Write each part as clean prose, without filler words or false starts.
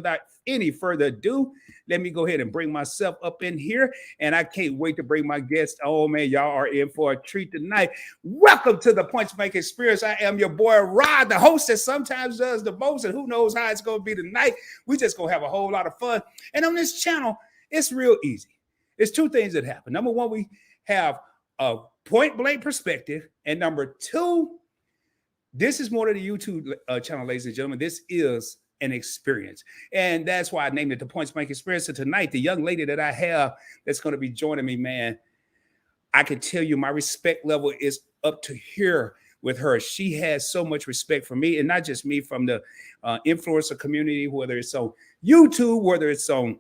without any further ado, let me go ahead and bring myself up in here. And I can't wait to bring my guests. Oh, man, y'all are in for a treat tonight. Welcome to the Point Make Experience. I am your boy, Rod, the host that sometimes does the most. And who knows how it's going to be tonight. We just going to have a whole lot of fun. And on this channel, it's real easy. It's two things that happen. Number one, we have a point blank perspective. And number two, this is more than a YouTube channel, ladies and gentlemen. This is an experience. And that's why I named it the Point Blank Experience. So tonight, the young lady that I have that's going to be joining me, man, I can tell you my respect level is up to here with her. She has so much respect for me, and not just me, from the influencer community, whether it's on YouTube, whether it's on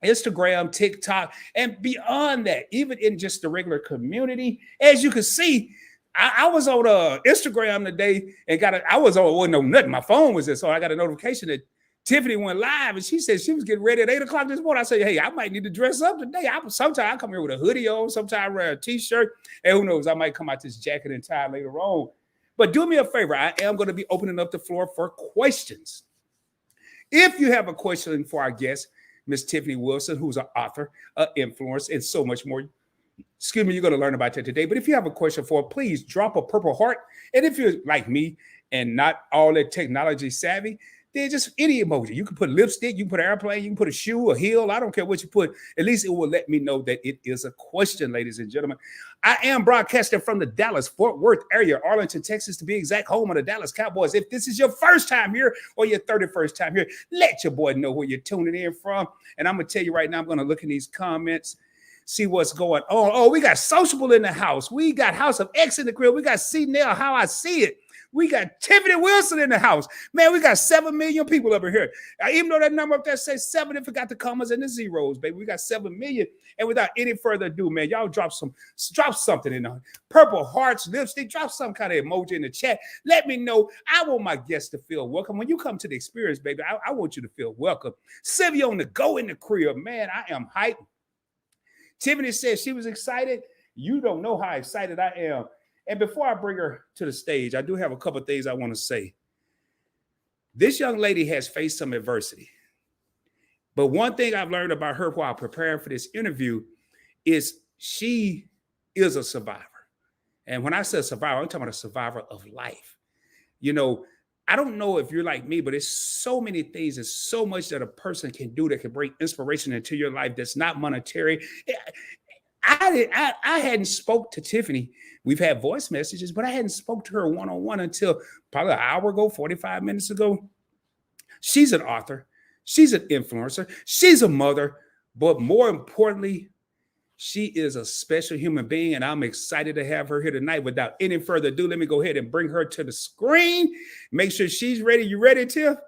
Instagram, TikTok, and beyond that, even in just the regular community. As you can see, I was on Instagram today and wasn't on nothing. My phone was there, so I got a notification that Tiffaney went live, and she said she was getting ready at 8 o'clock this morning. I said, hey, I might need to dress up today. Sometimes I come here with a hoodie on, sometimes I wear a t-shirt, and who knows, I might come out this jacket and tie later on. But do me a favor, I am going to be opening up the floor for questions. If you have a question for our guest, Miss Tiffaney Wilson, who's an author, an influencer, and so much more, excuse me, you're going to learn about that today. But if you have a question for her, please drop a purple heart. And if you're like me and not all that technology savvy, then just any emoji. You can put lipstick, you can put an airplane, you can put a shoe, a heel. I don't care what you put. At least it will let me know that it is a question, ladies and gentlemen. I am broadcasting from the Dallas-Fort Worth area, Arlington, Texas, to be exact, home of the Dallas Cowboys. If this is your first time here or your 31st time here, let your boy know where you're tuning in from. And I'm going to tell you right now, I'm going to look in these comments, see what's going on. Oh, we got Sociable in the house. We got House of X in the crib. We got C Nail, How I See It. We got Tiffaney Wilson in the house. Man, we got 7 million people over here. Even though that number up there says 7, it forgot the commas and the zeros, baby. We got 7 million. And without any further ado, man, y'all drop something in the purple hearts, lipstick, drop some kind of emoji in the chat. Let me know. I want my guests to feel welcome. When you come to the experience, baby, I want you to feel welcome. Sylvia on the go in the crib. Man, I am hyped. Tiffaney said she was excited. You don't know how excited I am. And before I bring her to the stage, I do have a couple of things I want to say. This young lady has faced some adversity. But one thing I've learned about her while preparing for this interview is she is a survivor. And when I say survivor, I'm talking about a survivor of life. You know, I don't know if you're like me, but it's so many things and so much that a person can do that can bring inspiration into your life that's not monetary. I hadn't spoke to Tiffaney. We've had voice messages, but I hadn't spoke to her one-on-one until probably an hour ago, 45 minutes ago. She's an author. She's an influencer. She's a mother. But more importantly, she is a special human being, and I'm excited to have her here tonight. Without any further ado, let me go ahead and bring her to the screen. Make sure she's ready. You ready, Tiff?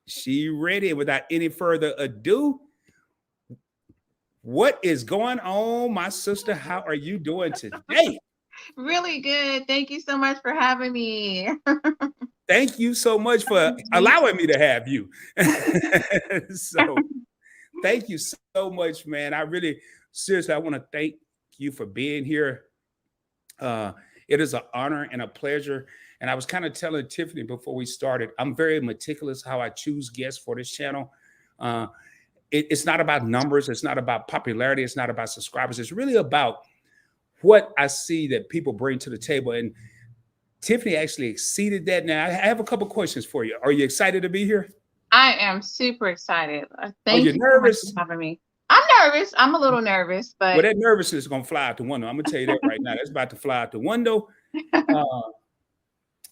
She ready. And without any further ado, what is going on, my sister? How are you doing today? Really good. Thank you so much for having me. Thank you so much for allowing me to have you. So thank you so much, man. Seriously, I want to thank you for being here. It is an honor and a pleasure. And I was kind of telling Tiffaney before we started, I'm very meticulous how I choose guests for this channel. It's not about numbers. It's not about popularity. It's not about subscribers. It's really about what I see that people bring to the table. And Tiffaney actually exceeded that. Now, I have a couple questions for you. Are you excited to be here? I am super excited. Thank you nervous? So much for having me. I'm nervous. I'm a little nervous, but well, that nervousness is going to fly out the window. I'm going to tell you that right now. That's about to fly out the window.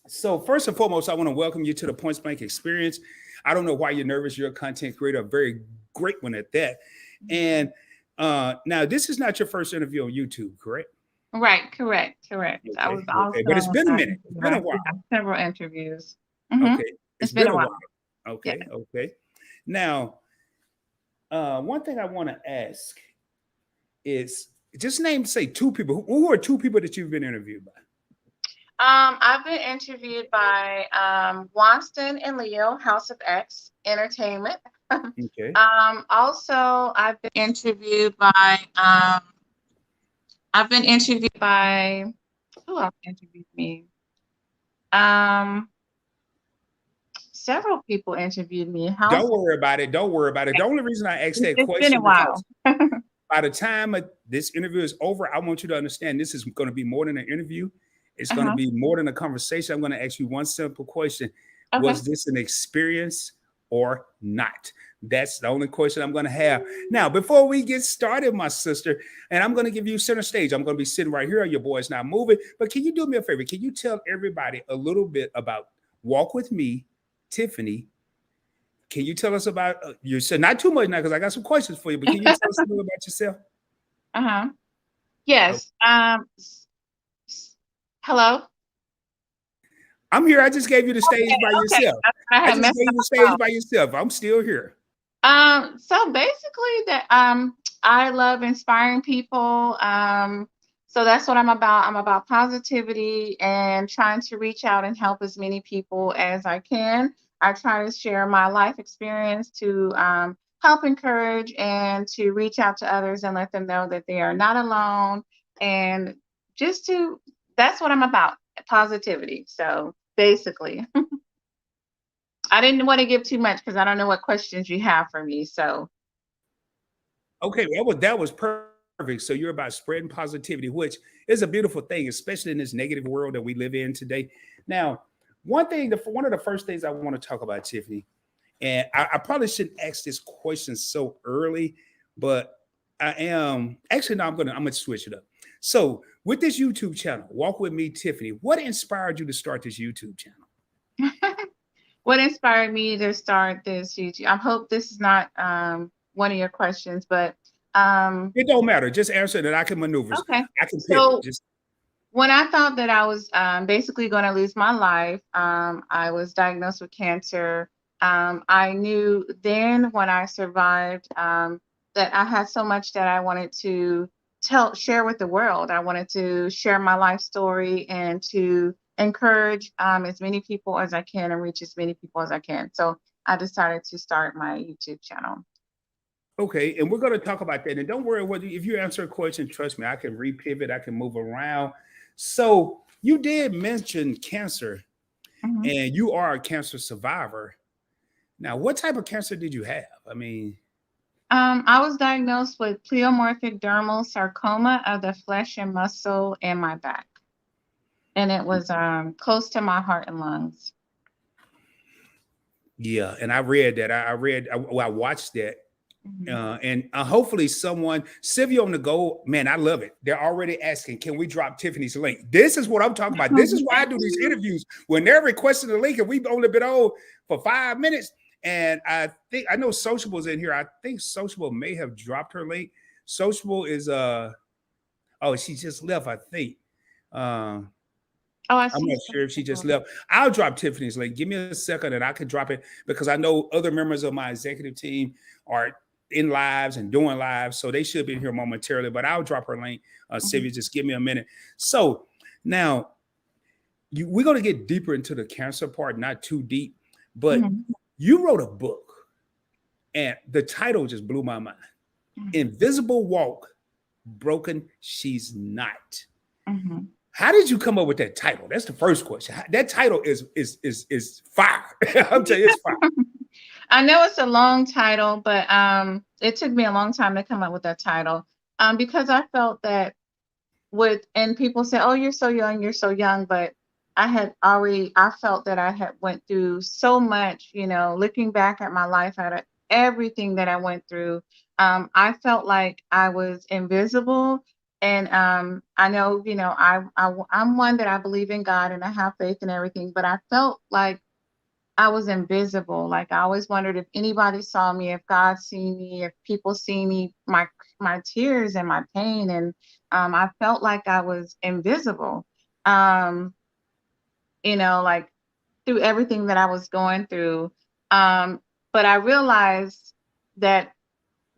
So first and foremost, I want to welcome you to the Point Blank Experience. I don't know why you're nervous. You're a content creator, a very great one at that. And now this is not your first interview on YouTube, correct? Right, correct. Okay, I was also, okay. But it's been a minute. It's been a while. Several interviews. Okay, it's been a while. Okay, yeah. Okay. Now, one thing I want to ask is just say 2 people. Who are 2 people that you've been interviewed by? I've been interviewed by Wonston and Leo, House of X Entertainment. Okay. Also, I've been interviewed by who else interviewed me? several people interviewed me. Don't worry about it. Don't worry about it. The only reason I asked that It's been a question while. because by the time this interview is over, I want you to understand this is going to be more than an interview. It's going to be more than a conversation. I'm going to ask you one simple question. Okay. Was this an experience or not? That's the only question I'm going to have. Now, before we get started, my sister, and I'm going to give you center stage. I'm going to be sitting right here. Your boy's not moving. But can you do me a favor? Can you tell everybody a little bit about Walk With Me, Tiffaney? Can you tell us about, you said not too much now because I got some questions for you, but can you tell us a little about yourself? Yes. Hello? I'm here. I just gave you the stage by yourself. I just gave you the stage by yourself. I'm still here. So basically that I love inspiring people. So that's what I'm about. I'm about positivity and trying to reach out and help as many people as I can. I try to share my life experience to help encourage and to reach out to others and let them know that they are not alone. And that's what I'm about, positivity. So basically, I didn't want to give too much because I don't know what questions you have for me. So, okay, that was perfect. So you're about spreading positivity, which is a beautiful thing, especially in this negative world that we live in today. Now, one of the first things I want to talk about, Tiffaney, and I probably shouldn't ask this question so early, but I am actually no, I'm gonna switch it up. So with this YouTube channel, Walk With Me, Tiffaney, what inspired you to start this YouTube channel? what inspired me to start this YouTube? I hope this is not one of your questions, but it don't matter. Just answer that I can maneuver. Okay. I can pivot. When I thought that I was basically going to lose my life, I was diagnosed with cancer. I knew then when I survived that I had so much that I wanted to share with the world. I wanted to share my life story and to encourage as many people as I can and reach as many people as I can. So I decided to start my YouTube channel. Okay, and we're going to talk about that. And don't worry, if you answer a question, trust me, I can repivot, I can move around. So you did mention cancer, and you are a cancer survivor. Now, what type of cancer did you have? I mean, I was diagnosed with 𝗖𝗢𝗡𝗘𝗖𝗧 of the flesh and muscle in my back, and it was close to my heart and lungs. Yeah, and I read that. I watched that. And hopefully someone, Sylvia on the go, man, I love it. They're already asking, can we drop Tiffaney's link? This is what I'm talking about. This is why I do these interviews. When they're requesting the link and we've only been on for 5 minutes. And I know Sociable's in here. I think Sociable may have dropped her link. Sociable is she just left, I think. I'm not sure if she just left. I'll drop Tiffaney's link. Give me a second and I can drop it because I know other members of my executive team are in lives and doing lives. So they should be here momentarily, but I'll drop her link. Sylvia, just give me a minute. So now we're going to get deeper into the cancer part, not too deep, but you wrote a book and the title just blew my mind. Invisible Walk, Broken She's Not. How did you come up with that title? That's the first question. That title is fire. I'm telling you, it's fire. I know it's a long title, but it took me a long time to come up with that title because I felt that and people say, oh, you're so young, but I felt that I had went through so much, looking back at my life, at everything that I went through. I felt like I was invisible. And I know, I'm one that I believe in God and I have faith in everything, but I felt like I was invisible. Like I always wondered if anybody saw me, if God see me, if people see me, my tears and my pain. And I felt like I was invisible, like through everything that I was going through. But I realized that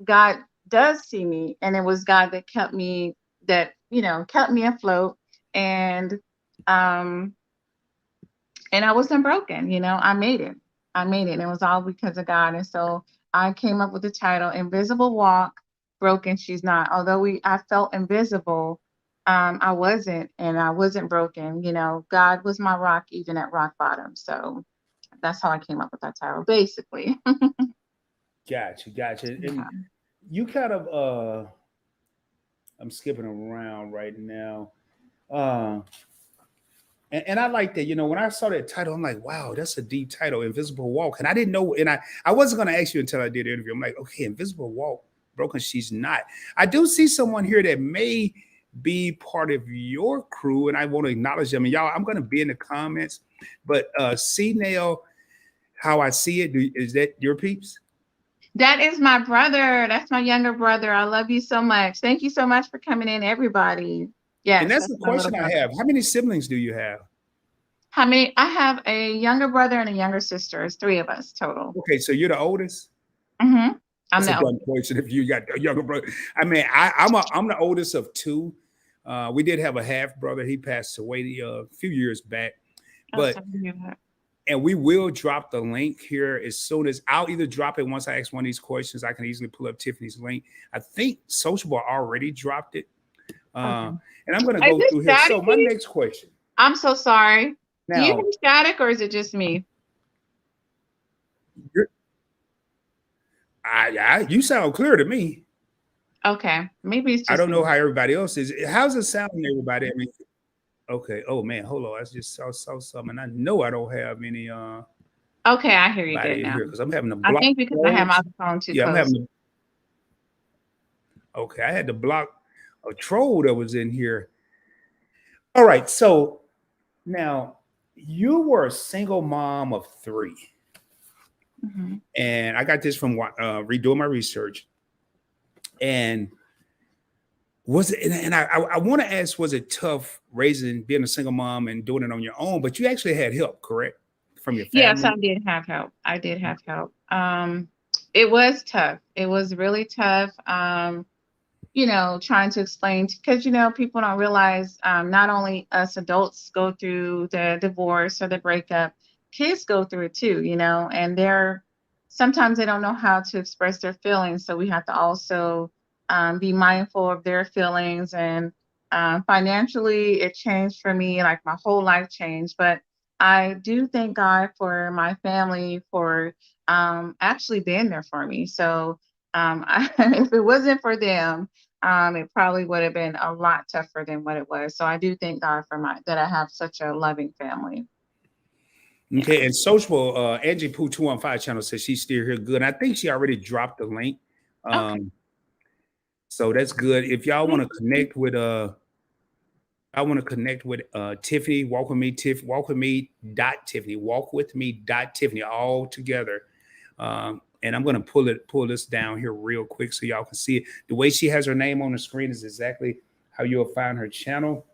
God does see me, and it was God that kept me afloat. And I wasn't broken, I made it. And it was all because of God. And so I came up with the title, Invisible Walk, Broken She's Not. Although I felt invisible, I wasn't, and I wasn't broken. God was my rock, even at rock bottom. So that's how I came up with that title, basically. Gotcha. And Yeah. you kind of I'm skipping around right now. Uh and I like that, when I saw that title, I'm like, wow, that's a deep title, Invisible Walk. And I didn't know, and I wasn't gonna ask you until I did the interview. I'm like, okay, Invisible Walk, broken, she's not. I do see someone here that may be part of your crew, and I want to acknowledge them. And y'all, I'm gonna be in the comments, but C Nail, how I see it, is that your peeps? That is my brother. That's my younger brother. I love you so much. Thank you so much for coming in, everybody. And Yes, that's that's the my little question I brother. have. How many siblings do you have? How many? I have a younger brother and a younger sister. It's 3 of us total. Okay, so you're the oldest? I'm That's a the dumb oldest. question if you got a younger brother. I mean, I'm the oldest of 2. We did have a half brother. He passed away a few years back. Oh, But sorry to hear that. and we will drop the link here as soon as I'll either drop it once I ask one of these questions. I can easily pull up Tiffany's link. I think Social Bar already dropped it. Okay. And I'm going to Is go this through here. So my staticky? next question. I'm so sorry. Do you Now, hear static or is it just me? you sound clear to me. Okay. Maybe it's I just don't know me. how everybody else is. How's it sounding, everybody? I mean, okay. Oh man, hold on. I just saw something. I know I don't have any Okay, I hear you good body in now. here because I'm having to I block think because I have my trolls. phone too Yeah, I'm close. having to. Okay, I had to block a troll that was in here. All right, so now you were a single mom of 3, and I got this from redoing my research. And was it? And I want to ask, was it tough being a single mom and doing it on your own? But you actually had help, correct, from your Yes, I family? did have help. I did have help. It was tough. It was really tough. Trying to explain because people don't realize not only us adults go through the divorce or the breakup, kids go through it too, and sometimes they don't know how to express their feelings. So we have to also be mindful of their feelings. And financially, it changed for me, like my whole life changed. But I do thank God for my family for actually being there for me. So if it wasn't for them, it probably would have been a lot tougher than what it was. So I do thank God for that I have such a loving family. Okay, Yeah. and social Angie Poo 215 channel says she's still here. Good. And I think she already dropped the link. Okay. So that's good. If y'all want to connect with Tiffany, walk with me, walkwithme.tiffaney, walkwithme.tiffaney, all together. And I'm going to pull this down here real quick so y'all can see it. The way she has her name on the screen is exactly how you'll find her channel.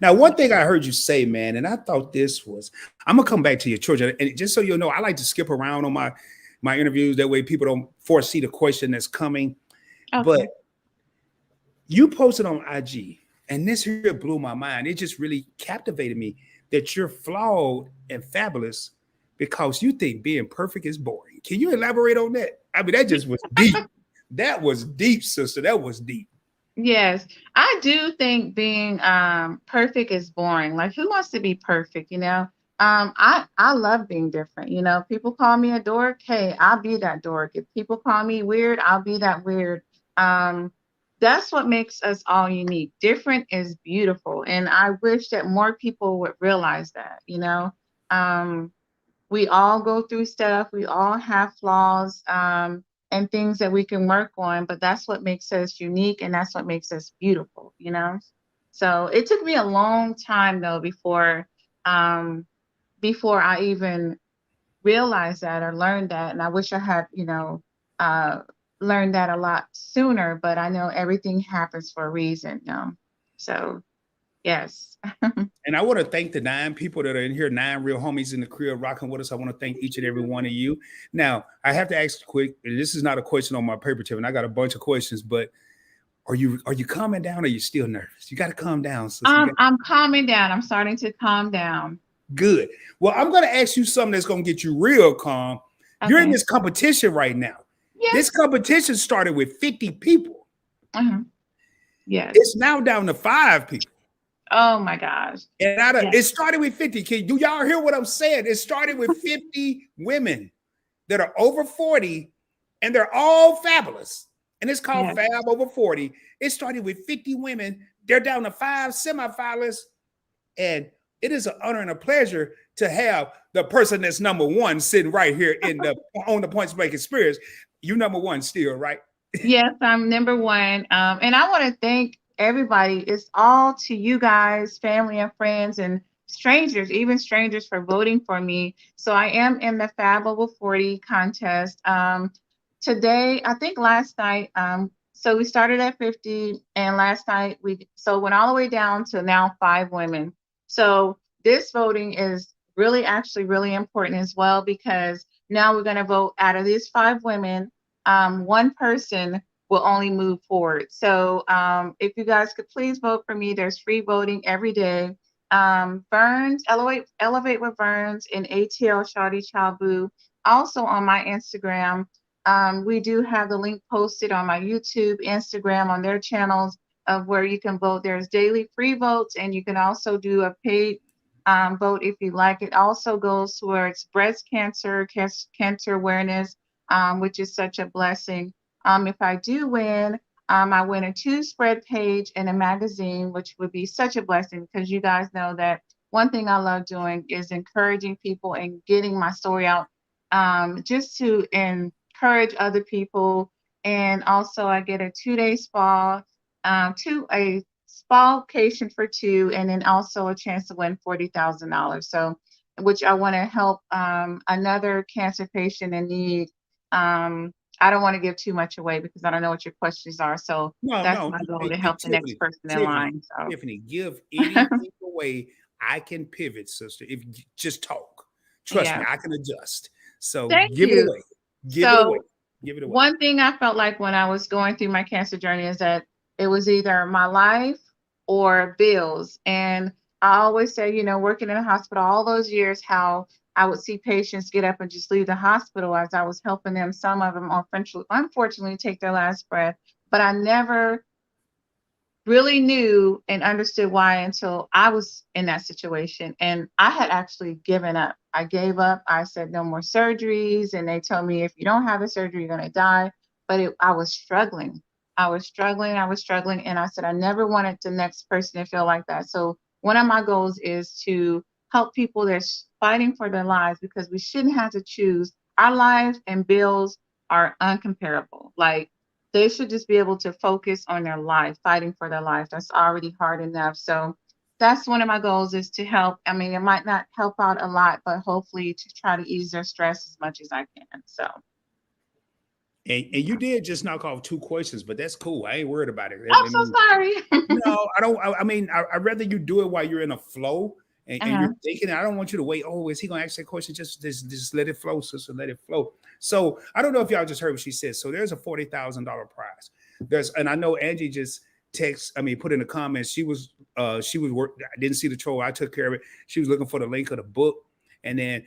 Now, one thing I heard you say, man, and I thought this was, I'm gonna come back to your children, and just so you know, I like to skip around on my interviews. That way, people don't foresee the question that's coming. Okay. But you posted on IG, and this here blew my mind. It just really captivated me that you're flawed and fabulous because you think being perfect is boring. Can you elaborate on that? I mean, that just was deep. That was deep, sister. That was deep. Yes, I do think being perfect is boring. Like, who wants to be perfect, I love being different. People call me a dork. Hey, I'll be that dork. If people call me weird, I'll be that weird. That's what makes us all unique. Different is beautiful, and I wish that more people would realize that. We all go through stuff. We all have flaws. And things that we can work on, but that's what makes us unique and that's what makes us beautiful, So it took me a long time though before I even realized that or learned that. And I wish I had, learned that a lot sooner, but I know everything happens for a reason, So yes. And I want to thank the 9 people that are in here, 9 real homies in the crib rocking with us. I want to thank each and every one of you. Now, I have to ask quick, this is not a question on my paper, Tiff, and I got a bunch of questions, but are you calming down or are you still nervous? You got to calm down, sister. I'm calming down. I'm starting to calm down. Good. Well, I'm going to ask you something that's going to get you real calm. Okay. You're in this competition right now. Yes. This competition started with 50 people. Yes. It's now down to 5 people. Oh my gosh. And Yeah. it started with 50. Do y'all hear what I'm saying? It started with 50 women that are over 40, and they're all fabulous. And it's called Yeah. Fab Over 40. It started with 50 women. They're down to 5 semifinalists. And it is an honor and a pleasure to have the person that's number one sitting right here on the Points Blank Experience. You number one still, right? Yes, I'm number one. And I want to thank everybody. It's all to you guys, family and friends and strangers, even strangers, for voting for me. So I am in the Fab Over 40 contest. Today, I think last night, so we started at 50, and last night went all the way down to now 5 women. So this voting is really actually really important as well, because now we're going to vote out of these 5 women. One person will only move forward. So if you guys could please vote for me, there's free voting every day. Burns, Elevate with Burns, and ATL 𝗖𝗧. Also on my Instagram, we do have the link posted on my YouTube, Instagram, on their channels of where you can vote. There's daily free votes, and you can also do a paid vote if you like. It also goes towards breast cancer awareness, which is such a blessing. If I do win, I win a 2-spread page in a magazine, which would be such a blessing, because you guys know that one thing I love doing is encouraging people and getting my story out, just to encourage other people. And also I get a 2-day spa, a spa vacation for 2, and then also a chance to win $40,000. So, which I want to help another cancer patient in need. I don't want to give too much away because I don't know what your questions are. So that's No. my goal, Hey, to hey, help the next person in Tiffany, line. So Tiffany, give anything away. I can pivot, sister. If you just talk, trust me, yeah, I can adjust. So thank give it you. away. Give it away. So Give it away. one thing I felt like when I was going through my cancer journey is that it was either my life or bills. And I always say, working in a hospital all those years, how I would see patients get up and just leave the hospital as I was helping them. Some of them unfortunately take their last breath, but I never really knew and understood why until I was in that situation. And I had actually given up. I gave up. I said, no more surgeries. And they told me, if you don't have the surgery, you're going to die. But I was struggling. I was struggling. I was struggling. And I said, I never wanted the next person to feel like that. So one of my goals is to help people that's fighting for their lives, because we shouldn't have to choose. Our lives and bills are uncomparable. Like, they should just be able to focus on their life, fighting for their life. That's already hard enough. So that's one of my goals, is to help. I mean, it might not help out a lot, but hopefully to try to ease their stress as much as I can. So And you did just knock off 2 questions, but that's cool. I ain't worried about it. I'm I so mean, sorry. no, I don't. I mean, I'd rather you do it while you're in a flow and uh-huh. you're thinking. I don't want you to wait. Oh, is he going to ask that question? Just let it flow, sister. Let it flow. So I don't know if y'all just heard what she said. So there's a $40,000 prize. And I know Angie just put in the comments. She was work. I didn't see the troll. I took care of it. She was looking for the link of the book, and then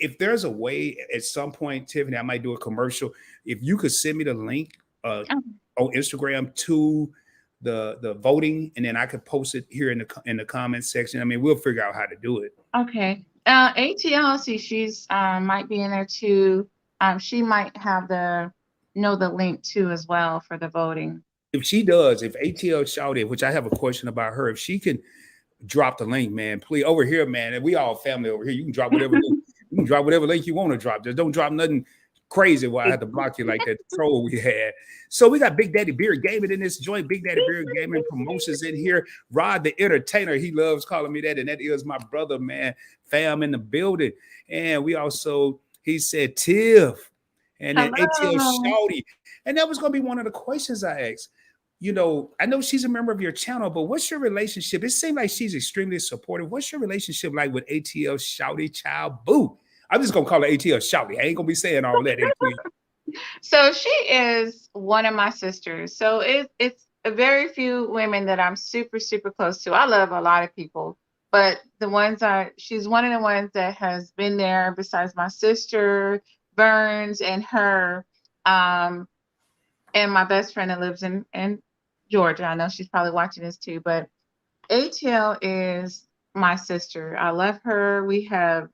if there's a way at some point, Tiffany, I might do a commercial. If you could send me the link on Instagram to the voting, and then I could post it here in the comment section. I mean, we'll figure out how to do it. Okay. ATL, see, she's might be in there too. She might have the link too as well for the voting. If she does, if ATL 𝗖𝗧, which I have a question about her, if she can drop the link, man, please, over here, man. And we all family over here. You can drop whatever link. You can drop whatever link you want to drop. Just don't drop nothing crazy where I had to block you like that troll we had. So we got Big Daddy Beard Gaming in this joint. Big Daddy Beard Gaming Promotions in here. Rod the Entertainer, he loves calling me that, and that is my brother, man. Fam in the building. And we also, he said Tiff, and then ATL Hello. 𝗖𝗧. And that was going to be one of the questions I asked. I know she's a member of your channel, but what's your relationship? It seems like she's extremely supportive. What's your relationship like with ATL 𝗖𝗧 Child Boo? I'm just gonna call her ATL 𝗖𝗧. I ain't gonna be saying all that in between. So she is one of my sisters. So it's a very few women that I'm super, super close to. I love a lot of people, but she's one of the ones that has been there besides my sister, Burns, and her, and my best friend that lives in Georgia. I know she's probably watching this too, but ATL is my sister. I love her. We have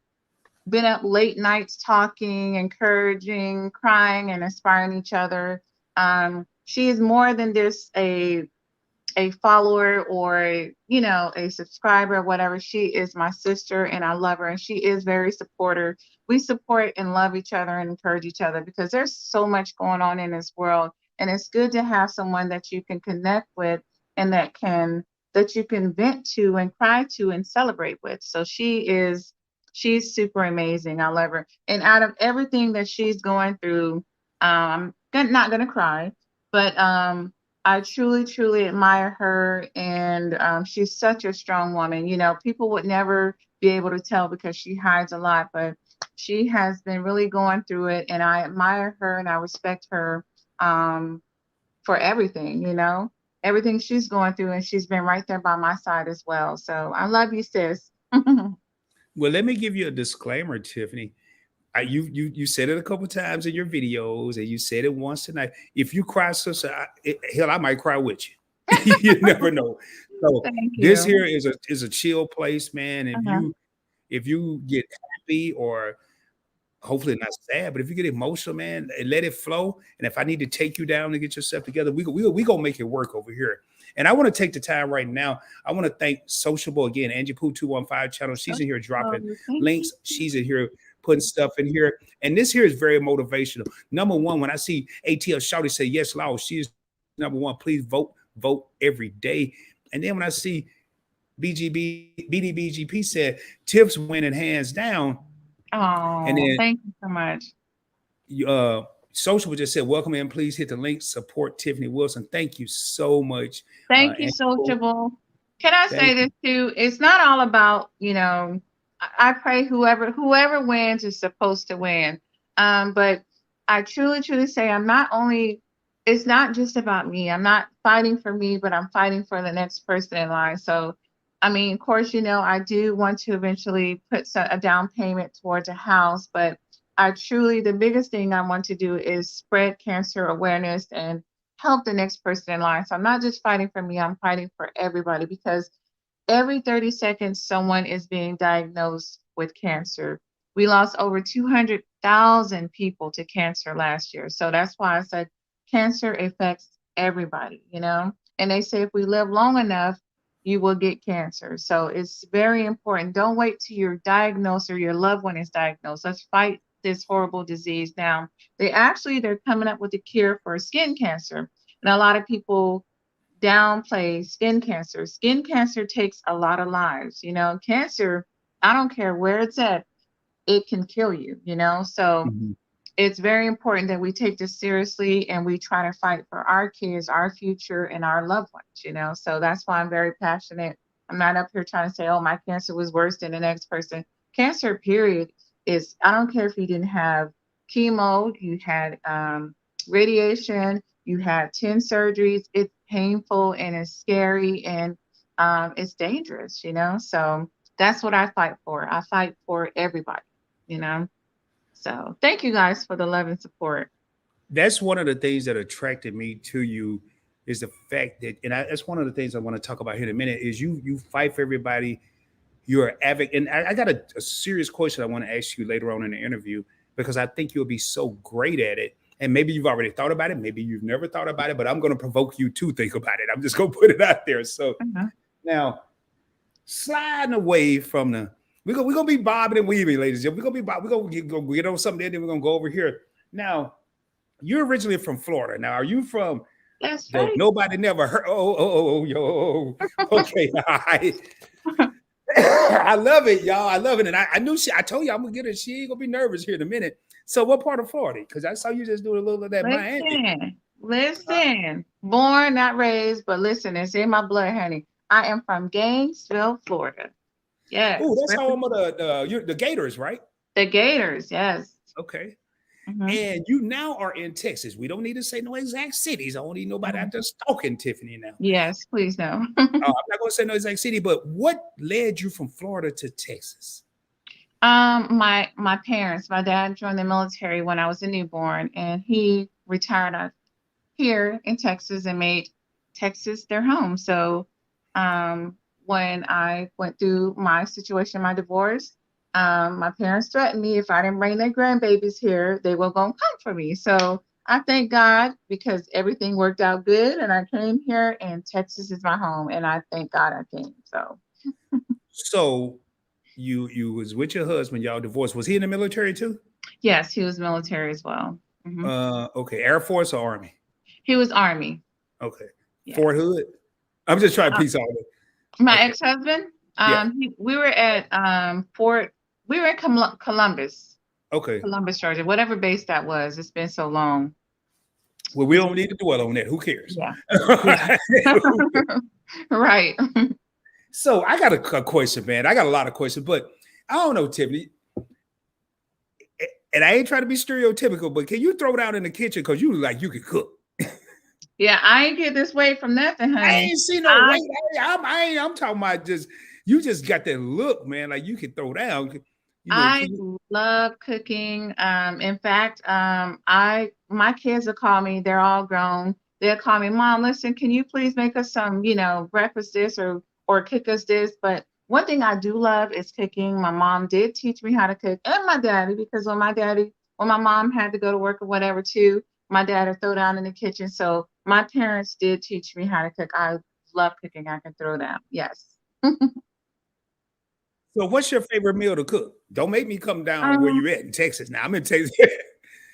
been up late nights talking, encouraging, crying, and inspiring each other. She is more than just a follower or a subscriber or whatever. She is my sister and I love her, and she is very supportive. We support and love each other and encourage each other because there's so much going on in this world, and it's good to have someone that you can connect with and that you can vent to and cry to and celebrate with. So she's super amazing. I love her, and out of everything that she's going through, not gonna cry, but I truly, truly admire her, and she's such a strong woman. People would never be able to tell because she hides a lot, but she has been really going through it, and I admire her and I respect her for everything, everything she's going through, and she's been right there by my side as well. So I love you, sis. Well, let me give you a disclaimer, Tiffany. You said it a couple times in your videos, and you said it once tonight. If you cry, sister, hell, I might cry with you. You never know. So Thank this you. here is a chill place, man. Uh-huh. If you get happy or hopefully not sad, but if you get emotional, man, let it flow. And if I need to take you down to get yourself together, we gonna make it work over here. And I want to take the time right now. I want to thank Sociable again, Angie Poo 215 channel. She's in here dropping Oh, thank links. She's in here putting stuff in here. And this here is very motivational. Number one, when I see ATL Shawty say yes, Law, she is number one. Please vote every day. And then when I see BDBGP said Tips winning hands down. And Oh, then thank you so much. Social just said, welcome in. Please hit the link. Support Tiffaney Wilson. Thank you so much. Thank you, And Sociable. Can I thank say this too? It's not all about, I pray whoever wins is supposed to win. But I truly, truly say it's not just about me. I'm not fighting for me, but I'm fighting for the next person in line. So, I mean, of course, I do want to eventually put a down payment towards a house, but the biggest thing I want to do is spread cancer awareness and help the next person in line. So I'm not just fighting for me, I'm fighting for everybody because every 30 seconds, someone is being diagnosed with cancer. We lost over 200,000 people to cancer last year. So that's why I said cancer affects everybody. And they say if we live long enough, you will get cancer. So it's very important. Don't wait till you're diagnosed or your loved one is diagnosed. Let's fight this horrible disease now. They're coming up with a cure for skin cancer. And a lot of people downplay skin cancer. Skin cancer takes a lot of lives. Cancer, I don't care where it's at, it can kill you. So you. it's very important that we take this seriously and we try to fight for our kids, our future, and our loved ones. So that's why I'm very passionate. I'm not up here trying to say, oh, my cancer was worse than the next person. Cancer, period, I don't care if you didn't have chemo, you had radiation, you had 10 surgeries. It's painful and it's scary and it's dangerous. So that's what I fight for. I fight for everybody. So thank you guys for the love and support. That's one of the things that attracted me to you is the fact that, and that's one of the things I want to talk about here in a minute, is you fight for everybody. You're an advocate. And I got a serious question I want to ask you later on in the interview, because I think you'll be so great at it. And maybe you've already thought about it. Maybe you've never thought about it, but I'm going to provoke you to think about it. I'm just going to put it out there. So Mhm. now, sliding away from we're gonna be bobbing and weaving, ladies. We're gonna be we're gonna get on something there, then we're gonna go over here. Now, you're originally from Florida. Now, are you from That's the right. nobody never heard? Oh, yo. Okay, all right. I love it, y'all. I love it. And I knew I told you I'm gonna get her. She ain't gonna be nervous here in a minute. So what part of Florida? Because I saw you just doing a little of that Miami. Listen. Born, not raised, but listen, it's in my blood, honey. I am from Gainesville, Florida. Oh, Yes. that's home of the Gators, right? The Gators, yes. Okay. Hmm. And you now are in Texas. We don't need to say no exact cities. I don't need nobody out there stalking Tiffany now. Yes, please no. I'm not going to say no exact city, but what led you from Florida to Texas? My parents, my dad joined the military when I was a newborn, and he retired out here in Texas and made Texas their home. So, um, when I went through my situation, my divorce, my parents threatened me if I didn't bring their grandbabies here, they were going to come for me. So I thank God because everything worked out good, and I came here, and Texas is my home, and I thank God I came. So you was with your husband, y'all divorced. Was he in the military too? Yes, he was military as well. Okay, Air Force or Army? He was Army. Okay, Yeah. Fort Hood. I'm just trying to piece all this. My ex-husband, Yeah. we were at we were in Columbus. Okay. Columbus, Georgia, whatever base that was. It's been so long. Well, we don't need to dwell on that. Who cares? Yeah. Right. So I got a question, man. I got a lot of questions, but I don't know, Tiffany. And I ain't trying to be stereotypical, but can you throw down in the kitchen because you look like you can cook? Yeah, I ain't get this weight from nothing, honey. I ain't see no weight. I'm talking about you just got that look, man. Like you can throw down. You know, I love cooking. In fact, my kids will call me. They're all grown. They'll call me, Mom, listen, can you please make us some, breakfast this or cook us this? But one thing I do love is cooking. My mom did teach me how to cook, and my daddy, because when my mom had to go to work or whatever too, my dad would throw down in the kitchen. So my parents did teach me how to cook. I love cooking. I can throw down. Yes. So what's your favorite meal to cook? Don't make me come down where you at in Texas. Now I'm in Texas.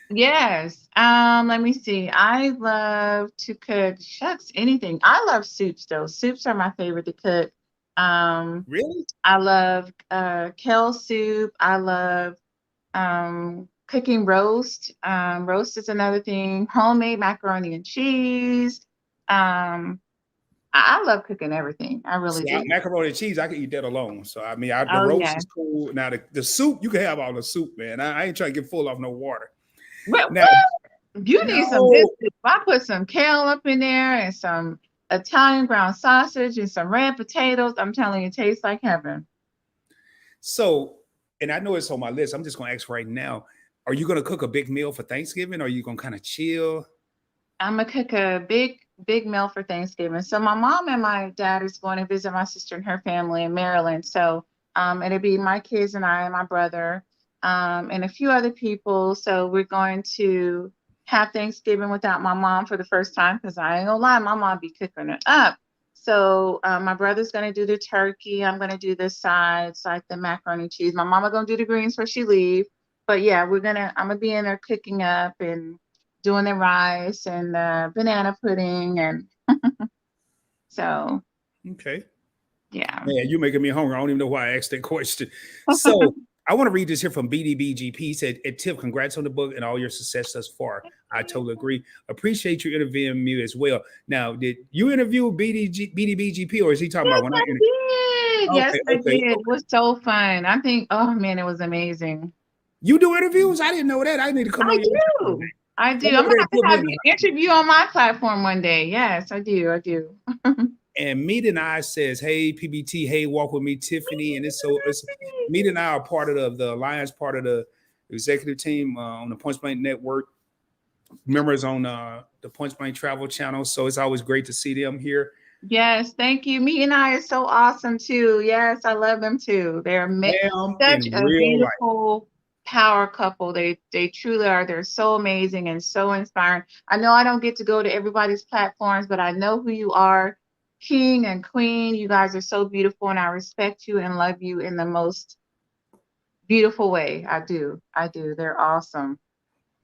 Yes. Let me see. I love to cook, shucks, anything. I love soups though. Soups are my favorite to cook. Really? I love kale soup. I love cooking roast. Roast is another thing. Homemade macaroni and cheese. I love cooking everything. I really do. Macaroni and cheese, I can eat that alone. So I mean, the roast is cool. Now the soup, you can have all the soup, man. I ain't trying to get full off no water. Well, now, you need some good soup. I put some kale up in there and some Italian ground sausage and some red potatoes. I'm telling you, it tastes like heaven. So, and I know it's on my list. I'm just going to ask right now, are you going to cook a big meal for Thanksgiving? Or are you going to kind of chill? I'm going to cook a big meal for Thanksgiving. So my mom and my dad is going to visit my sister and her family in Maryland. So it'll be my kids and I and my brother. And a few other people. So we're going to have Thanksgiving without my mom for the first time, because I ain't gonna lie, my mom be cooking it up. So my brother's gonna do the turkey. I'm gonna do the sides, like the macaroni and cheese. My mama gonna do the greens when she leave. But yeah, I'm gonna be in there cooking up and doing the rice and banana pudding and so. Okay. Yeah. Man, you're making me hungry. I don't even know why I asked that question. So I want to read this here from BDBGP. He said, Tiff, congrats on the book and all your success thus far. I totally agree. Appreciate you interviewing me as well. Now, did you interview BDBGP, or is he talking about when I interviewed? Yes, I did. It was so fun. I think, oh man, it was amazing. You do interviews? I didn't know that. I need to come on your show. I do. I'm going to have an interview on my platform one day. Yes, I do. And Meet and I says, hey, PBT, hey, walk with me, Tiffany. And it's Meet and I are part of the Alliance, part of the executive team on the Points Blank Network, members on the Points Blank Travel Channel. So it's always great to see them here. Yes, thank you. Meet and I are so awesome too. Yes, I love them too. They're such a beautiful power couple. They truly are. They're so amazing and so inspiring. I know I don't get to go to everybody's platforms, but I know who you are. King and queen, you guys are so beautiful, and I respect you and love you in the most beautiful way. I do. They're awesome.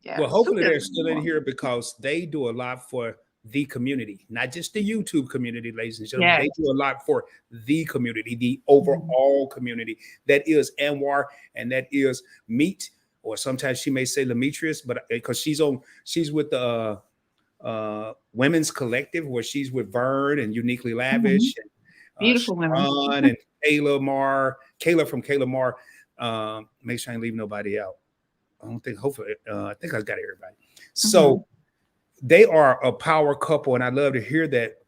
Yeah. Well, hopefully they're still in here because they do a lot for the community, not just the YouTube community, ladies and gentlemen. Yes. They do a lot for the community, the overall community. That is Anwar, and that is Meet, or sometimes she may say Demetrius, but because she's with the Women's Collective, where she's with Vern and Uniquely Lavish, and beautiful women, and Kayla from Kayla Mar. Make sure I ain't leave nobody out. I don't think. Hopefully, I think I got everybody. So they are a power couple, and I love to hear that.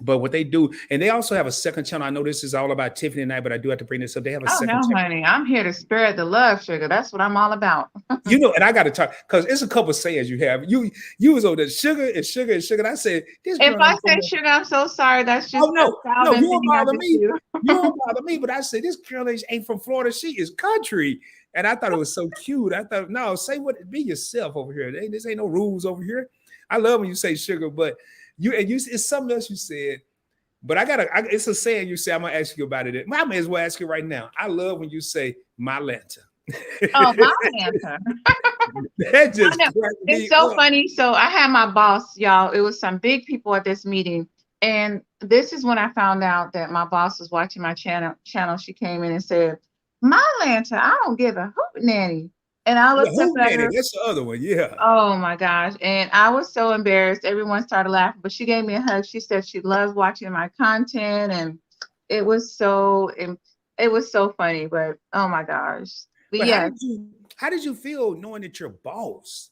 But what they do, and they also have a second channel. I know this is all about Tiffany and I, but I do have to bring this up. They have a Oh second no, channel. honey, I'm here to spread the love, sugar. That's what I'm all about. You know, and I got to talk because it's a couple sayings you have. You was on the sugar and sugar and sugar. And I said, this If girl I ain't say from the. sugar, I'm so sorry. That's Oh just a no, Southern you thing don't I bother just me. do. You don't bother me. But I said, this girl ain't from Florida. She is country. And I thought it was so cute. I thought, no, say what, be yourself over here. This ain't no rules over here. I love when you say sugar, but it's something else you said. But it's a saying you say. I'm gonna ask you about it. I may as well ask you right now. I love when you say my Lanta. Oh, my answer. That just I know. It's so funny. So I had my boss, y'all. It was some big people at this meeting. And this is when I found out that my boss was watching my channel. She came in and said, "My Lanta, I don't give a hoot nanny." And I looked up at her. That's the other one. Yeah. Oh my gosh. And I was so embarrassed. Everyone started laughing, but she gave me a hug. She said she loves watching my content. And it was so funny. But oh my gosh. But But yeah. how did you feel knowing that your boss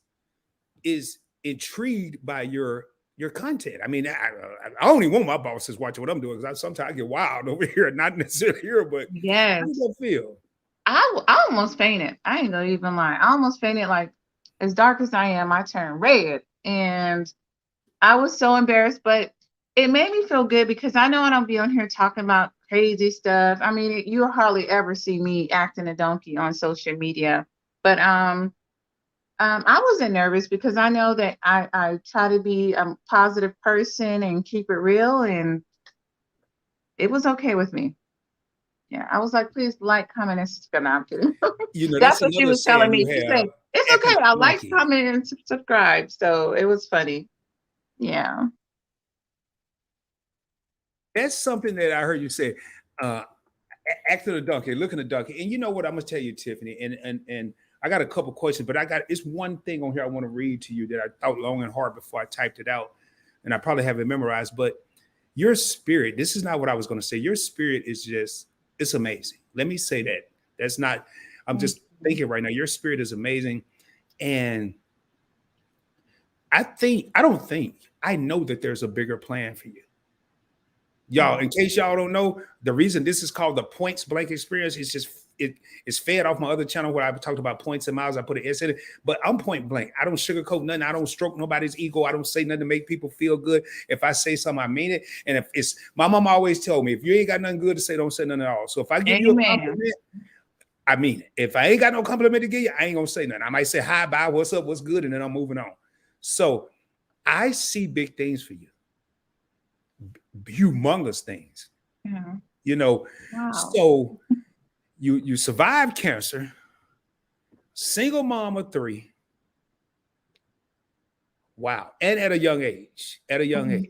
is intrigued by your content? I mean, I only want my bosses watching what I'm doing because sometimes I get wild over here, not necessarily here, but yes. how did you feel? I almost fainted. I ain't gonna even lie. I almost fainted. Like, as dark as I am, I turned red. And I was so embarrassed, but it made me feel good because I know I don't be on here talking about crazy stuff. I mean, you hardly ever see me acting a donkey on social media. But I wasn't nervous because I know that I try to be a positive person and keep it real, and it was okay with me. Yeah, I was like, please like, comment, and subscribe. No, I'm kidding. You know, That's that's what she another was telling saying me. you She have. said, it's Acting okay. a I like, donkey. comment, and subscribe. So it was funny. Yeah. That's something that I heard you say. Acting a donkey, looking a donkey. And you know what? I'm gonna tell you, Tiffany, and I got a couple questions, but it's one thing on here I want to read to you that I thought long and hard before I typed it out, and I probably have it memorized. But your spirit, this is not what I was gonna say. Your spirit is just, it's amazing. Let me say that. That's not, I'm just thinking right now. Your spirit is amazing. And I know that there's a bigger plan for you. Y'all, in case y'all don't know, the reason this is called the Points Blank Experience is just it's fed off my other channel where I talked about points and miles. I put an S in it, but I'm point blank. I don't sugarcoat nothing. I don't stroke nobody's ego. I don't say nothing to make people feel good. If I say something, I mean it. And if it's, my mom always told me, if you ain't got nothing good to say, don't say nothing at all. So if I give you a compliment, I mean it. If I ain't got no compliment to give you, I ain't gonna say nothing. I might say hi, bye, what's up, what's good, and then I'm moving on. So I see big things for you, humongous things. Yeah. You know, Wow. so you survived cancer, single mom of 3. Wow. And at a young age, age.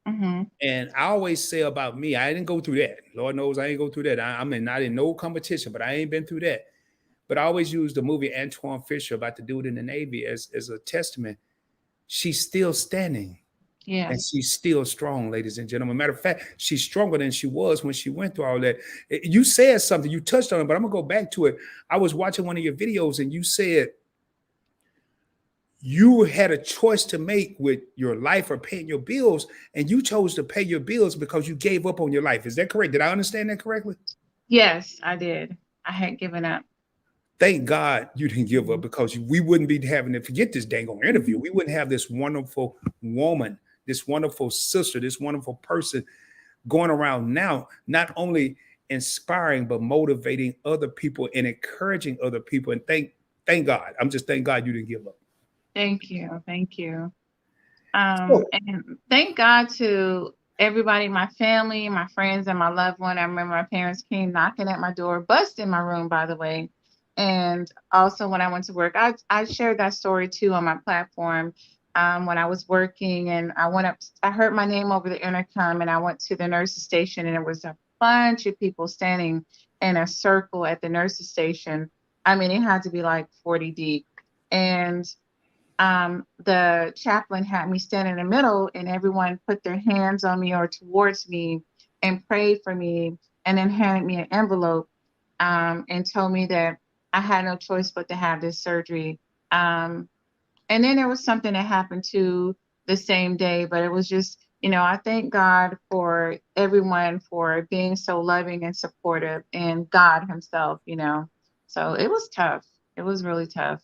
Mm-hmm. And I always say about me, I didn't go through that. Lord knows I ain't go through that. I'm not in no competition, but I ain't been through that. But I always use the movie Antoine Fisher about the dude in the Navy as a testament. She's still standing. Yeah. And she's still strong, ladies and gentlemen. Matter of fact, she's stronger than she was when she went through all that. You said something, you touched on it, but I'm going to go back to it. I was watching one of your videos and you said you had a choice to make with your life or paying your bills, and you chose to pay your bills because you gave up on your life. Is that correct? Did I understand that correctly? Yes, I did. I had given up. Thank God you didn't give up, because we wouldn't be having to forget this dang on interview. We wouldn't have this wonderful woman, this wonderful sister, this wonderful person going around now, not only inspiring, but motivating other people and encouraging other people. And thank God. Thank God you didn't give up. Thank you. Thank you. And thank God to everybody, my family, my friends, and my loved one. I remember my parents came knocking at my door, busted my room, by the way. And also when I went to work, I shared that story too on my platform. When I was working and I heard my name over the intercom, and I went to the nurse's station, and there was a bunch of people standing in a circle at the nurse's station. I mean, it had to be like 40 deep. And the chaplain had me stand in the middle, and everyone put their hands on me or towards me and prayed for me, and then handed me an envelope and told me that I had no choice but to have this surgery. And then there was something that happened too the same day, but it was just you know, I thank God for everyone for being so loving and supportive, and God himself, you know. So it was tough. It was really tough.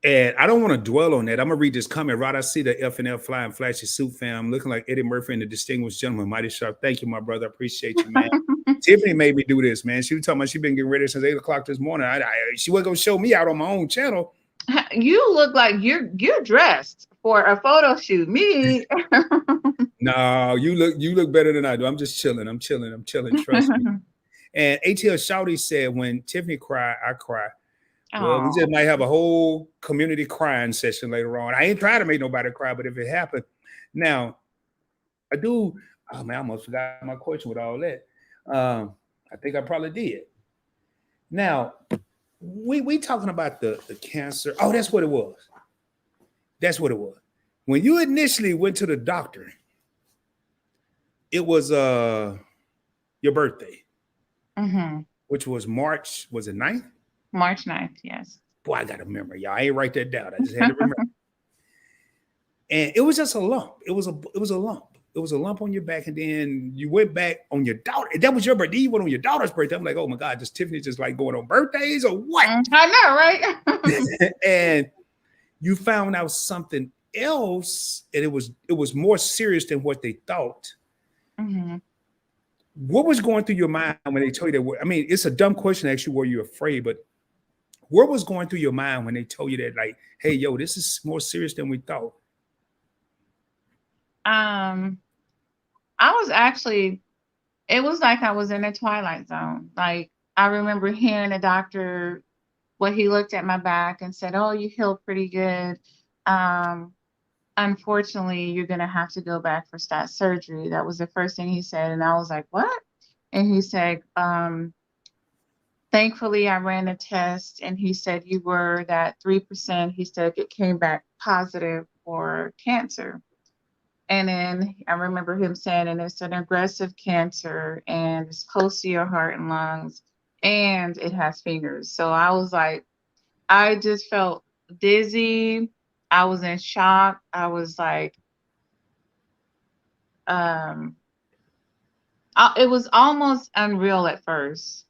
And I don't want to dwell on that. I'm gonna read this comment. Right, I see the F and F flying flashy suit fam, looking like Eddie Murphy and the distinguished gentleman, mighty sharp. Thank you, my brother. I appreciate you, man. Tiffany made me do this, man. She was talking about she been getting ready since 8 o'clock this morning. She wasn't gonna show me out on my own channel. You look like you're dressed for a photo shoot. Me. No, you look better than I do. I'm just chilling. I'm chilling. I'm chilling. Trust me. And ATL Shouty said, when Tiffany cry, I cry. Well, we just Oh. might have a whole community crying session later on. I ain't trying to make nobody cry, but if it happened, now I do. Oh man, I almost forgot my question with all that. I think I probably did. Now we talking about the cancer. Oh, that's what it was. That's what it was. When you initially went to the doctor, it was your birthday, which was March. Was it 9th? March 9th, yes. Boy, I got to remember, y'all. I ain't write that down. I just had to remember. And it was just a lump. It was a lump. It was a lump on your back, and then you went back on your daughter. That was your birthday. You went on your daughter's birthday. I'm like, oh my God, does Tiffany just like going on birthdays or what? I know, right? And you found out something else, and it was more serious than what they thought. What was going through your mind when they told you that? I mean, it's a dumb question to ask you, were you afraid? But what was going through your mind when they told you that, like, hey, yo, this is more serious than we thought? I was actually, it was like I was in a twilight zone. Like, I remember hearing the doctor, what he looked at my back and said, oh, you healed pretty good. Unfortunately, you're going to have to go back for stat surgery. That was the first thing he said. And I was like, what? And he said, thankfully, I ran a test, and he said you were that 3%. He said it came back positive for cancer. And then I remember him saying, and it's an aggressive cancer, and it's close to your heart and lungs, and it has fingers. So I was like, I just felt dizzy. I was in shock. I was like, it was almost unreal at first.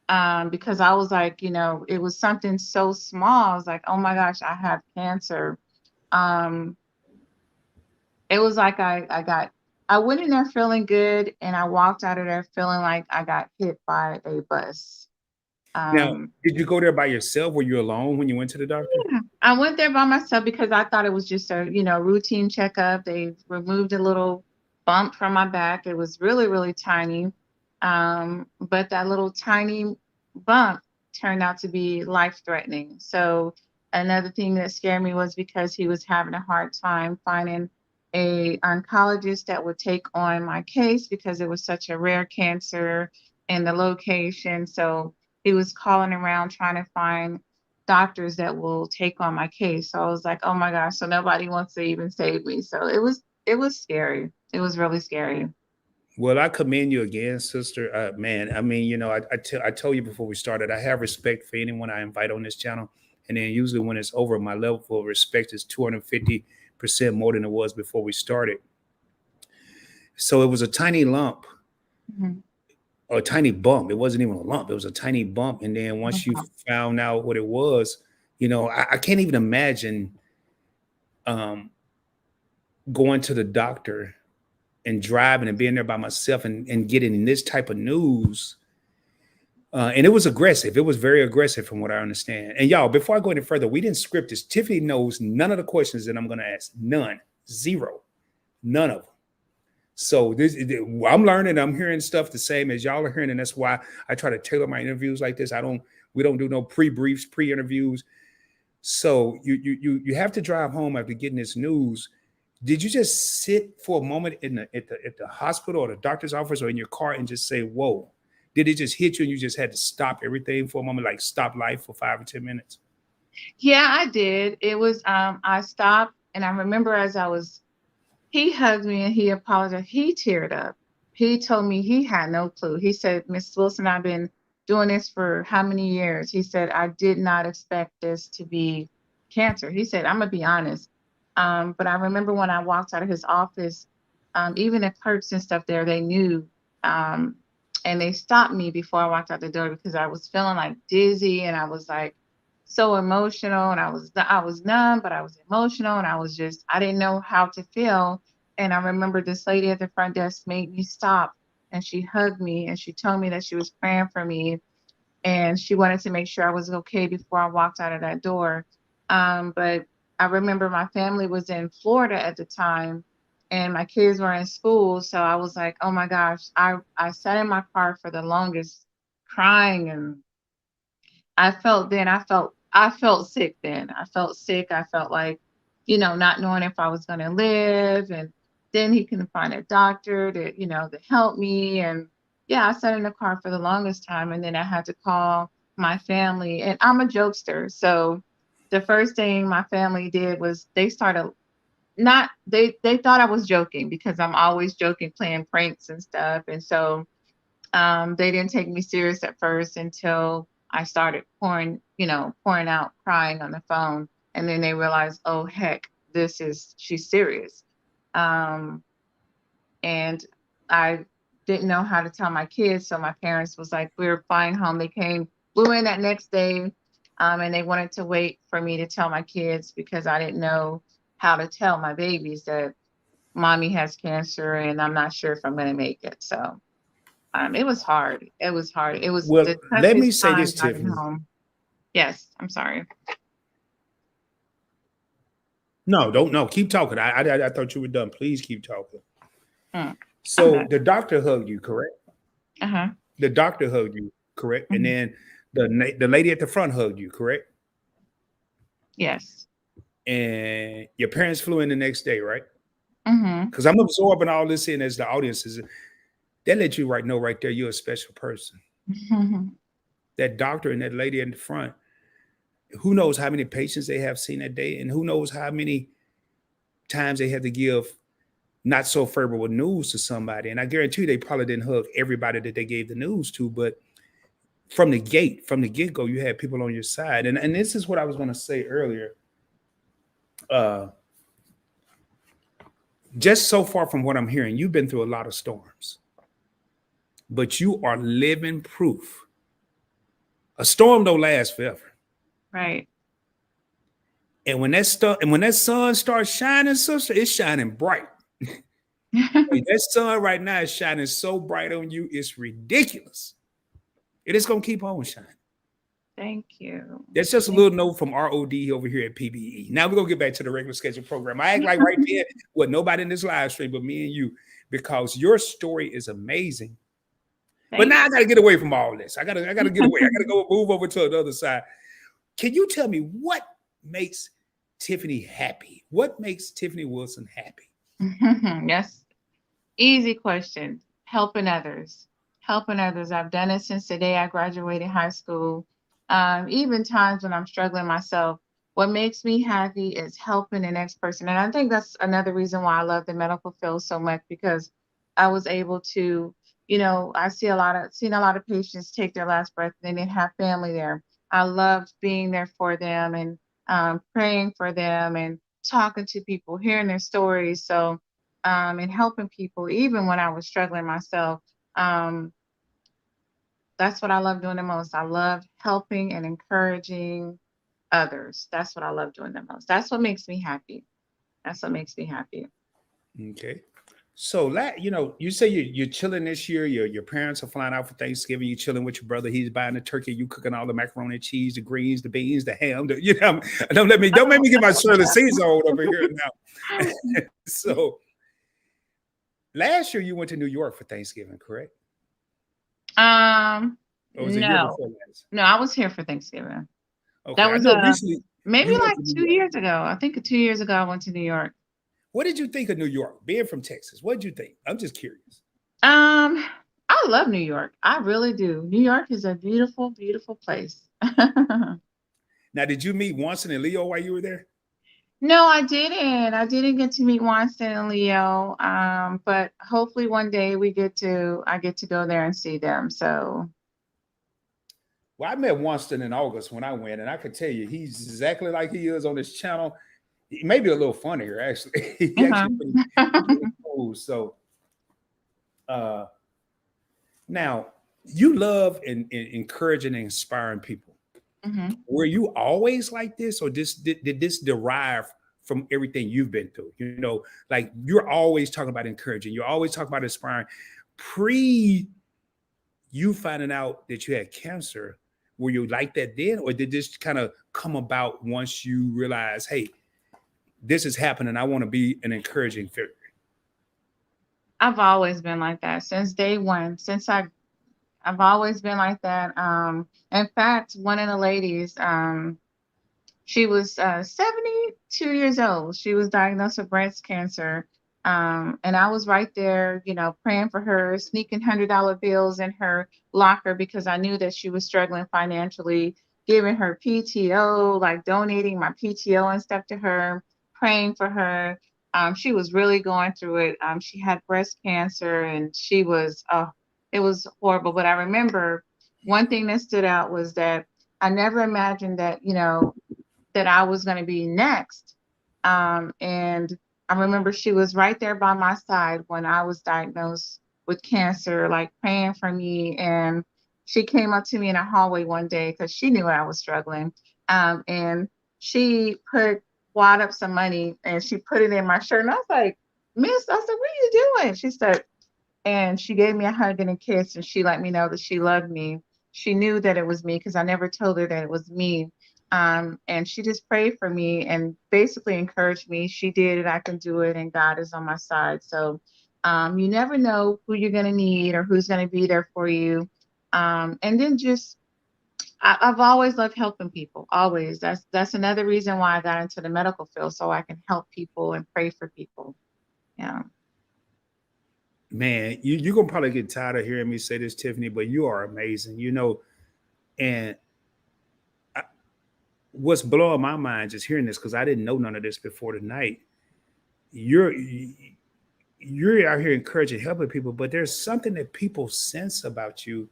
Because I was like, you know, it was something so small. I was like, oh my gosh, I have cancer. It was like I went in there feeling good, and I walked out of there feeling like I got hit by a bus. Now, did you go there by yourself? Were you alone when you went to the doctor? Yeah, I went there by myself because I thought it was just a, you know, routine checkup. They removed a little bump from my back. It was really, really tiny. But that little tiny bump turned out to be life-threatening. So another thing that scared me was because he was having a hard time finding a oncologist that would take on my case because it was such a rare cancer in the location. So he was calling around trying to find doctors that will take on my case. So I was like, oh my gosh, so nobody wants to even save me. So it was scary. It was really scary. Well, I commend you again, sister. Man, I mean, you know, I told you before we started, I have respect for anyone I invite on this channel. And then usually when it's over, my level of respect is 250% more than it was before we started. So it was a tiny lump, or a tiny bump. It wasn't even a lump. It was a tiny bump. And then once you found out what it was, you know, I can't even imagine going to the doctor and driving and being there by myself and getting this type of news. And it was aggressive. It was very aggressive from what I understand. And y'all, before I go any further, we didn't script this. Tiffany knows none of the questions that I'm going to ask. None. Zero. None of them. So I'm learning. I'm hearing stuff the same as y'all are hearing. And that's why I try to tailor my interviews like this. We don't do no pre-briefs, pre-interviews. So you have to drive home after getting this news. Did you just sit for a moment at the hospital or the doctor's office or in your car and just say, whoa? Did it just hit you and you just had to stop everything for a moment, like stop life for 5 or 10 minutes? Yeah, I did. It was, I stopped, and I remember he hugged me and he apologized. He teared up. He told me he had no clue. He said, Miss Wilson, I've been doing this for how many years? He said, I did not expect this to be cancer. He said, I'm going to be honest. But I remember when I walked out of his office, even the clerks and stuff there, they knew. And they stopped me before I walked out the door because I was feeling like dizzy and I was like so emotional and I was numb, but I was emotional and I didn't know how to feel. And I remember this lady at the front desk made me stop and she hugged me and she told me that she was praying for me and she wanted to make sure I was okay before I walked out of that door. But I remember my family was in Florida at the time and my kids were in school. So I was like, oh my gosh, I sat in my car for the longest crying and I felt sick then. I felt sick. I felt like, not knowing if I was going to live. And then he couldn't find a doctor to help me. And yeah, I sat in the car for the longest time. And then I had to call my family. And I'm a jokester. So the first thing my family did was they started not, they thought I was joking because I'm always joking, playing pranks and stuff. And so they didn't take me serious at first until I started pouring out, crying on the phone. And then they realized, oh, heck, she's serious. Um, and I didn't know how to tell my kids. So my parents was like, we were flying home. They flew in that next day. And they wanted to wait for me to tell my kids because I didn't know how to tell my babies that mommy has cancer and I'm not sure if I'm going to make it. So it was hard. It was hard. It was Well, the let me toughest say time this, driving Tiffany. home. Yes, I'm sorry. No, don't no. Keep talking. I thought you were done. Please keep talking. Mm, I'm So done. the doctor hugged you, correct? Uh-huh. The doctor hugged you, correct? And Mhm. then the lady at the front hugged you, correct? Yes. And your parents flew in the next day, right? Mm-hmm. Because I'm absorbing all this in as the audience is. That let you know right there you're a special person. That doctor and that lady in the front, who knows how many patients they have seen that day, and who knows how many times they had to give not so favorable news to somebody. And I guarantee you they probably didn't hug everybody that they gave the news to, but from the get-go, you had people on your side. And this is what I was going to say earlier. Uh, just so far from what I'm hearing, you've been through a lot of storms, but you are living proof. A storm don't last forever. Right. And when that sun starts shining, sister, it's shining bright. Like that sun right now is shining so bright on you, it's ridiculous. It is gonna keep on shining. Thank you. That's just a Thank little note from ROD over here at PBE. Now we're gonna get back to the regular schedule program. I act like right there with nobody in this live stream but me and you, because your story is amazing. But Thank now I gotta get away from all this. I gotta get away. I gotta go move over to the other side. Can you tell me what makes Tiffaney happy? What makes Tiffaney Wilson happy? Yes. Easy question. Helping others. Helping others. I've done it since the day I graduated high school. Even times when I'm struggling myself, what makes me happy is helping the next person. And I think that's another reason why I love the medical field so much because I was able to, I've seen a lot of patients take their last breath and they have family there. I loved being there for them and praying for them and talking to people, hearing their stories. So and helping people, even when I was struggling myself. Um, that's what I love doing the most. I love helping and encouraging others. That's what I love doing the most. That's what makes me happy. That's what makes me happy. Okay. So, you say you're chilling this year. Your parents are flying out for Thanksgiving. You chilling with your brother. He's buying the turkey. You cooking all the macaroni and cheese, the greens, the beans, the ham. Don't make me get my Shirley Caesar on over here now. So, last year you went to New York for Thanksgiving, correct? Or was it a year No, before last? no, I was here for Thanksgiving. Okay, That I was know recently maybe you went like to New 2 years ago. I think 2 years ago I went to New York. What did you think of New York? Being from Texas, what did you think? I'm just curious. Um, I love New York. I really do. New York is a beautiful, beautiful place. Now, did you meet Wanson and Leo while you were there? No, I didn't. I didn't get to meet Weinstein and Leo. But hopefully one day I get to go there and see them. So Well, I met Wanston in August when I went, and I could tell you he's exactly like he is on this channel. He may be a little funnier, actually. He uh-huh. actually pretty cool. So now you love and encouraging and inspiring people. Mm-hmm. Were you always like this, or did this derive from everything you've been through? You know, like you're always talking about encouraging, you're always talking about inspiring. Pre you finding out that you had cancer, were you like that then, or did this kind of come about once you realize, hey, this is happening, I want to be an encouraging figure? I've always been like that since day one. I've always been like that. In fact, one of the ladies, she was 72 years old. She was diagnosed with breast cancer. And I was right there, you know, praying for her, sneaking $100 bills in her locker because I knew that she was struggling financially, giving her PTO, like donating my PTO and stuff to her, praying for her. She was really going through it. She had breast cancer and it was horrible. But I remember one thing that stood out was that I never imagined that, you know, that I was going to be next. And I remember she was right there by my side when I was diagnosed with cancer, like praying for me. And she came up to me in a hallway one day because she knew I was struggling. And she wad up some money and she put it in my shirt. And I was like, Miss, I said, what are you doing? She said, and she gave me a hug and a kiss, and she let me know that she loved me. She knew that it was me because I never told her that it was me. And she just prayed for me and basically encouraged me. She did it, I can do it, and God is on my side. So you never know who you're going to need or who's going to be there for you. And then I've always loved helping people, always. That's another reason why I got into the medical field, so I can help people and pray for people. Yeah. Man, you're gonna probably get tired of hearing me say this, Tiffany, but you are amazing, you know. And what's blowing my mind just hearing this, because I didn't know none of this before tonight. You're out here encouraging, helping people, but there's something that people sense about you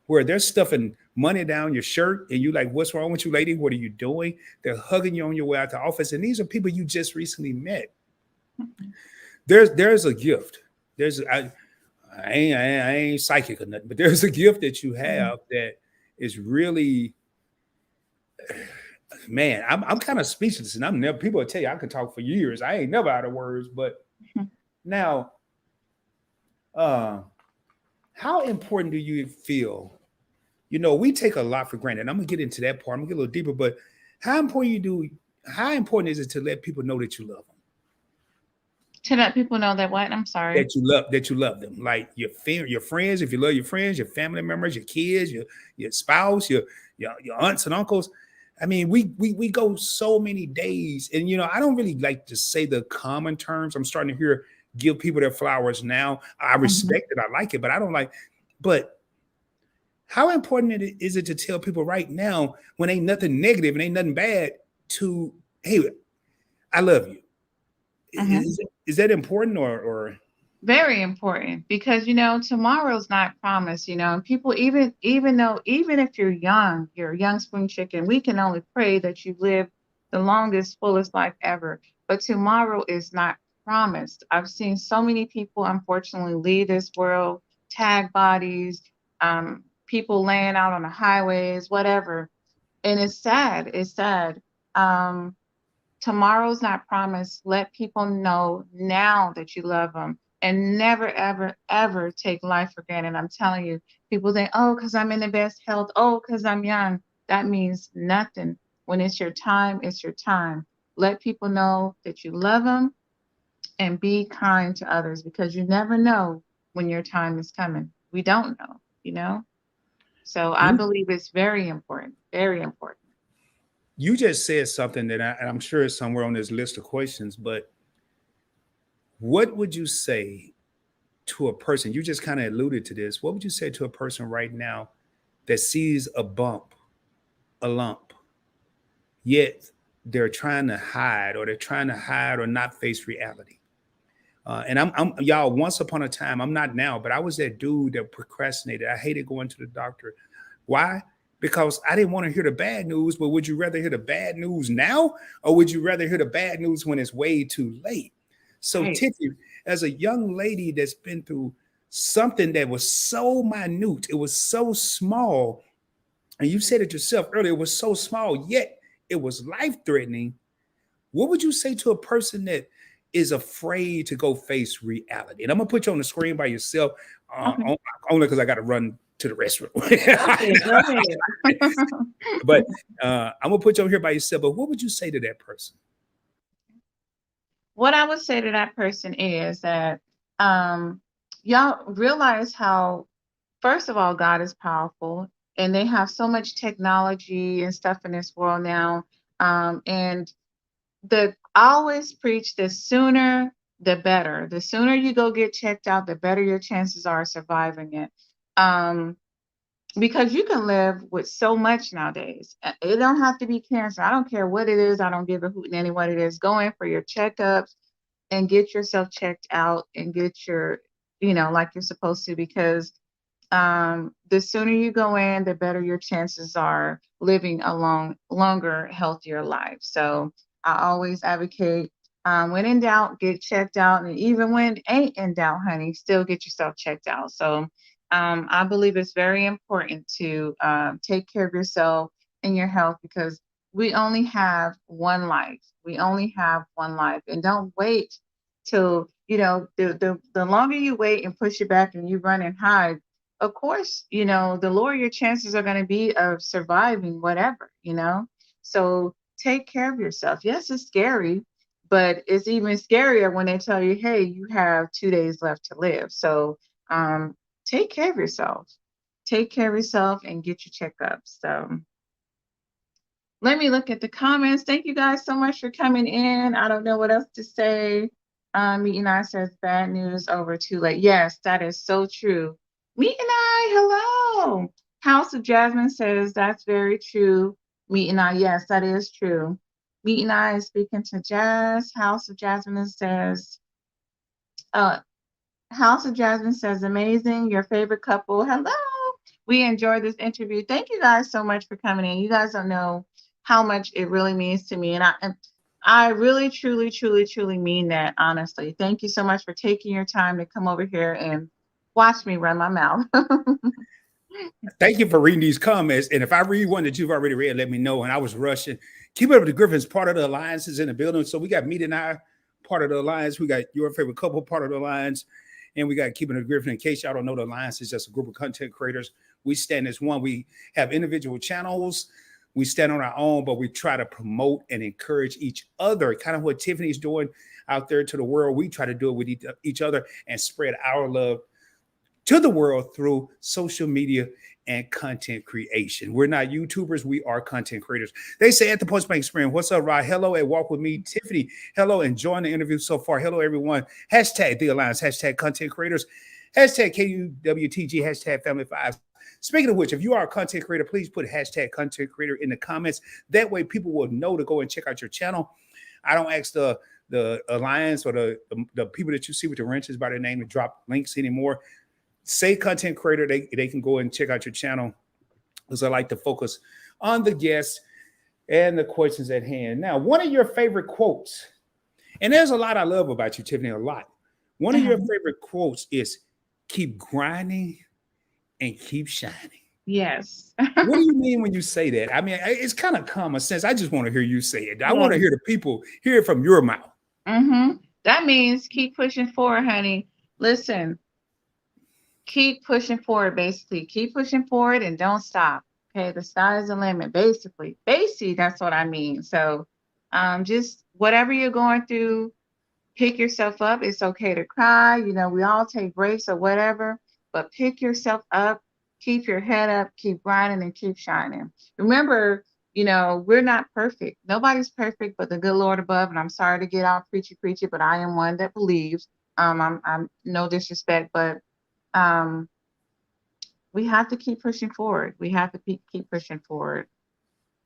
where they're stuffing money down your shirt and you like, what's wrong with you, lady? What are you doing? They're hugging you on your way out the office. And these are people you just recently met. There's a gift. I ain't psychic or nothing, but there's a gift that you have that is really, man, I'm kind of speechless, and I'm never, people will tell you I could talk for years. I ain't never out of words, but now, how important do you feel? You know, we take a lot for granted. I'm gonna get into that part. I'm gonna get a little deeper, but how important is it to let people know that you love them? To let people know that what? I'm sorry. That you love them, like your friends. If you love your friends, your family members, your kids, your spouse, your aunts and uncles. I mean, we go so many days, and you know, I don't really like to say the common terms. I'm starting to hear give people their flowers now. I respect it, I like it, but I don't like. But how important is it to tell people right now when ain't nothing negative and ain't nothing bad to, hey, I love you? Is that important or? Very important, because you know tomorrow's not promised, you know, and people, even if you're a young spring chicken, we can only pray that you live the longest, fullest life ever. But tomorrow is not promised. I've seen so many people unfortunately leave this world, tag bodies, people laying out on the highways, whatever. And it's sad. It's sad. Um, Tomorrow's not promised. Let people know now that you love them, and never, ever, ever take life for granted. I'm telling you, people think, oh, because I'm in the best health, oh, because I'm young. That means nothing. When it's your time, it's your time. Let people know that you love them and be kind to others, because you never know when your time is coming. We don't know, you know? So I believe it's very important, very important. You just said something that I'm sure is somewhere on this list of questions, but what would you say to a person? You just kind of alluded to this. What would you say to a person right now that sees a bump, a lump, yet they're trying to hide or not face reality? And I'm y'all, once upon a time, I'm not now, but I was that dude that procrastinated. I hated going to the doctor. Why? Because I didn't want to hear the bad news. But would you rather hear the bad news now, or would you rather hear the bad news when it's way too late? So, Right. Tiffany, as a young lady that's been through something that was so minute, it was so small, and you said it yourself earlier, it was so small, yet it was life threatening. What would you say to a person that is afraid to go face reality? And I'm gonna put you on the screen by yourself, Okay. only because I got to run to the restroom. Okay, go ahead. But I'm gonna put you on here by yourself. But what would you say to that person? What I would say to that person is that um, y'all realize how, first of all, God is powerful, and they have so much technology and stuff in this world now. And I always preach the sooner the better. The sooner you go get checked out, the better your chances are of surviving it. Um, because you can live with so much nowadays. It don't have to be cancer. I don't care what it is. I don't give a hoot in any what it is. Go in for your checkups and get yourself checked out and get your, like you're supposed to, because the sooner you go in, the better your chances are living a longer, healthier life. So I always advocate, when in doubt, get checked out. And even when it ain't in doubt, honey, still get yourself checked out. So I believe it's very important to take care of yourself and your health, because we only have one life. We only have one life. And don't wait till, the longer you wait and push it back and you run and hide, of course, the lower your chances are going to be of surviving whatever. So take care of yourself. Yes, it's scary, but it's even scarier when they tell you, hey, you have 2 days left to live. So um, take care of yourself. Take care of yourself and get your checkups. So let me look at the comments. Thank you guys so much for coming in. I don't know what else to say. Meet and I says bad news over too late. Yes, that is so true. Meet and I, hello. House of Jasmine says that's very true. Meet and I, yes, that is true. Meet and I is speaking to Jazz. Uh, House of Jasmine says amazing. Your favorite couple. Hello. We enjoyed this interview. Thank you guys so much for coming in. You guys don't know how much it really means to me. And I really, truly, truly, truly mean that, honestly. Thank you so much for taking your time to come over here and watch me run my mouth. Thank you for reading these comments. And if I read one that you've already read, let me know. And I was rushing. Keep It Up with the Griffins, part of the alliance is in the building. So we got Meet and I, part of the alliance. We got Your Favorite Couple, part of the alliance. And we got Keeping It Griffin. In case y'all don't know, the alliance is just a group of content creators. We stand as one. We have individual channels. We stand on our own, but we try to promote and encourage each other. Kind of what Tiffany's doing out there to the world. We try to do it with each other and spread our love to the world through social media and content creation. We're not YouTubers, we are content creators. They say at the Post Bank Experience, what's up, Rod? Hello at Walk With Me, Tiffany. Hello, enjoying the interview so far. Hello, everyone. Hashtag The Alliance, hashtag content creators, hashtag KUWTG, hashtag Family Fives. Speaking of which, if you are a content creator, please put hashtag content creator in the comments. That way people will know to go and check out your channel. I don't ask the alliance or the people that you see with the wrenches by their name to drop links anymore. Say content creator, they can go and check out your channel, because I like to focus on the guests and the questions at hand. Now, one of your favorite quotes, and there's a lot I love about you, Tiffany, a lot. One of your favorite quotes is keep grinding and keep shining. Yes. What do you mean when you say that? I mean, it's kind of common sense. I just want to hear you say it. I Yeah. want to hear the people hear it from your mouth. That means keep pushing forward, honey. Listen, keep pushing forward, basically. Keep pushing forward and don't stop. Okay, the sky is the limit, basically. Basically, that's what I mean. So just whatever you're going through, pick yourself up. It's okay to cry. We all take breaks or whatever, but pick yourself up, keep your head up, keep grinding and keep shining. Remember, we're not perfect. Nobody's perfect but the good Lord above. And I'm sorry to get all preachy, but I am one that believes. I'm no disrespect, but we have to keep pushing forward. We have to keep pushing forward.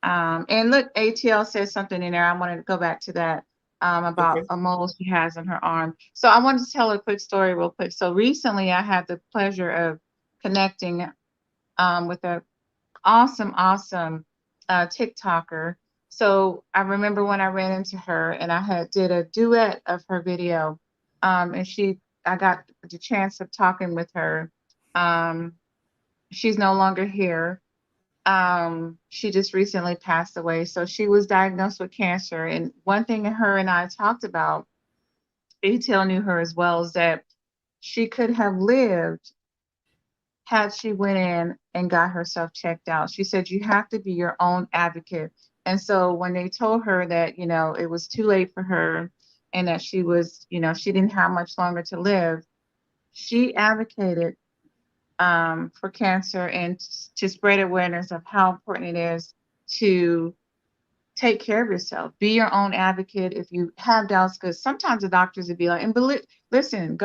And look, ATL says something in there. I wanted to go back to that about Okay. a mole she has on her arm. So I wanted to tell a quick story real quick. So recently I had the pleasure of connecting with a awesome TikToker. So I remember when I ran into her and I did a duet of her video. And I got the chance of talking with her. Um, she's no longer here. She just recently passed away. So she was diagnosed with cancer. And one thing her and I talked about, ATL knew her as well, is that she could have lived had she went in and got herself checked out. She said, you have to be your own advocate. And so when they told her that, it was too late for her and that she was, she didn't have much longer to live, she advocated for cancer and to spread awareness of how important it is to take care of yourself. Be your own advocate if you have doubts, because sometimes the doctors would be like, listen,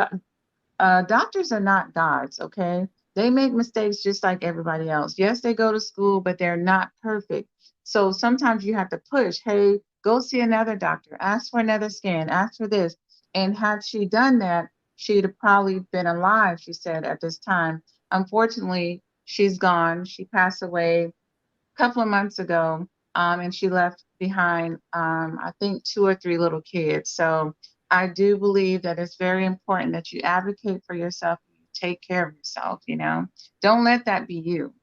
doctors are not gods, okay? They make mistakes just like everybody else. Yes, they go to school, but they're not perfect. So sometimes you have to push, hey, go see another doctor, ask for another scan, ask for this. And had she done that, she'd have probably been alive, she said, at this time. Unfortunately, she's gone. She passed away a couple of months ago, and she left behind, I think, 2 or 3 little kids. So I do believe that it's very important that you advocate for yourself, you take care of yourself, Don't let that be you.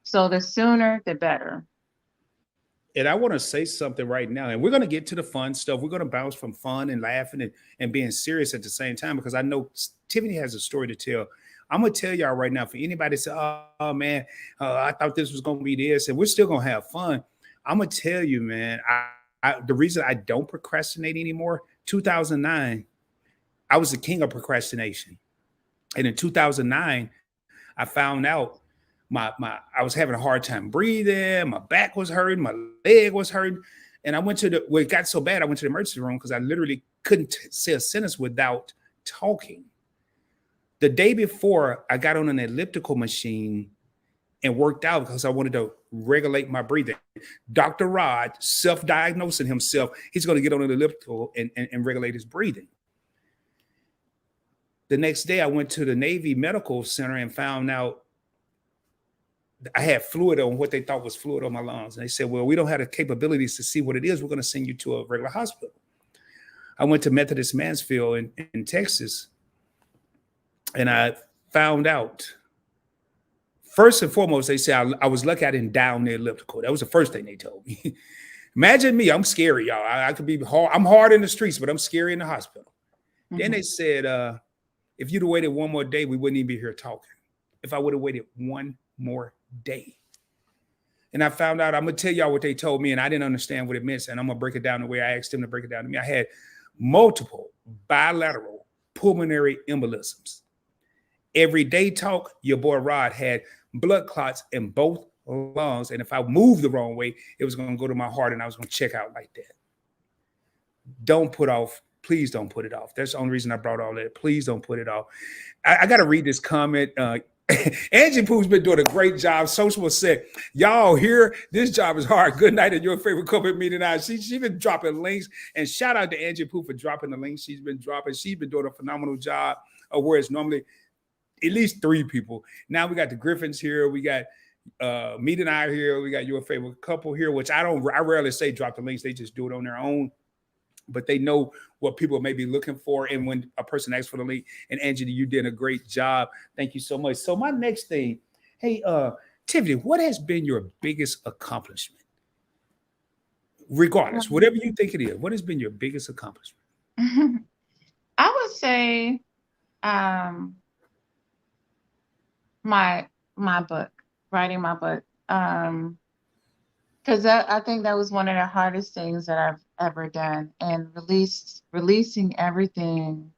So the sooner, the better. And I want to say something right now, and we're going to get to the fun stuff. We're going to bounce from fun and laughing and being serious at the same time, because I know Tiffany has a story to tell. I'm going to tell y'all right now, for anybody that say, oh man, I thought this was going to be this, and we're still going to have fun. I'm going to tell you, man, the reason I don't procrastinate anymore, 2009, I was the king of procrastination. And in 2009, I found out I was having a hard time breathing, my back was hurting, my leg was hurting. And I went to it got so bad, I went to the emergency room because I literally couldn't say a sentence without talking. The day before, I got on an elliptical machine and worked out because I wanted to regulate my breathing. Dr. Rod, self-diagnosing himself, he's going to get on an elliptical and regulate his breathing. The next day, I went to the Navy Medical Center and found out I had fluid on what they thought was fluid on my lungs. And they said, well, we don't have the capabilities to see what it is. We're going to send you to a regular hospital. I went to Methodist Mansfield in Texas, and I found out, first and foremost, they said I was lucky I didn't down the elliptical. That was the first thing they told me. Imagine me, I'm scary, y'all. I could be hard. I'm hard in the streets, but I'm scary in the hospital. Mm-hmm. Then they said, if you'd have waited one more day, we wouldn't even be here talking. If I would have waited one more day. And I found out, I'm going to tell y'all what they told me, and I didn't understand what it meant. And I'm going to break it down the way I asked them to break it down to me. I had multiple bilateral pulmonary embolisms. Everyday talk, your boy Rod had blood clots in both lungs. And if I moved the wrong way, it was going to go to my heart and I was going to check out like that. Don't put off. Please don't put it off. That's the only reason I brought all that. Please don't put it off. I got to read this comment. Angie Pooh's been doing a great job. Social said, y'all here, this job is hard. Good night at your favorite company meeting. She's been dropping links, and shout out to Angie Pooh for dropping the links she's been dropping. She's been doing a phenomenal job of where it's normally at least 3 people. Now we got the Griffins here. We got Meet and I here. We got your favorite couple here, which I rarely say drop the links. They just do it on their own. But they know what people may be looking for. And when a person asks for the link, and Angie, you did a great job. Thank you so much. So my next thing, hey, Tiffany, what has been your biggest accomplishment? Regardless, whatever you think it is, what has been your biggest accomplishment? I would say my book, writing my book. Because I think that was one of the hardest things that I've ever done, and releasing everything.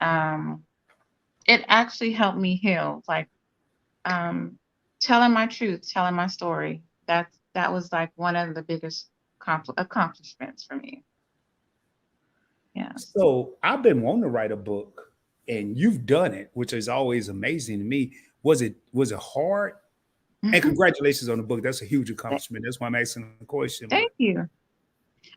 It actually helped me heal, like telling my truth, telling my story. That was like one of the biggest accomplishments for me. Yeah. So I've been wanting to write a book, and you've done it, which is always amazing to me. Was it hard? And congratulations on the book. That's a huge accomplishment. That's why I'm asking the question. Thank you.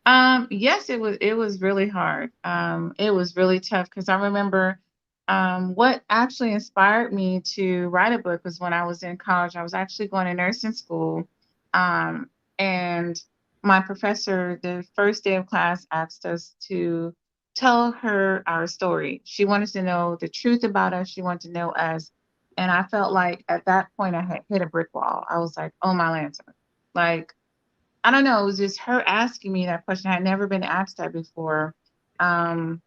Yes, it was really hard. It was really tough because I remember what actually inspired me to write a book was when I was in college. I was actually going to nursing school. And my professor, the first day of class, asked us to tell her our story. She wanted to know the truth about us. She wanted to know us. And I felt like at that point I had hit a brick wall. I was like, oh my lantern. Like, I don't know, it was just her asking me that question. I had never been asked that before. Um,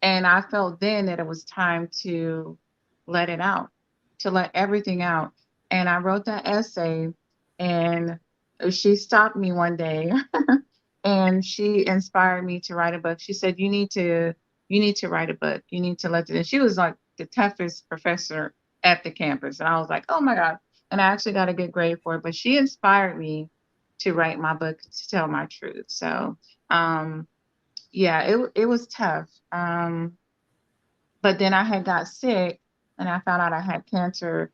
and I felt then that it was time to let it out, to let everything out. And I wrote that essay, and she stopped me one day and she inspired me to write a book. She said, you need to write a book. You need to let it. And she was like the toughest professor at the campus. And I was like, oh my God. And I actually got a good grade for it. But she inspired me to write my book, to tell my truth. So yeah, it was tough. But then I had got sick and I found out I had cancer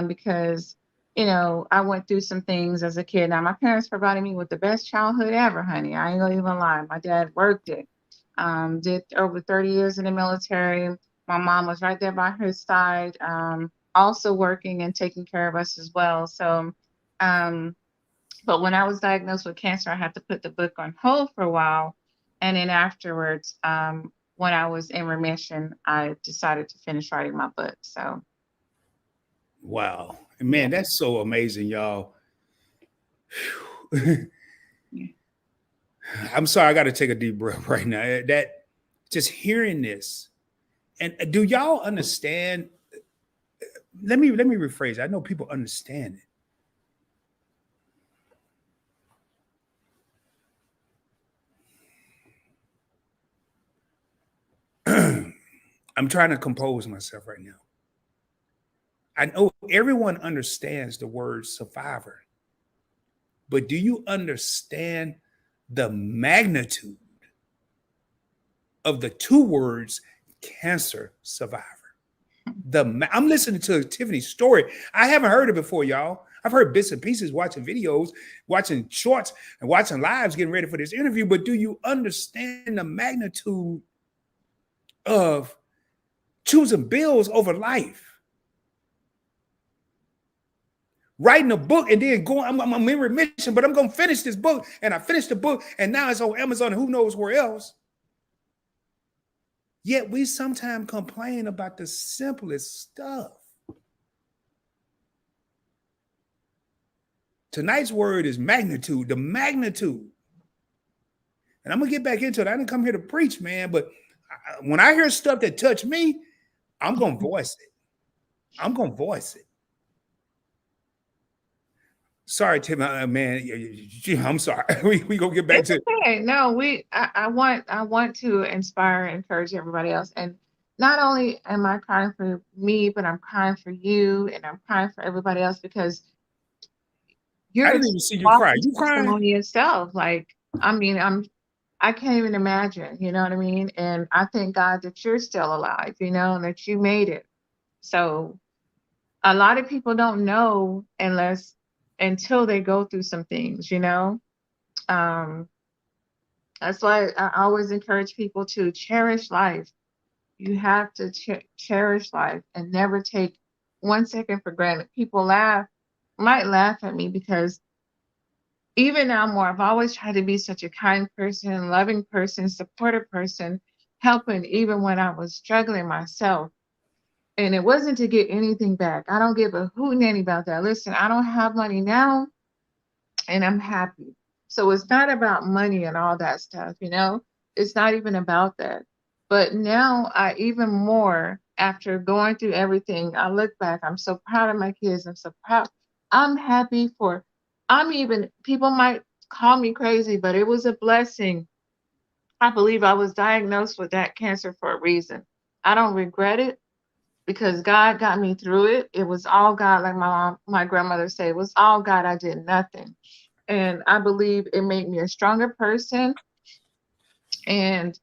because, you know, I went through some things as a kid. Now, my parents provided me with the best childhood ever, honey. I ain't gonna even lie. My dad worked it, did over 30 years in the military. My mom was right there by his side, also working and taking care of us as well. So, but when I was diagnosed with cancer, I had to put the book on hold for a while. And then afterwards, when I was in remission, I decided to finish writing my book. So, Wow. yeah. Man, that's so amazing, y'all. Yeah. I'm sorry, I got to take a deep breath right now. That just hearing this, and do y'all understand? Let me rephrase. I know people understand it. I'm trying to compose myself right now. I know everyone understands the word survivor, but do you understand the magnitude of the two words cancer survivor? I'm listening to Tiffany's story. I haven't heard it before, y'all. I've heard bits and pieces, watching videos, watching shorts, and watching lives, getting ready for this interview. But do you understand the magnitude of choosing bills over life? Writing a book and then going, I'm in remission, but I'm going to finish this book. And I finished the book, and now it's on Amazon and who knows where else. Yet we sometimes complain about the simplest stuff. Tonight's word is magnitude, the magnitude. And I'm going to get back into it. I didn't come here to preach, man, but when I hear stuff that touch me, I'm going to voice it. I'm going to voice it. Sorry, Tim, man. I'm sorry. We gonna get back It's to. okay. No, I want to inspire and encourage everybody else. And not only am I crying for me, but I'm crying for you and I'm crying for everybody else because I you're a didn't even see you cry. walking You crying? testimony yourself. Like, I mean, I can't even imagine, you know what I mean? And I thank God that you're still alive, you know, and that you made it. So a lot of people don't know until they go through some things, you know? Um, that's why I always encourage people to cherish life. You have to cherish life and never take 1 second for granted. People might laugh at me because even now more, I've always tried to be such a kind person, loving person, supportive person, helping even when I was struggling myself. And it wasn't to get anything back. I don't give a hootenanny about that. Listen, I don't have money now and I'm happy. So it's not about money and all that stuff, you know? It's not even about that. But now I even more after going through everything, I look back, I'm so proud of my kids. I'm so proud. I'm happy for I'm even people might call me crazy, but it was a blessing. I believe I was diagnosed with that cancer for a reason. I don't regret it because God got me through it. It was all God, like my grandmother said, it was all God. I did nothing. And I believe it made me a stronger person. And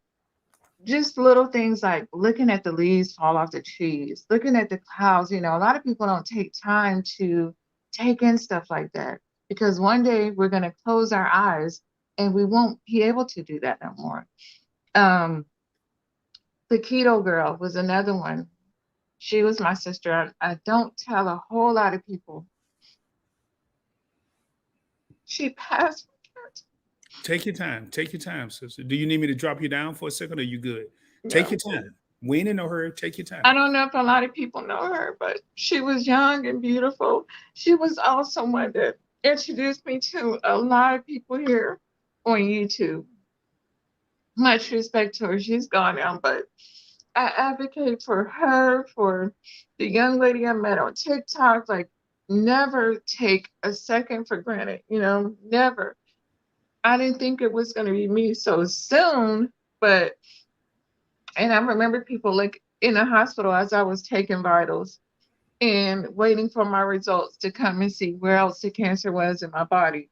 just little things like looking at the leaves fall off the trees, looking at the clouds, you know, a lot of people don't take time to take in stuff like that because one day we're going to close our eyes and we won't be able to do that no more. Um, the keto girl was another one. She was my sister. I don't tell a whole lot of people. She passed from cancer. Take your time. Take your time, sister. Do you need me to drop you down for a second? Or are you good? Yeah. Take your time. We ain't in no hurry. Take your time. I don't know if a lot of people know her, but she was young and beautiful. She was also one that introduced me to a lot of people here on YouTube. Much respect to her. She's gone now, but I advocate for her, for the young lady I met on TikTok. Like, never take a second for granted, never. I didn't think it was going to be me so soon, and I remember people like in the hospital as I was taking vitals and waiting for my results to come and see where else the cancer was in my body.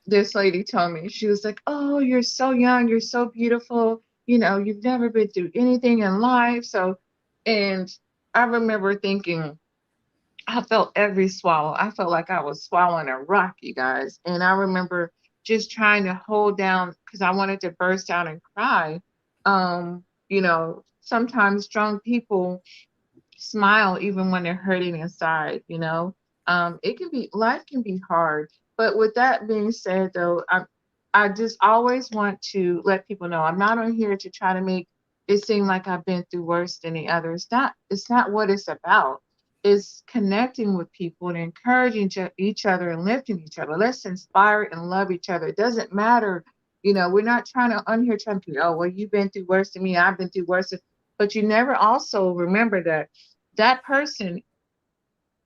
This lady told me, she was like, "Oh, you're so young, you're so beautiful. You've never been through anything in life." And I remember thinking, I felt every swallow. I felt like I was swallowing a rock, you guys. And I remember just trying to hold down because I wanted to burst out and cry. Sometimes strong people smile even when they're hurting inside. Life can be hard. But with that being said, though, I just always want to let people know I'm not on here to try to make it seem like I've been through worse than the others. It's not what it's about. It's connecting with people and encouraging each other and lifting each other. Let's inspire and love each other. It doesn't matter. We're not on here trying to, oh, well, you've been through worse than me. I've been through worse. But you never also remember that person,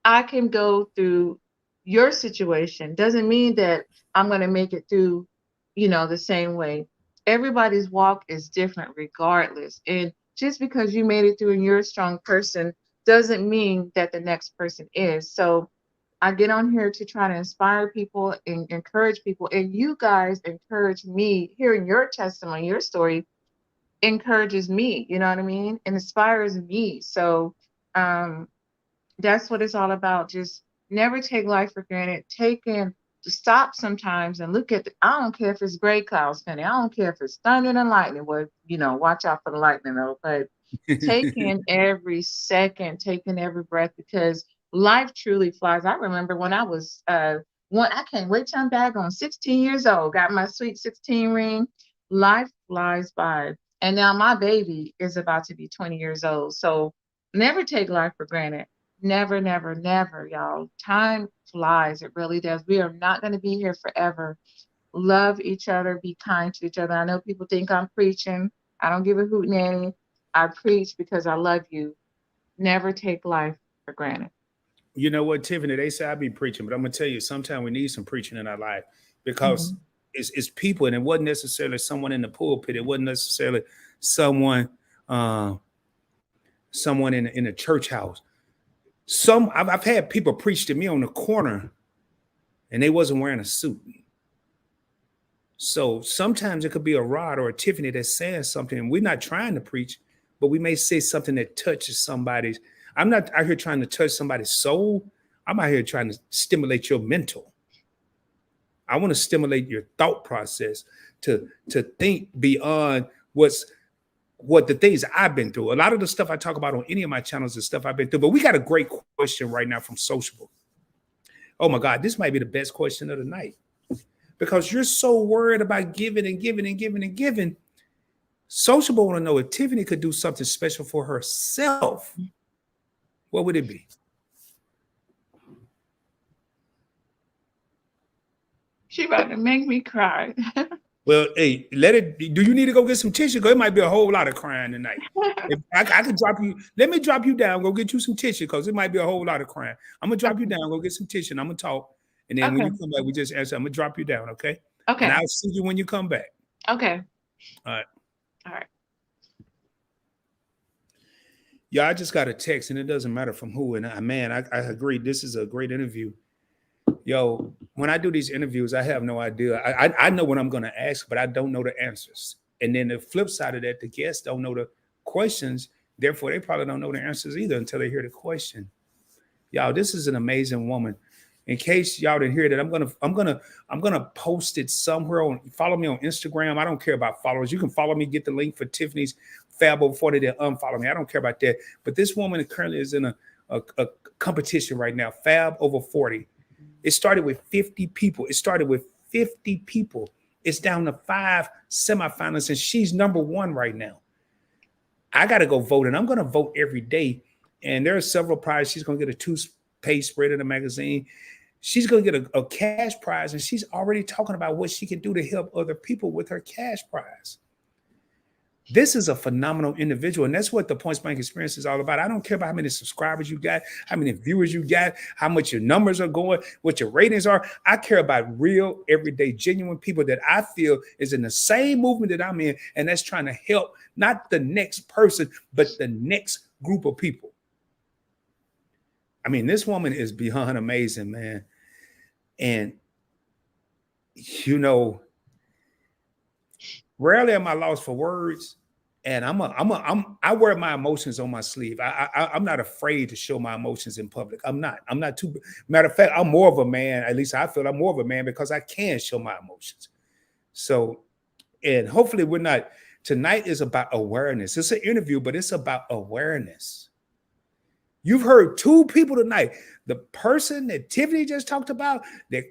I can go through your situation. Doesn't mean that I'm going to make it through, the same way. Everybody's walk is different regardless. And just because you made it through and you're a strong person doesn't mean that the next person is. So I get on here to try to inspire people and encourage people. And you guys encourage me. Hearing your testimony, your story encourages me, you know what I mean? And inspires me. So that's what it's all about. Just never take life for granted. Stop sometimes and look at I don't care if it's gray clouds, Penny. I don't care if it's thunder and lightning. Well, watch out for the lightning though. But take in every second, take in every breath, because life truly flies. I remember when I was I can't wait till I'm back on 16 years old, got my sweet 16 ring. Life flies by. And now my baby is about to be 20 years old. So never take life for granted. Never, never, never, y'all. Time flies. It really does. We are not going to be here forever. Love each other. Be kind to each other. I know people think I'm preaching. I don't give a hoot nanny. I preach because I love you. Never take life for granted. You know what, Tiffany? They say I be preaching, but I'm gonna tell you, sometimes we need some preaching in our life because it's people, and it wasn't necessarily someone in the pulpit. It wasn't necessarily someone someone in a church house. I've had people preach to me on the corner, and they wasn't wearing a suit. So sometimes it could be a Rod or a Tiffany that's saying something, and we're not trying to preach, but we may say something that touches somebody's. I'm not out here trying to touch somebody's soul. I'm out here trying to stimulate your mental. I want to stimulate your thought process to think beyond what the things I've been through. A lot of the stuff I talk about on any of my channels is stuff I've been through. But we got a great question right now from Sociable. Oh my God, this might be the best question of the night. Because you're so worried about giving and giving and giving and giving. Sociable want to know if Tiffany could do something special for herself, what would it be? She about to make me cry. Well, hey, do you need to go get some tissue? Because it might be a whole lot of crying tonight. If I could drop you, let me drop you down, go get you some tissue, because it might be a whole lot of crying. I'm going to drop you down, go get some tissue, and I'm going to talk. And then when you come back, we just answer. I'm going to drop you down, okay? Okay. And I'll see you when you come back. Okay. All right. All right. Yeah, I just got a text, and it doesn't matter from who. And I agree. This is a great interview. Yo, when I do these interviews, I have no idea. I know what I'm going to ask, but I don't know the answers. And then the flip side of that, the guests don't know the questions. Therefore, they probably don't know the answers either until they hear the question. Y'all, this is an amazing woman. In case y'all didn't hear that, I'm gonna post it somewhere. Follow me on Instagram. I don't care about followers. You can follow me, get the link for Tiffany's Fab over 40, then unfollow me. I don't care about that. But this woman currently is in a competition right now, Fab over 40. It started with 50 people. It started with 50 people. It's down to 5 semifinalists, and she's number 1 right now. I got to go vote, and I'm going to vote every day. And there are several prizes. She's going to get a 2-page spread in the magazine. She's going to get a cash prize, and she's already talking about what she can do to help other people with her cash prize. This is a phenomenal individual, and that's what the Points Bank Experience is all about. I don't care about how many subscribers you got, how many viewers you got, how much your numbers are going, what your ratings are. I care about real, everyday, genuine people that I feel is in the same movement that I'm in, and that's trying to help not the next person, but the next group of people. I mean, this woman is beyond amazing, man. And, you know, rarely am I lost for words, and I wear my emotions on my sleeve. I'm not afraid to show my emotions in public. I'm not too. Matter of fact, I'm more of a man. At least I feel I'm more of a man because I can show my emotions. So, and hopefully we're not. Tonight is about awareness. It's an interview, but it's about awareness. You've heard 2 people tonight. The person that Tiffany just talked about that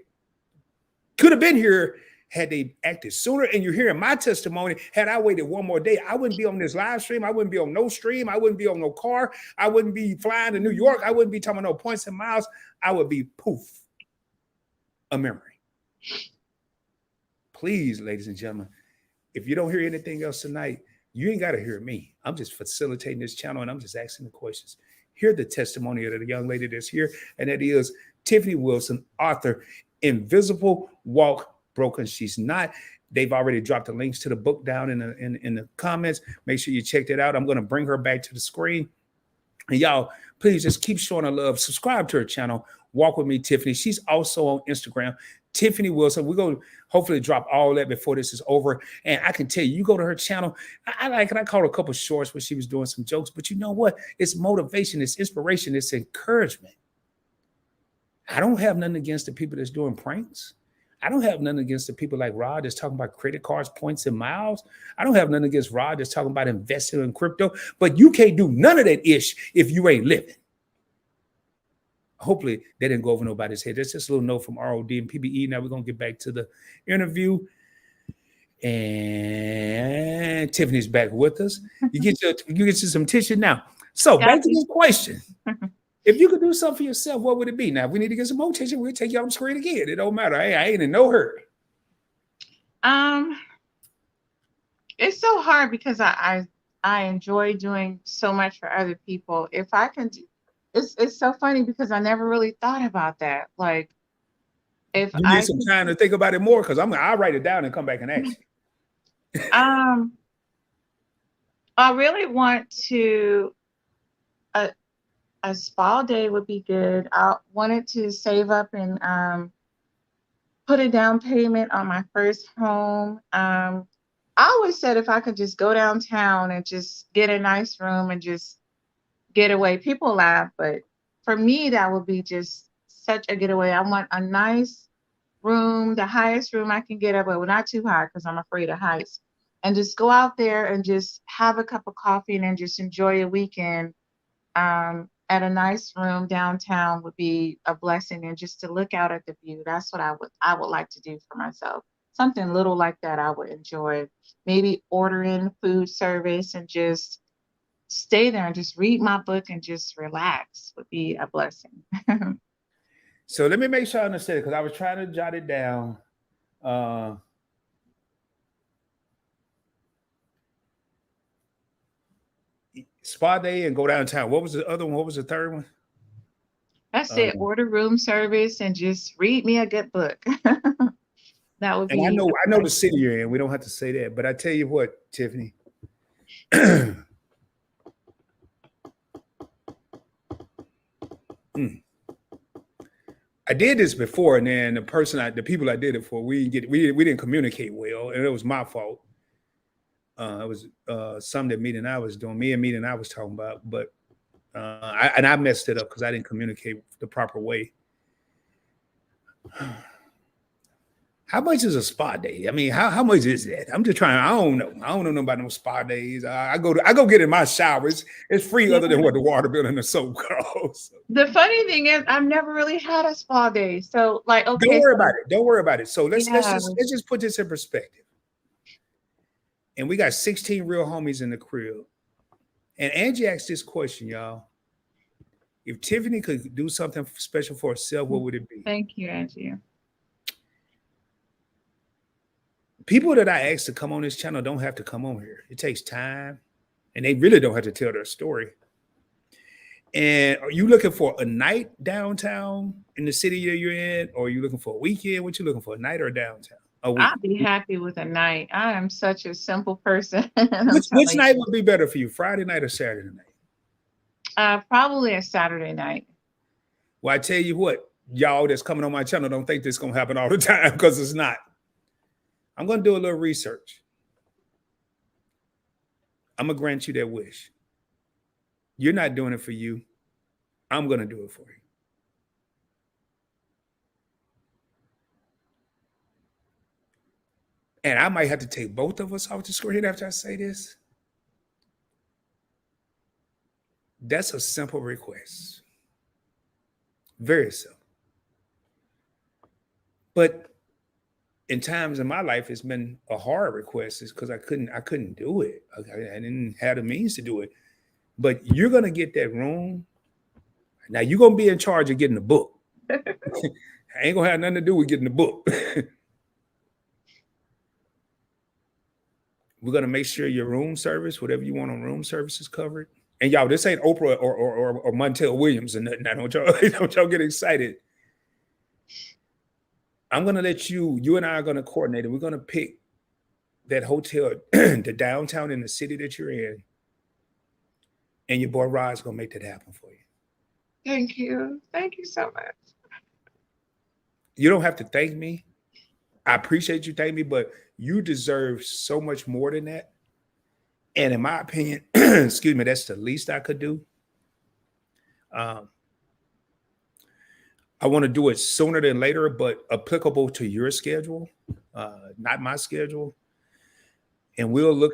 could have been here had they acted sooner, and you're hearing my testimony. Had I waited one more day, I wouldn't be on this live stream. I wouldn't be on no stream. I wouldn't be on no car. I wouldn't be flying to New York. I wouldn't be talking no points and miles. I would be poof, a memory. Please, ladies and gentlemen, if you don't hear anything else tonight, you ain't got to hear me. I'm just facilitating this channel, and I'm just asking the questions. Hear the testimony of the young lady that's here, and that is Tiffaney Wilson, author, Invisible Walk Broken She's Not. They've already dropped the links to the book down in the comments. Make sure you check that out. I'm going to bring her back to the screen. And y'all, please just keep showing her love. Subscribe to her channel, Walk With Me Tiffany. She's also on Instagram, Tiffaney Wilson. We're going to hopefully drop all that before this is over. And I can tell you, you go to her channel. I like it. I caught a couple of shorts where she was doing some jokes. But you know what? It's motivation. It's inspiration. It's encouragement. I don't have nothing against the people that's doing pranks. I don't have nothing against the people like Rod that's talking about credit cards, points, and miles. I don't have nothing against Rod that's talking about investing in crypto. But you can't do none of that ish if you ain't living. Hopefully, that didn't go over nobody's head. That's just a little note from ROD and PBE. Now we're going to get back to the interview. And Tiffany's back with us. You get you some tissue now. So back to this question. If you could do something for yourself, what would it be? Now, if we need to get some more tissue, we'll take you on the screen again. It don't matter. I ain't in no hurry. It's so hard because I enjoy doing so much for other people. If I can do, it's so funny because I never really thought about that. Like, if you need some time to think about it more, because I'll write it down and come back and ask you. I really want to. A spa day would be good. I wanted to save up and put a down payment on my first home. I always said if I could just go downtown and just get a nice room and just get away. People laugh, but for me, that would be just such a getaway. I want a nice room, the highest room I can get up, but not too high because I'm afraid of heights. And just go out there and just have a cup of coffee and then just enjoy a weekend. At a nice room downtown would be a blessing, and just to look out at the view. That's what I would like to do for myself. Something little like that I would enjoy. Maybe order in food service and just stay there and just read my book and just relax would be a blessing. So let me make sure I understand, because I was trying to jot it down. Spa day and go downtown. What was the other one? What was the third one? I said order room service and just read me a good book. That would be. And I know the city you're in. We don't have to say that, but I tell you what, Tiffany. I did this before, and then the people I did it for, we didn't communicate well, and it was my fault. It was something that me and I was talking about, but I messed it up because I didn't communicate the proper way. How much is a spa day? I mean, how much is that? I'm just trying. I don't know. I don't know about no spa days. I go get in my shower. It's free Yeah. other than what the water bill and the soap costs. The funny thing is, I've never really had a spa day. So, like, Don't okay, worry so about it. Don't worry about it. So let's yeah, just put this in perspective. And we got 16 real homies in the crib. And Angie asked this question, y'all. If Tiffany could do something special for herself, what would it be? thank you, Angie. People that I ask to come on this channel don't have to come on here. It takes time, and they really don't have to tell their story. And are you looking for a night downtown in the city that you're in, or are you looking for a weekend? What you looking for, a night or downtown? A week. I'd be happy with a night. I am such a simple person. I'm Which telling night you. would be better for you, Friday night or Saturday night? Probably a Saturday night. Well, I tell you what, y'all that's coming on my channel don't think this is going to happen all the time, because it's not. I'm going to do a little research. I'm going to grant you that wish. You're not doing it for you. I'm going to do it for you. And I might have to take both of us off the screen after I say this. That's a simple request. Very simple. But in times in my life, it's been a hard request. It's because I couldn't do it. I didn't have the means to do it. But you're gonna get that room. Now you're gonna be in charge of getting the book. I ain't gonna have nothing to do with getting the book. We're gonna make sure your room service, whatever you want on room service, is covered. And y'all, this ain't Oprah or Montel Williams and nothing. Don't y'all get excited. I'm gonna let you and I are gonna coordinate, and we're gonna pick that hotel, the downtown in the city that you're in, and your boy Rod's gonna make that happen for you. Thank you. Thank you so much. You don't have to thank me. I appreciate you thanking me, but you deserve so much more than that. And in my opinion, excuse me, that's the least I could do. I want to do it sooner than later, but applicable to your schedule, not my schedule. And we'll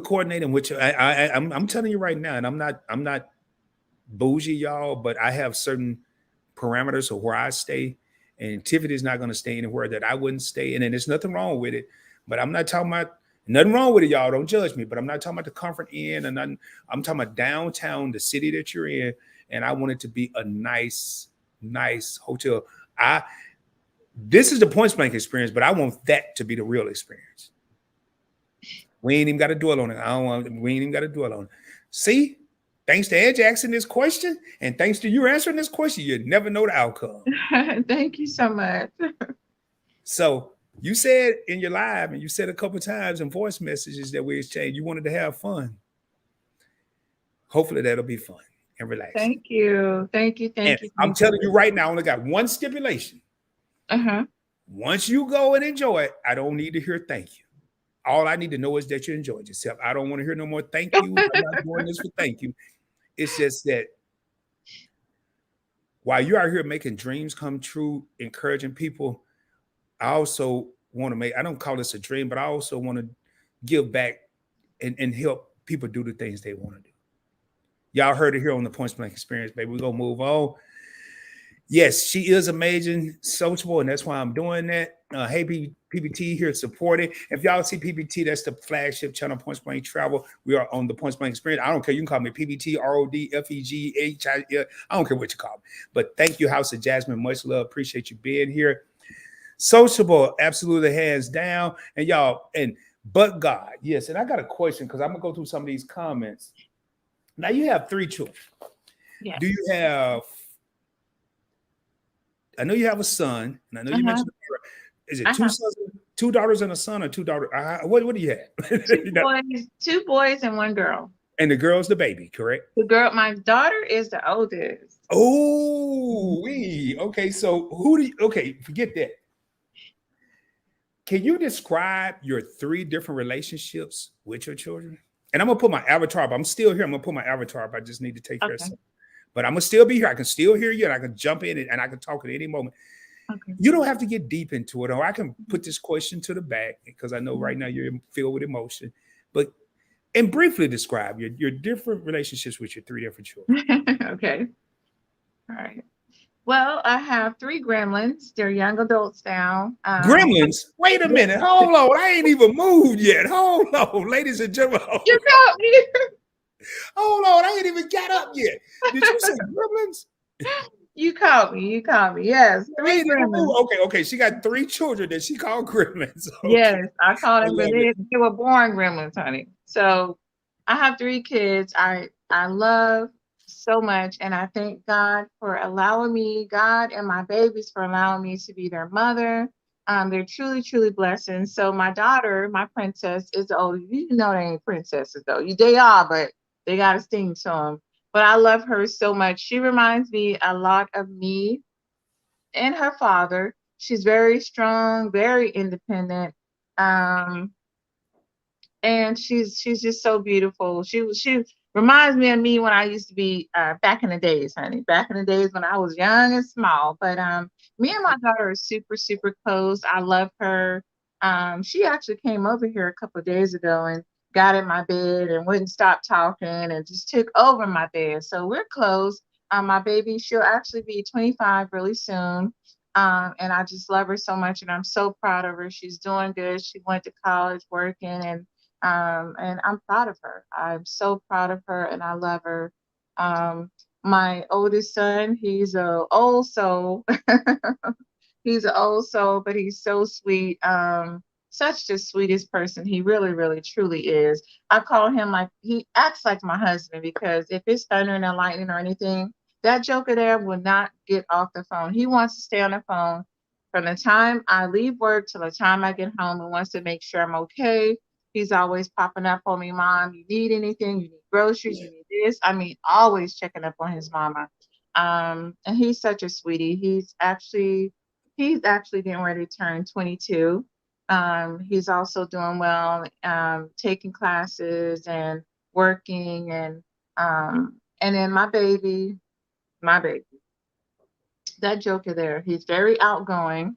coordinate in which I'm telling you right now, and I'm not bougie, y'all, but I have certain parameters of where I stay, and Tiffany's not going to stay anywhere that I wouldn't stay. And then there's nothing wrong with it, but I'm not talking about nothing wrong with it, y'all. Don't judge me, but I'm not talking about the Comfort Inn and nothing. I'm talking about downtown, the city that you're in. And I want it to be a nice hotel. This is the Point Blank experience, but I want that to be the real experience. We ain't even got to dwell on it. We ain't even got to dwell on it. See, thanks to Ed asking this question, and thanks to you answering this question, you never know the outcome. Thank you so much. So you said in your live, and you said a couple of times in voice messages that we exchanged, you wanted to have fun. Hopefully that'll be fun and relaxing. Thank you. Thank you. I'm telling you right now, I only got one stipulation. Once you go and enjoy it, I don't need to hear thank you. All I need to know is that you enjoyed yourself. I don't want to hear no more thank you. I'm not doing this for thank you. It's just that while you're out here making dreams come true, encouraging people, I also want to make, I don't call this a dream, but I also want to give back and help people do the things they want to do. Y'all heard it here on the Point Blank Experience, baby. We're going to move on. Yes, she is amazing, sociable, and that's why I'm doing that. Hey, PBT here to support it. If y'all see PBT, that's the flagship channel, Point Blank Travel. We are on the Point Blank Experience. I don't care. You can call me PBT, ROD, FEG, HI. I don't care what you call me. But thank you, House of Jasmine. Much love. Appreciate you being here. Sociable, absolutely, hands down. And y'all, but God, yes. And I got a question because I'm going to go through some of these comments. Now, you have 3 children. Yes. Do you have... I know you have a son, and I know you mentioned, is it 2 sons, 2 daughters and a son, or 2 daughters? What do you have? 2 boys and 1 girl. And the girl's the baby, correct? The girl, my daughter is the oldest. Oh, okay. So forget that. Can you describe your 3 different relationships with your children? And I'm gonna put my avatar up. I'm still here. I'm gonna put my avatar up. I just need to take care of something. But I'm gonna still be here. I can still hear you, and I can jump in and I can talk at any moment. Okay. You don't have to get deep into it, or I can put this question to the back because I know right now you're filled with emotion. But and briefly describe your different relationships with your 3 different children. Okay. All right. Well, I have 3 gremlins. They're young adults now. Gremlins. Wait a Yeah. minute. Hold on. I ain't even moved yet. Hold on, ladies and gentlemen. You got me. Hold on. I ain't even got up yet. Did you say gremlins? You caught me. You caught me. Yes, I 3 ain't even gremlins. moved. Okay. She got 3 children that she called gremlins. Okay. Yes, I called I them, but love it. they were born gremlins, honey. So I have 3 kids. I love so much, and I thank God for allowing me, God and my babies for allowing me to be their mother. They're truly, truly blessings. So my daughter, my princess, is the oldest. You know they ain't princesses though. They are, but they got a sting to them. But I love her so much. She reminds me a lot of me and her father. She's very strong, very independent. Um, and she's just so beautiful. She reminds me of me when I used to be back in the days, honey. Back in the days when I was young and small. But me and my daughter are super, super close. I love her. She actually came over here a couple of days ago and got in my bed and wouldn't stop talking and just took over my bed. So we're close. My baby, she'll actually be 25 really soon. And I just love her so much, and I'm so proud of her. She's doing good. She went to college working, and I'm proud of her. I'm so proud of her, and I love her. Um, my oldest son, he's a old soul. He's an old soul, but he's so sweet. Such the sweetest person. He really, really, truly is. I call him like he acts like my husband because if it's thundering and lightning or anything, that joker there will not get off the phone. He wants to stay on the phone from the time I leave work till the time I get home and wants to make sure I'm okay. He's always popping up on me, Mom. You need anything? You need groceries? You need this? I mean, always checking up on his mama. And he's such a sweetie. He's actually getting ready to turn 22. He's also doing well, taking classes and working, and then my baby, that joker there, he's very outgoing.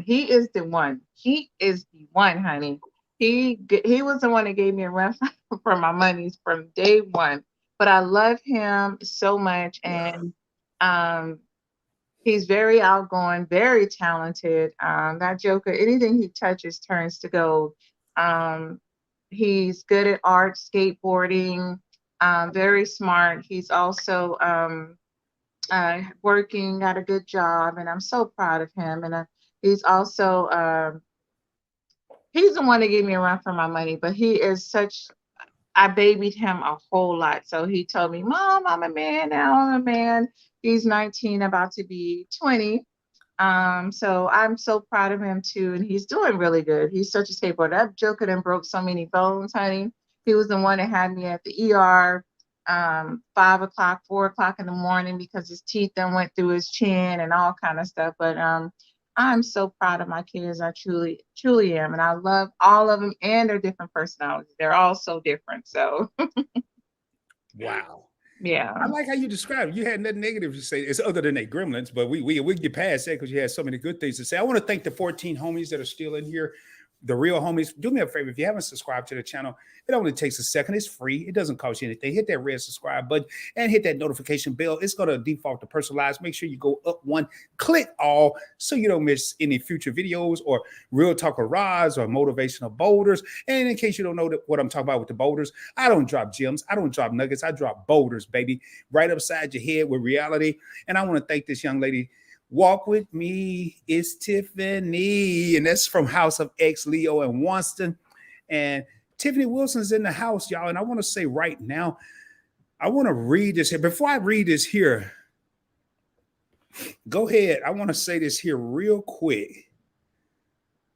He is the one. He is the one, honey. He was the one that gave me a run for my monies from day one. But I love him so much, and um, he's very outgoing, very talented. That joker, anything he touches turns to gold. Um, he's good at art, skateboarding, very smart. He's also working, got a good job, and I'm so proud of him. And he's also he's the one that gave me a run for my money, but he is such. I babied him a whole lot. So he told me, Mom, I'm a man now. I'm a man. He's 19, about to be 20. So I'm so proud of him too, and he's doing really good. He's such a skateboarder. That joker done broke so many bones, honey. He was the one that had me at the ER 5 o'clock, 4 o'clock in the morning because his teeth then went through his chin and all kind of stuff. But I'm so proud of my kids. I truly, truly am, and I love all of them and their different personalities. They're all so different. So Wow. yeah. I like how you described it. You had nothing negative to say. It's other than they gremlins, but we get past that because you had so many good things to say. I want to thank the 14 homies that are still in here. The real homies, do me a favor. If you haven't subscribed to the channel, it only takes a second. It's free. It doesn't cost you anything. Hit that red subscribe button and hit that notification bell. It's going to default to personalized. Make sure you go up one, click all so you don't miss any future videos or real talk or rods or motivational boulders. And in case you don't know what I'm talking about with the boulders, I don't drop gems. I don't drop nuggets. I drop boulders, baby, right upside your head with reality. And I want to thank this young lady. Walk with me, it's Tiffaney, and that's from House of X, Leo and Wonston. And Tiffaney Wilson's in the house, y'all. And I want to say right now, I want to read this here. Before I read this here, go ahead. I want to say this here real quick.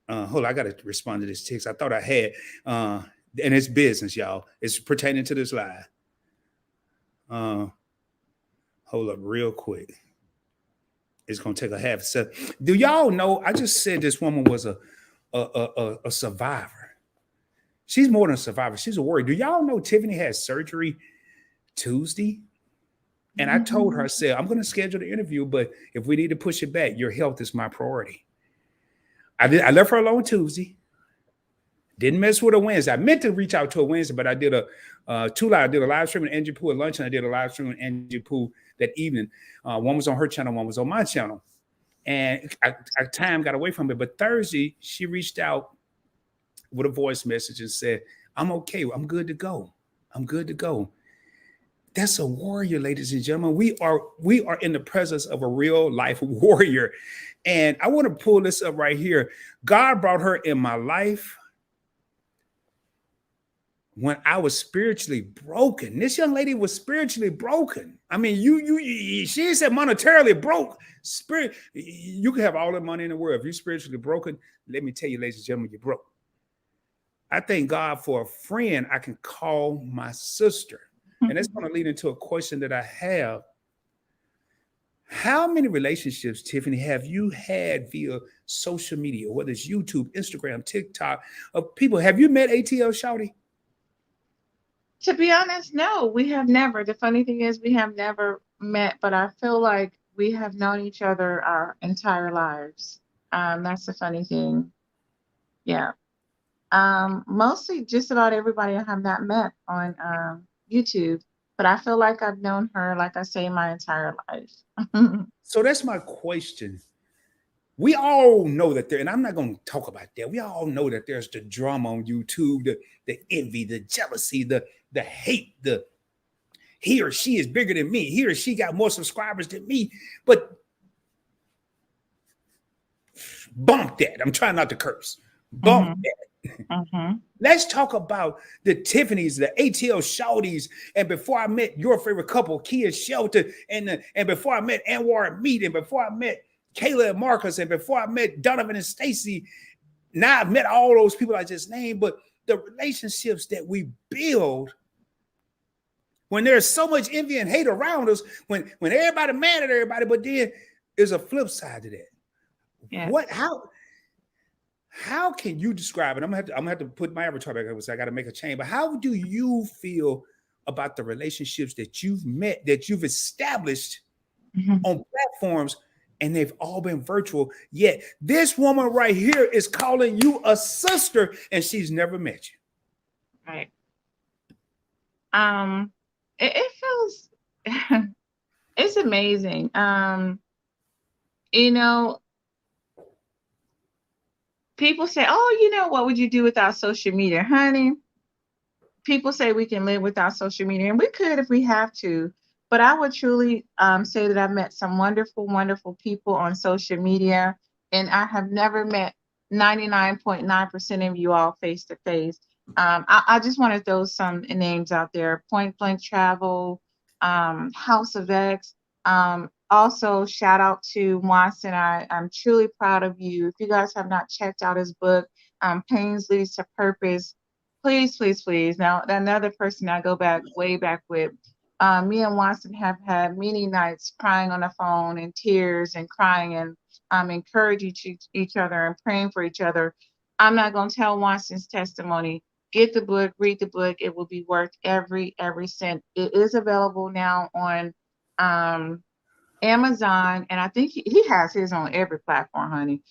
Hold on, I got to respond to this text. I thought I had, and it's business, y'all. It's pertaining to this live. Hold up real quick. It's gonna take a half a second. Do y'all know? I just said this woman was a survivor. She's more than a survivor. She's a warrior. Do y'all know Tiffaney had surgery Tuesday? And I told her, I said, I'm going to schedule the interview, but if we need to push it back, your health is my priority. I left her alone Tuesday. Didn't mess with a Wednesday. I meant to reach out to a Wednesday, but I did I did a live stream with Angie Poo at lunch, and I did a live stream with Angie Poo that evening. One was on her channel, one was on my channel. And time got away from it. But Thursday, she reached out with a voice message and said, I'm okay. I'm good to go. I'm good to go. That's a warrior, ladies and gentlemen. We are in the presence of a real life warrior. And I want to pull this up right here. God brought her in my life when I was spiritually broken. This young lady was spiritually broken. I mean, she said monetarily broke. Spirit, you can have all the money in the world. If you're spiritually broken, let me tell you, ladies and gentlemen, you're broke. I thank God for a friend I can call my sister. And that's going to lead into a question that I have. How many relationships, Tiffany, have you had via social media, whether it's YouTube, Instagram, TikTok, of people? Have you met ATL 𝗖𝗧? To be honest, no, we have never. The funny thing is we have never met, but I feel like we have known each other our entire lives. That's the funny thing. Yeah. Mostly just about everybody I have not met on YouTube, but I feel like I've known her, like I say, my entire life. So that's my question. We all know that and I'm not going to talk about that. We all know that there's the drama on YouTube, the envy, the jealousy, the hate, he or she is bigger than me. He or she got more subscribers than me. But bump that. I'm trying not to curse. Bump that. Let's talk about the Tiffaneys, the ATL 𝗖𝗧s, and before I met your favorite couple, Kia Shelton, and before I met Anwar and Mead, and before I met Kayla and Marcus, and before I met Donovan and Stacy. Now I've met all those people I just named, but the relationships that we build when there's so much envy and hate around us, when everybody mad at everybody, but then there's a flip side to that. Yeah. How can you describe it? I'm gonna have to put my avatar back up, so I got to make a change. But how do you feel about the relationships that you've met, that you've established on platforms, and they've all been virtual? Yet this woman right here is calling you a sister, and she's never met you. Right. It feels it's amazing. You know, people say, oh, what would you do without social media? Honey, people say we can live without social media, and we could if we have to. But I would truly say that I've met some wonderful, wonderful people on social media, and I have never met 99.9% of you all face to face. I just want to throw some names out there: Point Blank Travel, House of X. Also, shout out to Watson. I'm truly proud of you. If you guys have not checked out his book, Pains Leads to Purpose, please, please, please. Now, another person I go back, way back with, me and Watson have had many nights crying on the phone and tears and crying and encouraging each other and praying for each other. I'm not going to tell Watson's testimony. Get the book, read the book. It will be worth every cent. It is available now on Amazon, and I think he has his on every platform, honey.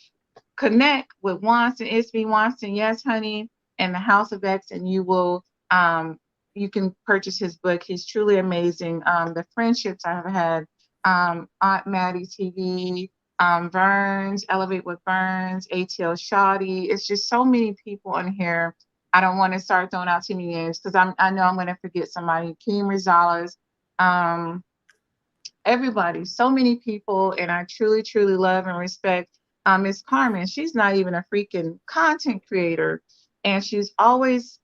Connect with Watson, 𝗖𝗢𝗡𝗡𝗖𝗧, Watson, yes, honey, and the House of X, and you will you can purchase his book. He's truly amazing. The friendships I have had, Aunt Maddie TV, Burns, Elevate with Burns, ATL 𝗖𝗧. It's just so many people on here. I don't want to start throwing out too many names because I know I'm going to forget somebody. Keem Rosales, everybody, so many people, and I truly, truly love and respect Miss Carmen. She's not even a freaking content creator, and she's always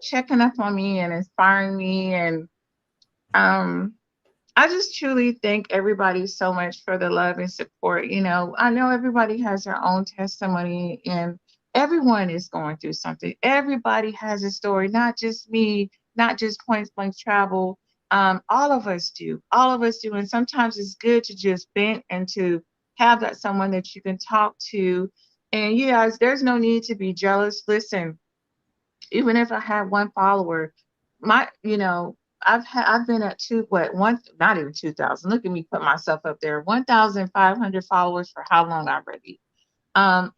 checking up on me and inspiring me, and I just truly thank everybody so much for the love and support. I know everybody has their own testimony, and everyone is going through something. Everybody has a story, not just me, not just Point Blank Travel. All of us do. All of us do. And sometimes it's good to just vent and to have that someone that you can talk to. And there's no need to be jealous. Listen, even if I have one follower, I've been at not even 2,000. Look at me put myself up there. 1,500 followers for how long already?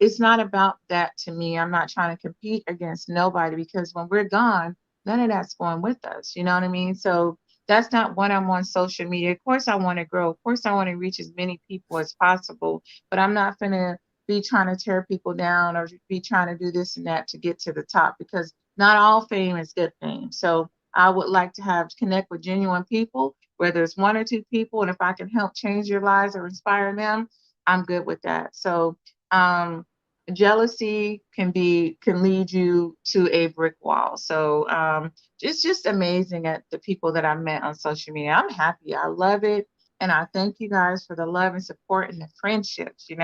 It's not about that to me. I'm not trying to compete against nobody, because when we're gone, none of that's going with us. You know what I mean? So that's not when I'm on social media. Of course, I want to grow. Of course, I want to reach as many people as possible, but I'm not going to be trying to tear people down or be trying to do this and that to get to the top, because not all fame is good fame. So I would like to connect with genuine people, whether it's one or two people, and if I can help change your lives or inspire them, I'm good with that. So um, jealousy can lead you to a brick wall. So it's just amazing at the people that I met on social media. I'm happy. I love it. And I thank you guys for the love and support and the friendships, So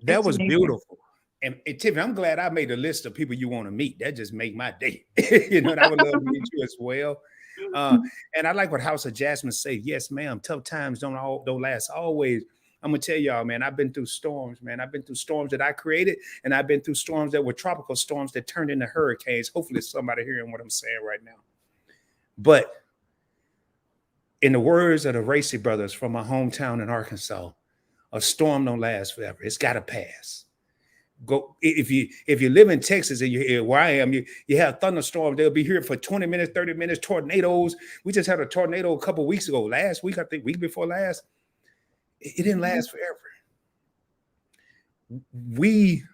That it's was amazing. beautiful. And Tiffany, I'm glad I made a list of people you want to meet. That just make my day. And I would love to meet you as well. And I like what House of Jasmine say. Yes, ma'am. Tough times don't last always. I'm gonna tell y'all, man. I've been through storms, man. I've been through storms that I created, and I've been through storms that were tropical storms that turned into hurricanes. Hopefully, somebody hearing what I'm saying right now. But in the words of the Racy brothers from my hometown in Arkansas, a storm don't last forever. It's got to pass. Go if you live in Texas and you're here where I am, you have thunderstorms. They'll be here for 20 minutes, 30 minutes, tornadoes. We just had a tornado a couple weeks ago. Last week, I think week before last. It didn't last forever. We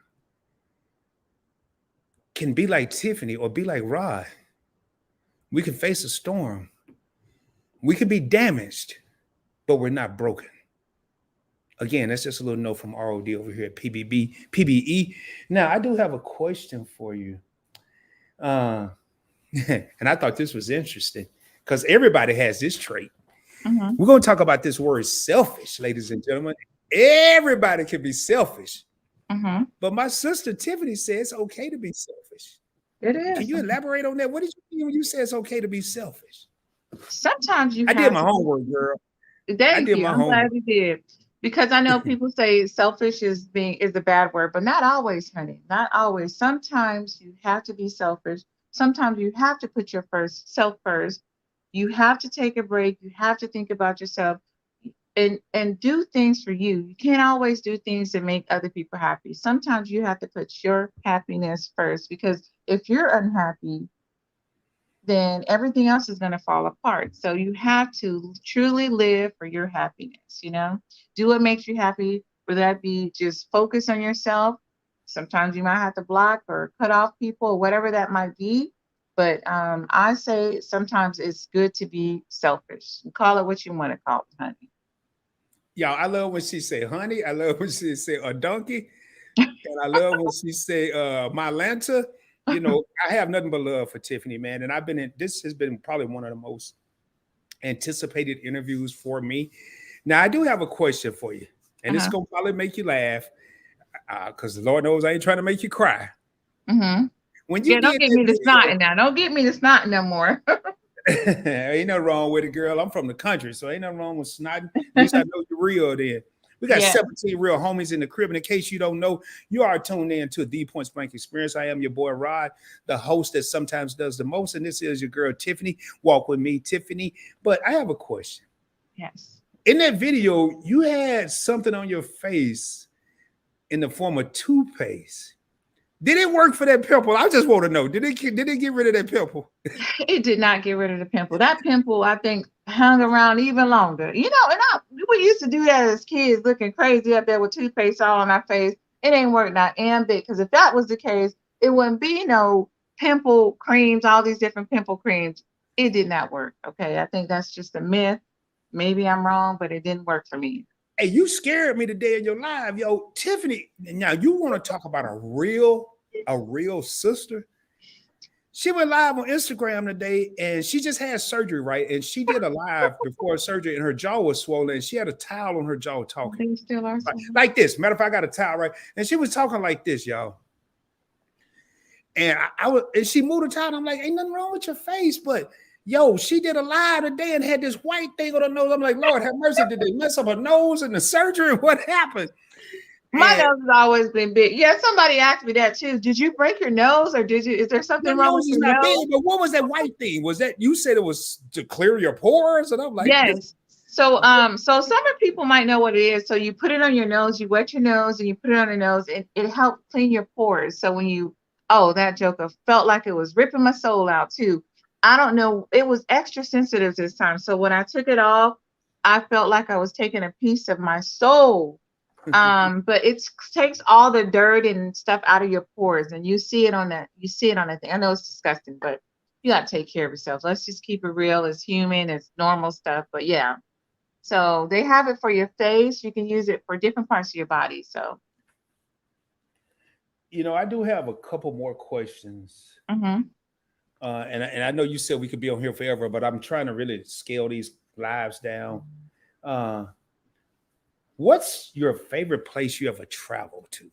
can be like Tiffany or be like Rod. We can face a storm. We can be damaged, but we're not broken. Again, that's just a little note from ROD over here at PBE. Now, I do have a question for you. And I thought this was interesting because everybody has this trait. Mm-hmm. We're going to talk about this word selfish, ladies and gentlemen. Everybody can be selfish. Mm-hmm. But my sister Tiffany says it's okay to be selfish. It is. Can you elaborate on that? What did you mean when you say it's okay to be selfish? Sometimes I did my homework, girl. Thank you. I'm glad you did. Because I know people say selfish is a bad word, but not always, honey. Not always. Sometimes you have to be selfish. Sometimes you have to put yourself first. You have to take a break. You have to think about yourself and do things for you. You can't always do things that make other people happy. Sometimes you have to put your happiness first, because if you're unhappy, then everything else is going to fall apart. So you have to truly live for your happiness, do what makes you happy, whether that be just focus on yourself. Sometimes you might have to block or cut off people or whatever that might be. But I say sometimes it's good to be selfish. Call it what you want to call it, honey. Y'all, I love when she say honey. I love when she say a donkey. And I love when she say my Lanta. I have nothing but love for Tiffany, man. And this has been probably one of the most anticipated interviews for me. Now, I do have a question for you. And it's going to probably make you laugh because the Lord knows I ain't trying to make you cry. Mm-hmm. When you don't get me to snotting now. Don't get me to snotting no more. Ain't nothing wrong with it, girl. I'm from the country, so ain't nothing wrong with snotting. At least I know you're real then. We got 17 real homies in the crib. And in case you don't know, you are tuned in to the Points Blank Experience. I am your boy, Rod, the host that sometimes does the most. And this is your girl, Tiffany. Walk with me, Tiffany. But I have a question. Yes. In that video, you had something on your face in the form of toothpaste. Did it work for that pimple? I just want to know. Did it get rid of that pimple? It did not get rid of the pimple. That pimple, I think, hung around even longer. And we used to do that as kids, looking crazy up there with toothpaste all on our face. It ain't worked not and bit, because if that was the case, it wouldn't be no pimple creams, all these different pimple creams. It did not work. Okay, I think that's just a myth. Maybe I'm wrong, but it didn't work for me. Hey, you scared me today in your live, yo, Tiffany. Now you want to talk about a real sister? She went live on Instagram today, and she just had surgery, right? And she did a live before surgery, and her jaw was swollen. And she had a towel on her jaw talking. They still are like this. Matter of fact, I got a towel, right? And she was talking like this, y'all. And and she moved the towel. And I'm like, ain't nothing wrong with your face, but. Yo, she did a live today and had this white thing on her nose. I'm like, Lord have mercy. Did they mess up her nose in the surgery? What happened? My And nose has always been big. Yeah, somebody asked me that too. Did you break your nose, or is there your something wrong with nose is your not nose? big, but what was that white thing? Was that you said it was to clear your pores? And I'm like, this. Yes. So some people might know what it is. So you put it on your nose, you wet your nose, and you put it on your nose. It helps clean your pores. So when you, oh, that joker felt like it was ripping my soul out too. I don't know. It was extra sensitive this time. So when I took it off, I felt like I was taking a piece of my soul. But it takes all the dirt and stuff out of your pores, and you see it on that thing. I know it's disgusting, but you gotta take care of yourself. Let's just keep it real. It's human, it's normal stuff. But yeah. So they have it for your face. You can use it for different parts of your body. So I do have a couple more questions. mhm. And I know you said we could be on here forever, but I'm trying to really scale these lives down. Uh, what's your favorite place you ever traveled to?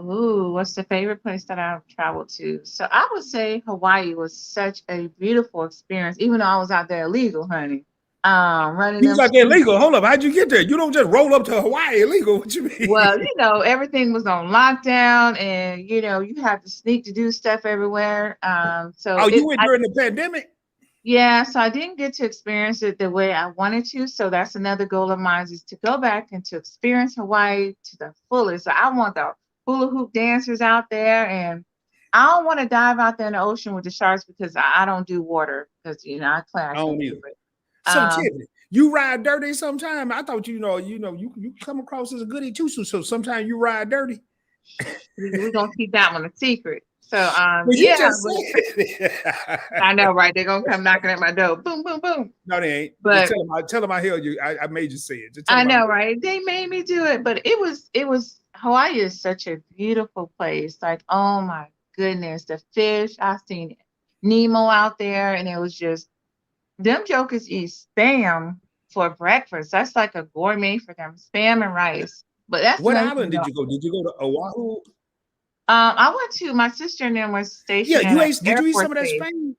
Ooh, what's the favorite place that I've traveled to? So I would say Hawaii was such a beautiful experience, even though I was out there illegal, honey. Running You was them out there streets. illegal. Hold up. How'd you get there? You don't just roll up to Hawaii illegal. What you mean? Well, everything was on lockdown, and you had to sneak to do stuff everywhere. So Oh, you went during the pandemic? yeah, so I didn't get to experience it the way I wanted to. So that's another goal of mine, is to go back and to experience Hawaii to the fullest. So I want the hula hoop dancers out there, and I don't want to dive out there in the ocean with the sharks because I don't do water because I I can't don't do either. it. So Um, Tiffany, you ride dirty sometime. I thought you come across as a goody too. So sometimes you ride dirty. we're gonna keep that one a secret. So Well, you yeah, just but said. I know, right? They're gonna come knocking at my door, boom, boom, boom. No, they ain't. Just But tell them I held you. I made you say it. Just tell I them know, right? They made me do it, but it was Hawaii is such a beautiful place. Like, oh my goodness, the fish. I seen Nemo out there, and it was just them jokers eat spam for breakfast. That's like a gourmet for them, spam and rice. But that's what another island thing did though. you go? Did you go to Oahu? I went to my sister and them was Yeah, stationed at you an ate. Did Air you eat Force some of that base. Spain?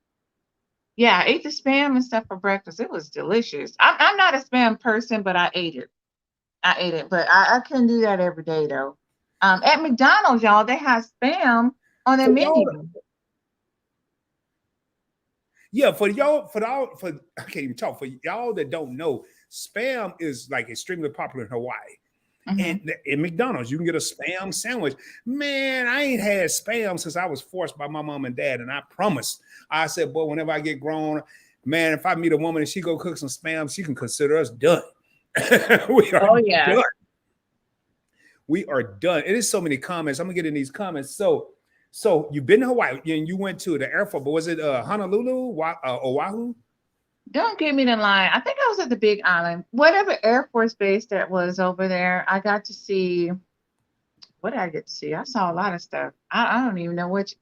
Yeah, I ate the spam and stuff for breakfast. It was delicious. I'm not a spam person, but I ate it. But I couldn't do that every day though. At McDonald's, y'all, they have spam on their For y'all, menu. yeah, for I can't even talk. For y'all that don't know, spam is like extremely popular in Hawaii. Hmm. And in McDonald's, you can get a spam sandwich. Man, I ain't had spam since I was forced by my mom and dad. And I promised, I said, boy, whenever I get grown, man, if I meet a woman and she go cook some spam, she can consider us done. We are Oh yeah. done. We are done. It is so many comments. I'm gonna get in these comments. So you've been to Hawaii and you went to the airport, but was it Honolulu, Oahu? Don't give me the line. I think I was at the Big Island, whatever Air Force base that was over there. I got to see. What did I get to see? I saw a lot of stuff. I don't even know which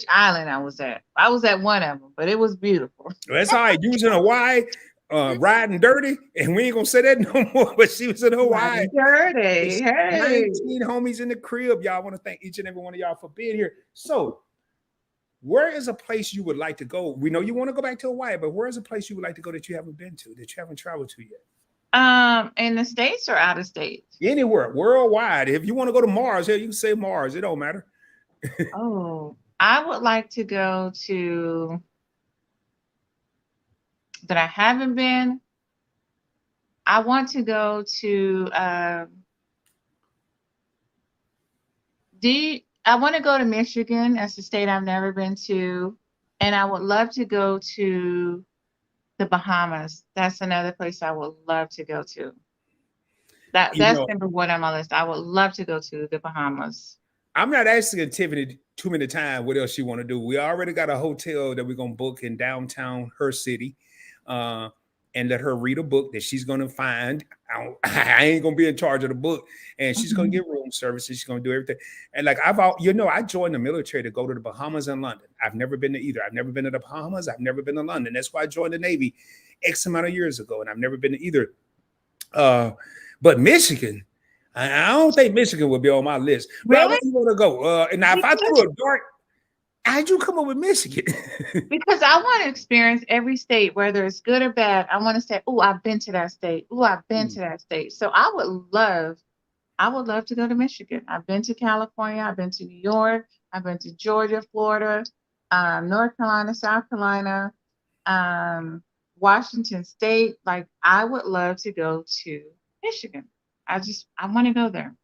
island I was at. I was at one of them, but it was beautiful. That's all right. You was in Hawaii, riding dirty, and we ain't gonna say that no more. But she was in Hawaii. Riding dirty. It's Hey. 19 homies in the crib. Y'all want to thank each and every one of y'all for being here. So, where is a place you would like to go? We know you want to go back to Hawaii, but where is a place you would like to go that you haven't been to, that you haven't traveled to yet? In the States or out of state? Anywhere, worldwide. If you want to go to Mars, here you can say Mars. It don't matter. Oh, I would like to go to that I haven't been. I want to go to I want to go to Michigan. That's a state I've never been to. And I would love to go to the Bahamas. That's another place I would love to go to. That's You know, number one on my list. I would love to go to the Bahamas. I'm not asking Tiffany too many times what else she want to do. We already got a hotel that we're gonna book in downtown her city, and let her read a book that she's gonna find. I ain't gonna be in charge of the book, and she's gonna Mhm. get room services. She's gonna do everything. And like I joined the military to go to the Bahamas and London. I've never been to either. I've never been to the Bahamas. I've never been to London. That's why I joined the Navy X amount of years ago, and I've never been to either. But Michigan. I don't think Michigan would be on my list. But where Really? you want to go? And now if I threw a dart, how'd you come up with Michigan? Because I want to experience every state, whether it's good or bad. I want to say, oh, I've been to that state. Oh, I've been to that state. So I would love to go to Michigan. I've been to California. I've been to New York. I've been to Georgia, Florida, North Carolina, South Carolina, Washington State. Like, I would love to go to Michigan. I want to go there.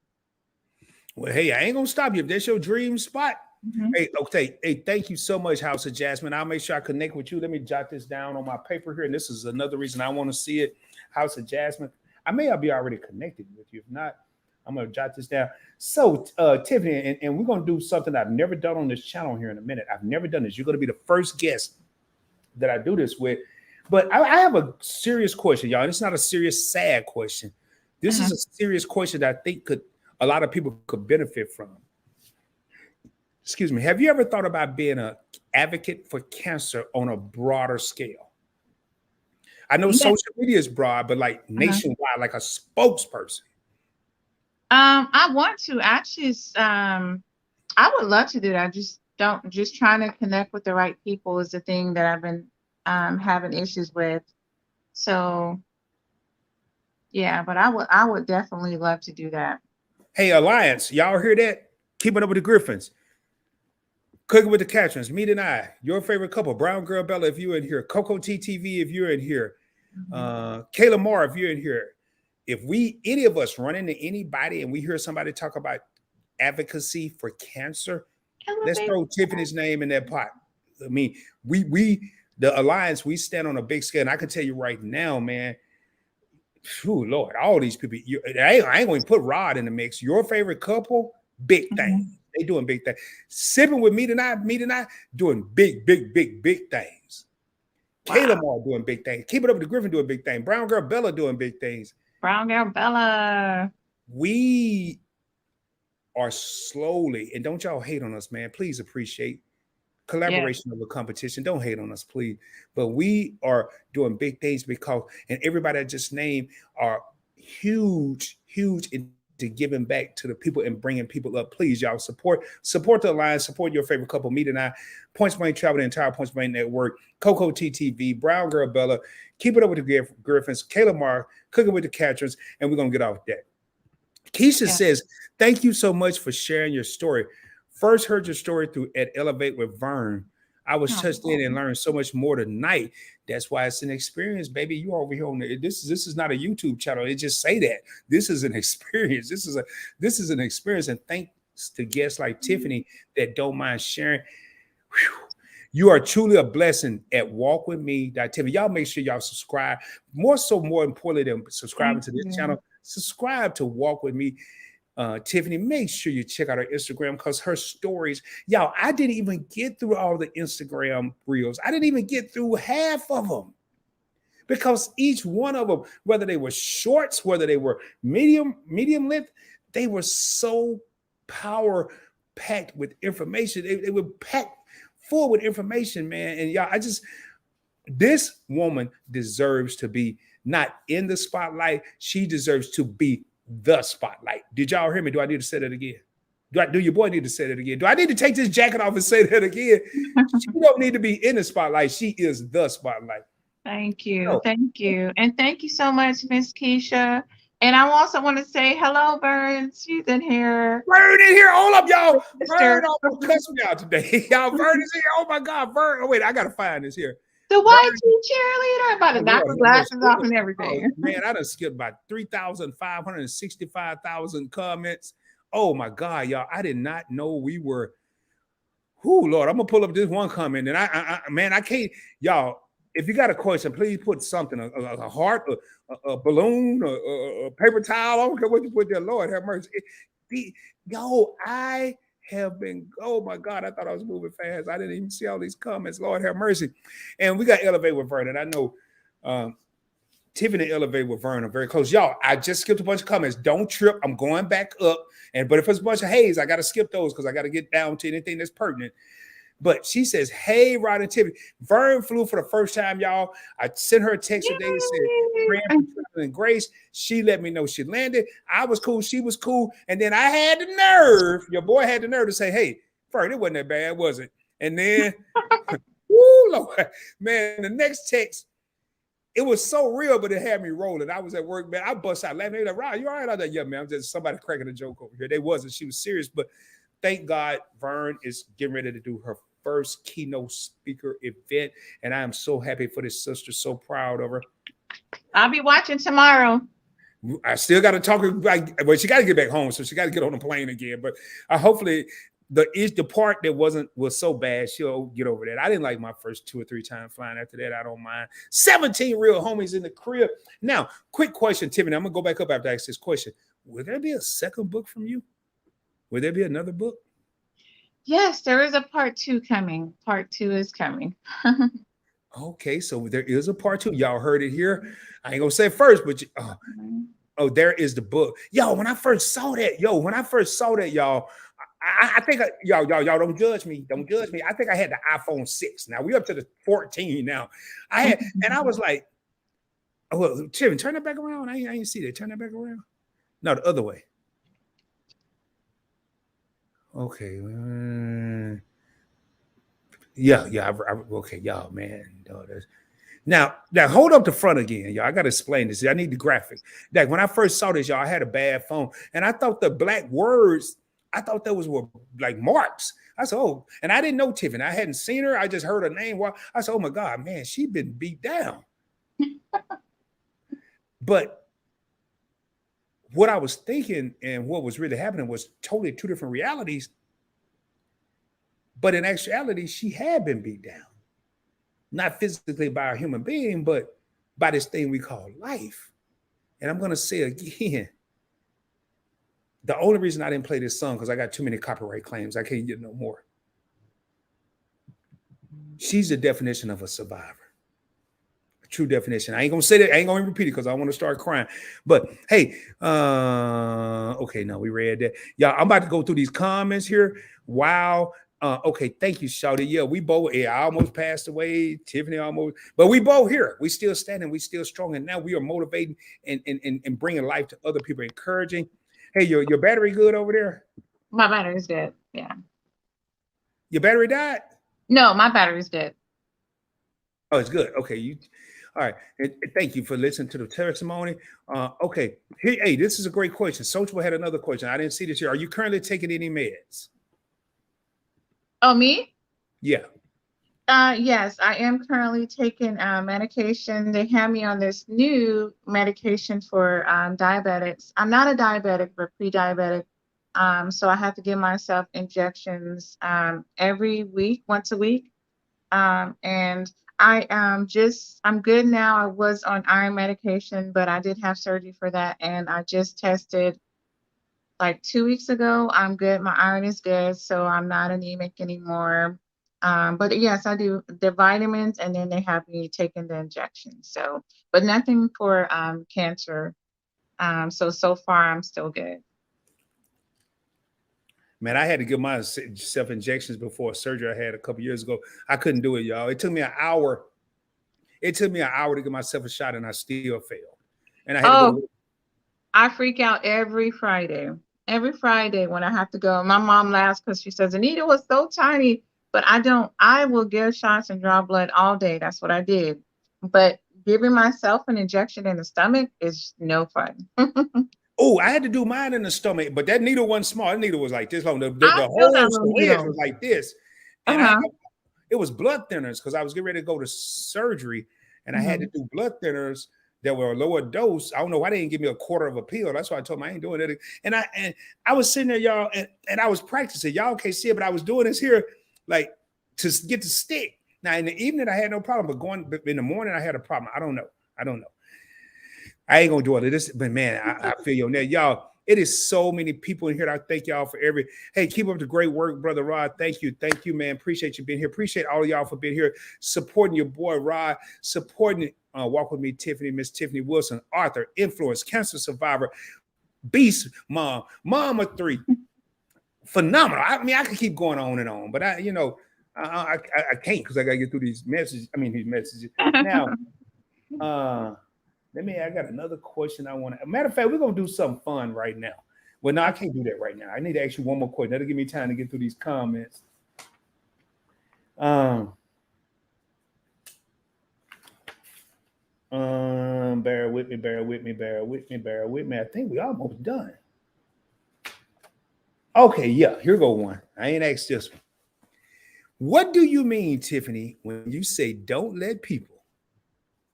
Well, hey, I ain't gonna stop you if that's your dream spot. Mm-hmm. Hey, okay. Hey, thank you so much, House of Jasmine. I'll make sure I connect with you. Let me jot this down on my paper here. And this is another reason I want to see it. House of Jasmine. I may be already connected with you. If not, I'm gonna jot this down. So, Tiffaney, and we're gonna do something I've never done on this channel here in a minute. I've never done this. You're gonna be the first guest that I do this with. But I have a serious question, y'all. And it's not a serious, sad question. This is a serious question that I think a lot of people could benefit from. Excuse me. Have you ever thought about being an advocate for cancer on a broader scale? I know social media is broad, but like nationwide, like a spokesperson. I want to actually. I would love to do that. Just trying to connect with the right people is the thing that I've been having issues with. So, yeah, but I would definitely love to do that. Hey, Alliance, y'all hear that? Keeping Up with the Griffins. Cooking with the Catrins, Meet and I, your favorite couple, Brown Girl Bella, if you're in here, Coco TTV, if you're in here, Kayla Moore, if you're in here. If any of us run into anybody and we hear somebody talk about advocacy for cancer, let's throw Tiffaney's name in that pot. I mean, the Alliance, we stand on a big scale. And I can tell you right now, man, oh Lord, all these people, I ain't going to put Rod in the mix. Your favorite couple, big thing. They doing big things. Sipping with me tonight, doing big things. Wow. Kayla Moore doing big things. Keep It Up with the Griffin doing big things. Brown Girl Bella doing big things. Brown Girl Bella. We are slowly, and don't y'all hate on us, man. Please appreciate collaboration over competition. Don't hate on us, please. But we are doing big things because, and everybody I just named are huge into giving back to the people and bringing people up. Please, y'all support the Alliance, support your favorite couple, Meet and I, Points Blank Travel, the entire Points Blank Network, Coco TTV, Brown Girl Bella, Keep It Up with the Griffins, Kayla Moore, Cooking with the Catrins, and we're gonna get off that. Keisha says, thank you so much for sharing your story. First heard your story at Elevate with Vern. I was touched in and learned so much more tonight. That's why it's an experience, baby. You over here on this is not a YouTube channel. It just say that. This is an experience. This is an experience. And thanks to guests like Tiffaney that don't mind sharing. Whew. You are truly a blessing at walkwithme.tiffaney. Y'all make sure y'all subscribe. More importantly than subscribing to this channel, subscribe to Walk With Me. Tiffaney, make sure you check out her Instagram because her stories, y'all, I didn't even get through all the Instagram reels. I didn't even get through half of them because each one of them, whether they were shorts, whether they were medium length, they were so power packed with information. They were packed full with information, man. And y'all, this woman deserves to be not in the spotlight. She deserves to be the spotlight. Did y'all hear me? Do I need to say that again? Do your boy need to say that again? Do I need to take this jacket off and say that again? She don't need to be in the spotlight. She is the spotlight. Thank you. Thank you. And thank you so much, Miss Keisha. And I also want to say hello, Vern. She's in here. Vern in here. All up, y'all. Vern almost cussed me out today. Y'all, Vern is here. Oh my God, Vern. Oh, wait, I gotta find this here. The YG cheerleader, about to knock her glasses off and everything. Oh, man, I done skipped about 3,565,000 comments. Oh my God, y'all. I did not know we were. Whoo, Lord, I'm gonna pull up this one comment. And I can't, y'all. If you got a question, please put something, a heart, a balloon, a paper towel. I don't care what you put there. Lord have mercy. I have been, oh my God, I thought I was moving fast. I didn't even see all these comments. Lord have mercy. And we got Elevate with Vernon. I know Tiffaney Elevate with Vernon very close. Y'all, I just skipped a bunch of comments. Don't trip. I'm going back up. But if it's a bunch of haze, I got to skip those because I got to get down to anything that's pertinent. But she says, hey, Rod and Tiffaney. Vern flew for the first time, y'all. I sent her a text today and said, praying for travel and grace. She let me know she landed. I was cool. She was cool. And then I had the nerve. Your boy had the nerve to say, hey, Vern, it wasn't that bad, was it? And then, woo, Lord, man, the next text, it was so real, but it had me rolling. I was at work, man. I bust out laughing. They were like, "Rod, you all right out there?" Yeah, man. I'm just somebody cracking a joke over here. They wasn't. She was serious, but thank God Vern is getting ready to do her first keynote speaker event, and I am so happy for this sister. So proud of her. I'll be watching tomorrow. I still got to talk her. Well, she got to get back home, so she got to get on the plane again. But hopefully, the part that was so bad, she'll get over that. I didn't like my first 2 or 3 times flying. After that, I don't mind. 17 real homies in the crib. Now, quick question, Tiffaney. I'm gonna go back up after I ask this question. Will there be a second book from you? Will there be another book? Yes, there is a part 2 coming. Part 2 is coming. Okay, so there is a part 2. Y'all heard it here. I ain't gonna say it first, but oh, there is the book. Yo, when I first saw that, y'all, I think y'all don't judge me. Don't judge me. I think I had the iPhone 6. Now we up to the 14 now. And I was like, oh, well, Tim, turn that back around. I ain't see that. Turn that back around. No, the other way. Okay. Okay, y'all, man. Now hold up the front again, y'all. I gotta explain this. I need the graphic. Like when I first saw this, y'all, I had a bad phone, and I thought the black words, I thought those were like marks. I said, oh, and I didn't know Tiffaney. I hadn't seen her. I just heard her name. I said, oh my God, man, she been beat down. But what I was thinking and what was really happening was totally 2 different realities. But in actuality, she had been beat down. Not physically by a human being, but by this thing we call life. And I'm going to say again, the only reason I didn't play this song because I got too many copyright claims. I can't get no more. She's the definition of a survivor. A true definition. I ain't going to say that. I ain't going to repeat it because I want to start crying. But hey, okay, no, we read that. Y'all, I'm about to go through these comments here. Wow. Okay, thank you, Shawty. Yeah, we both. Yeah, I almost passed away. Tiffaney almost, but we both here. We still standing. We still strong, and now we are motivating and bringing life to other people, encouraging. Hey, your battery good over there? My battery's good. Yeah. Your battery died? No, my battery's good. Oh, it's good. Okay, all right. Thank you for listening to the testimony. Okay, hey, this is a great question. Social had another question. I didn't see this here. Are you currently taking any meds? Oh, me? Yeah. Yes, I am currently taking medication. They have me on this new medication for diabetics. I'm not a diabetic, but pre-diabetic. So I have to give myself injections every week, once a week. And I'm good now. I was on iron medication, but I did have surgery for that. And I just tested like 2 weeks ago. I'm good. My iron is good. So I'm not anemic anymore. But yes, I do the vitamins, and then they have me taking the injections. So, but nothing for cancer. So far I'm still good. Man, I had to give myself injections before surgery I had a couple years ago. I couldn't do it, y'all. It took me an hour. It took me an hour to give myself a shot, and I still failed. And I had to go. I freak out every Friday. Every Friday when I have to go. My mom laughs because she says, Anita was so tiny, but I will give shots and draw blood all day. That's what I did. But giving myself an injection in the stomach is no fun. Oh, I had to do mine in the stomach, but that needle wasn't small. That needle was like this long. The feel that whole syringe was like this. And it was blood thinners because I was getting ready to go to surgery, and I had to do blood thinners that were a lower dose. I don't know why they didn't give me a quarter of a pill. That's why I told them I ain't doing it. And I was sitting there, y'all, and I was practicing. Y'all can't see it, but I was doing this here like to get the stick. Now in the evening I had no problem, but in the morning I had a problem. I don't know. I ain't gonna do all of this, but man, I feel you on that. Y'all, it is so many people in here. I thank y'all for hey, keep up the great work, Brother Rod. Thank you, man. Appreciate you being here. Appreciate all of y'all for being here, supporting your boy Rod, supporting Walk With Me, Tiffaney, Miss Tiffaney Wilson, author, influence, cancer survivor, beast mom, mama 3. Phenomenal. I mean, I could keep going on and on, but I can't because I gotta get through these messages. Now, I got another question I want to. Matter of fact, we're gonna do something fun right now. Well, no, I can't do that right now. I need to ask you one more question. That'll give me time to get through these comments. Bear with me, bear with me, bear with me, bear with me. I think we almost done. Okay, yeah, here go one. I ain't asked this one. What do you mean, Tiffaney, when you say don't let people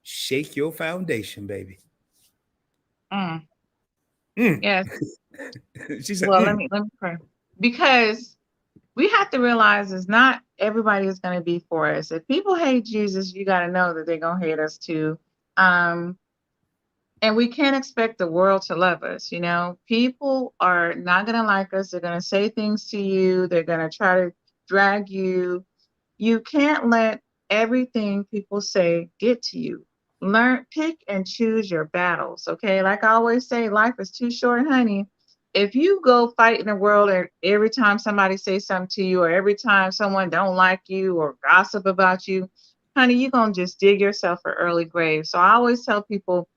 shake your foundation, baby? Mm. Mm. Yes. She said, Well, let me pray. Because we have to realize is not everybody is going to be for us. If people hate Jesus, you got to know that they're going to hate us too. Um, and we can't expect the world to love us. You know, people are not going to like us. They're going to say things to you. They're going to try to drag you. You can't let everything people say get to you. Learn, pick and choose your battles. Okay. Like I always say, life is too short, honey. If you go fight in the world and every time somebody says something to you or every time someone don't like you or gossip about you, honey, you're going to just dig yourself an early grave. So I always tell people,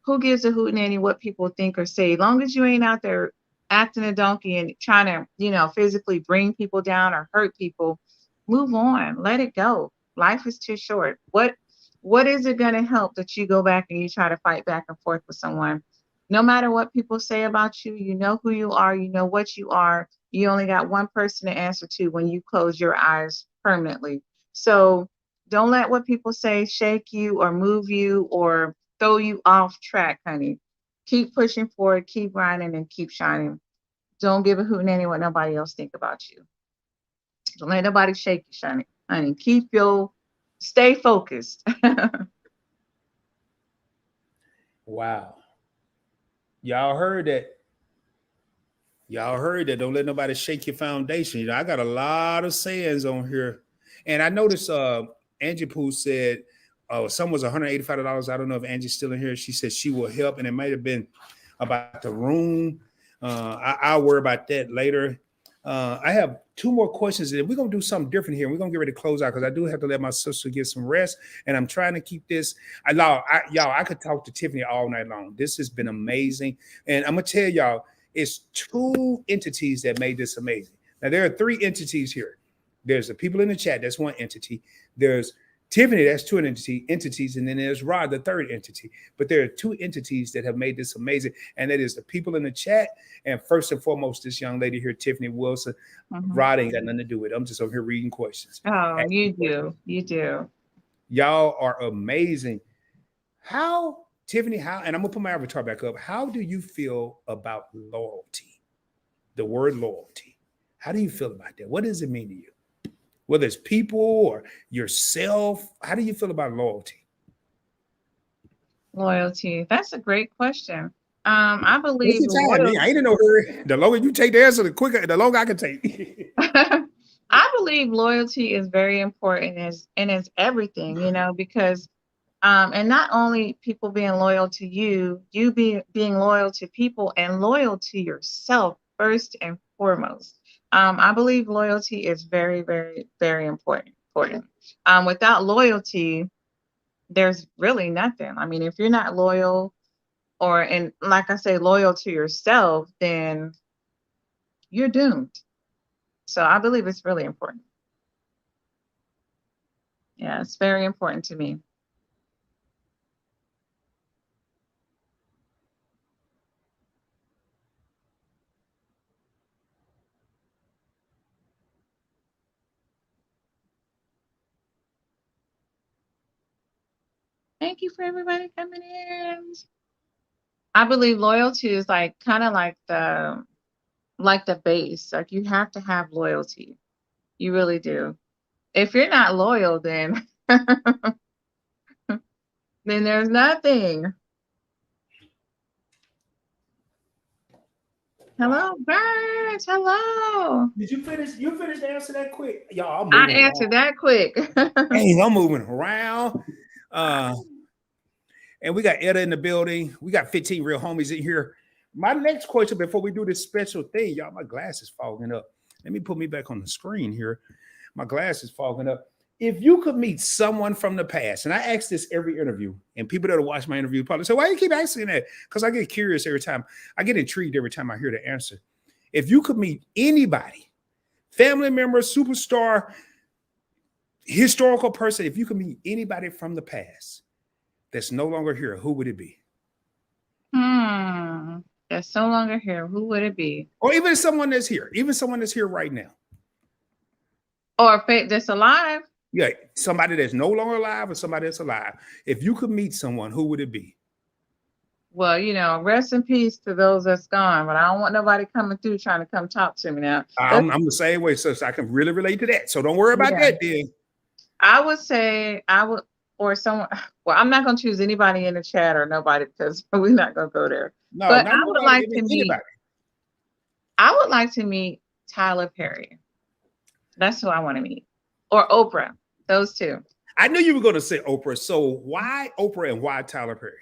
who gives a hootenanny what people think or say? As long as you ain't out there acting a donkey and trying to, physically bring people down or hurt people, move on. Let it go. Life is too short. What is it going to help that you go back and you try to fight back and forth with someone? No matter what people say about you, you know who you are, you know what you are. You only got one person to answer to when you close your eyes permanently. So don't let what people say shake you or move you or throw you off track, honey. Keep pushing forward, keep grinding, and keep shining. Don't give a hootenanny what nobody else think about you. Don't let nobody shake you, honey. Honey, stay focused. wow. Y'all heard that. Y'all heard that. Don't let nobody shake your foundation. I got a lot of sayings on here. And I noticed Angie Pooh said some was $185. I don't know if Angie's still in here. She said she will help, and it might have been about the room. I'll worry about that later. I have two more questions, and we're gonna do something different here. We're gonna get ready to close out because I do have to let my sister get some rest, and I'm trying to keep this. Y'all, I could talk to Tiffaney all night long. This has been amazing, and I'm gonna tell y'all, it's two entities that made this amazing. Now there are three entities here. There's the people in the chat. That's one entity. There's Tiffaney, that's two entities, and then there's Rod, the third entity. But there are two entities that have made this amazing, and that is the people in the chat, and first and foremost, this young lady here, Tiffaney Wilson. Rod ain't got nothing to do with it. I'm just over here reading questions. Oh, you do. You do. Y'all are amazing. How, Tiffaney, and I'm going to put my avatar back up. How do you feel about loyalty? The word loyalty. How do you feel about that? What does it mean to you? Whether it's people or yourself, how do you feel about loyalty? Loyalty. That's a great question. I Take believe your time, man. I ain't in no hurry. The longer you take the answer, the quicker, the longer I can take. I believe loyalty is very important and it's everything, because and not only people being loyal to you, being loyal to people and loyal to yourself first and foremost. I believe loyalty is very, very, very important. Without loyalty, there's really nothing. I mean, if you're not loyal and like I say, loyal to yourself, then you're doomed. So I believe it's really important. Yeah, it's very important to me. Thank you for everybody coming in. I believe loyalty is like kind of like the base. Like you have to have loyalty. You really do. If you're not loyal, then then there's nothing. Hello, birds. Hello. Did you finish? You finished the answer that quick? Y'all, I'm I moving answered around. that quick. Dang, I'm moving around. And we got Etta in the building. We got 15 real homies in here. My next question before we do this special thing, y'all, my glass is fogging up. Let me put me back on the screen here. My glass is fogging up. If you could meet someone from the past, and I ask this every interview, and people that watch my interview probably say, why do you keep asking that? Because I get curious every time. I get intrigued every time I hear the answer. If you could meet anybody, family member, superstar, historical person, if you could meet anybody from the past, that's no longer here, who would it be? That's no longer here. Who would it be? Or even someone that's here, right now. Or that's alive? Yeah, somebody that's no longer alive or somebody that's alive. If you could meet someone, who would it be? Well, you know, rest in peace to those that's gone, but I don't want nobody coming through trying to come talk to me now. I'm the same way, so I can really relate to that. So don't worry about that then. I would say or someone, well, I'm not going to choose anybody in the chat or nobody because we're not going to go there. No, but I would like to meet anybody. I would like to meet Tyler Perry. That's who I want to meet. Or Oprah. Those two. I knew you were going to say Oprah. So why Oprah and why Tyler Perry?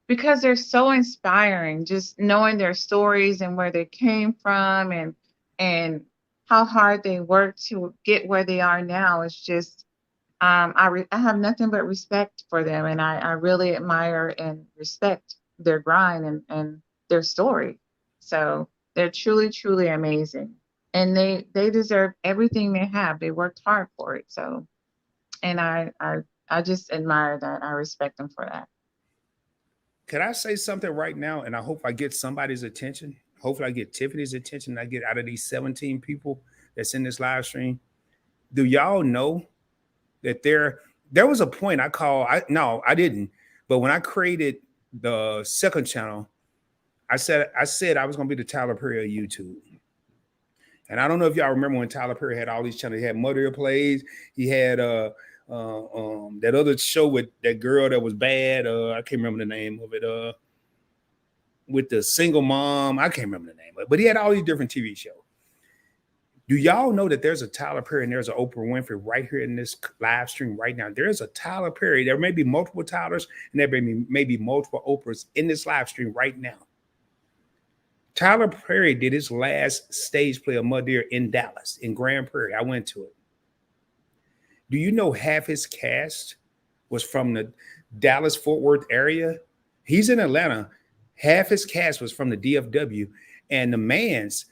Because they're so inspiring, just knowing their stories and where they came from and how hard they worked to get where they are now. It's just, I have nothing but respect for them. And I really admire and respect their grind and their story. So they're truly, truly amazing. And they deserve everything they have. They worked hard for it. So, and I just admire that. I respect them for that. Can I say something right now? And I hope I get somebody's attention. Hopefully I get Tiffany's attention. I get out of these 17 people that's in this live stream. Do y'all know that there was a point no, I didn't. But when I created the second channel, I said I was going to be the Tyler Perry of YouTube. And I don't know if y'all remember when Tyler Perry had all these channels. He had Mother Plays. He had that other show with that girl that was bad. I can't remember the name of it. With the single mom. I can't remember the name of it. But he had all these different TV shows. Do y'all know that there's a Tyler Perry and there's an Oprah Winfrey right here in this live stream right now? There's a Tyler Perry. There may be multiple Tylers and there may be multiple Oprahs in this live stream right now. Tyler Perry did his last stage play of Mother in Dallas, in Grand Prairie. I went to it. Do you know half his cast was from the Dallas-Fort Worth area? He's in Atlanta. Half his cast was from the DFW. And the Mans,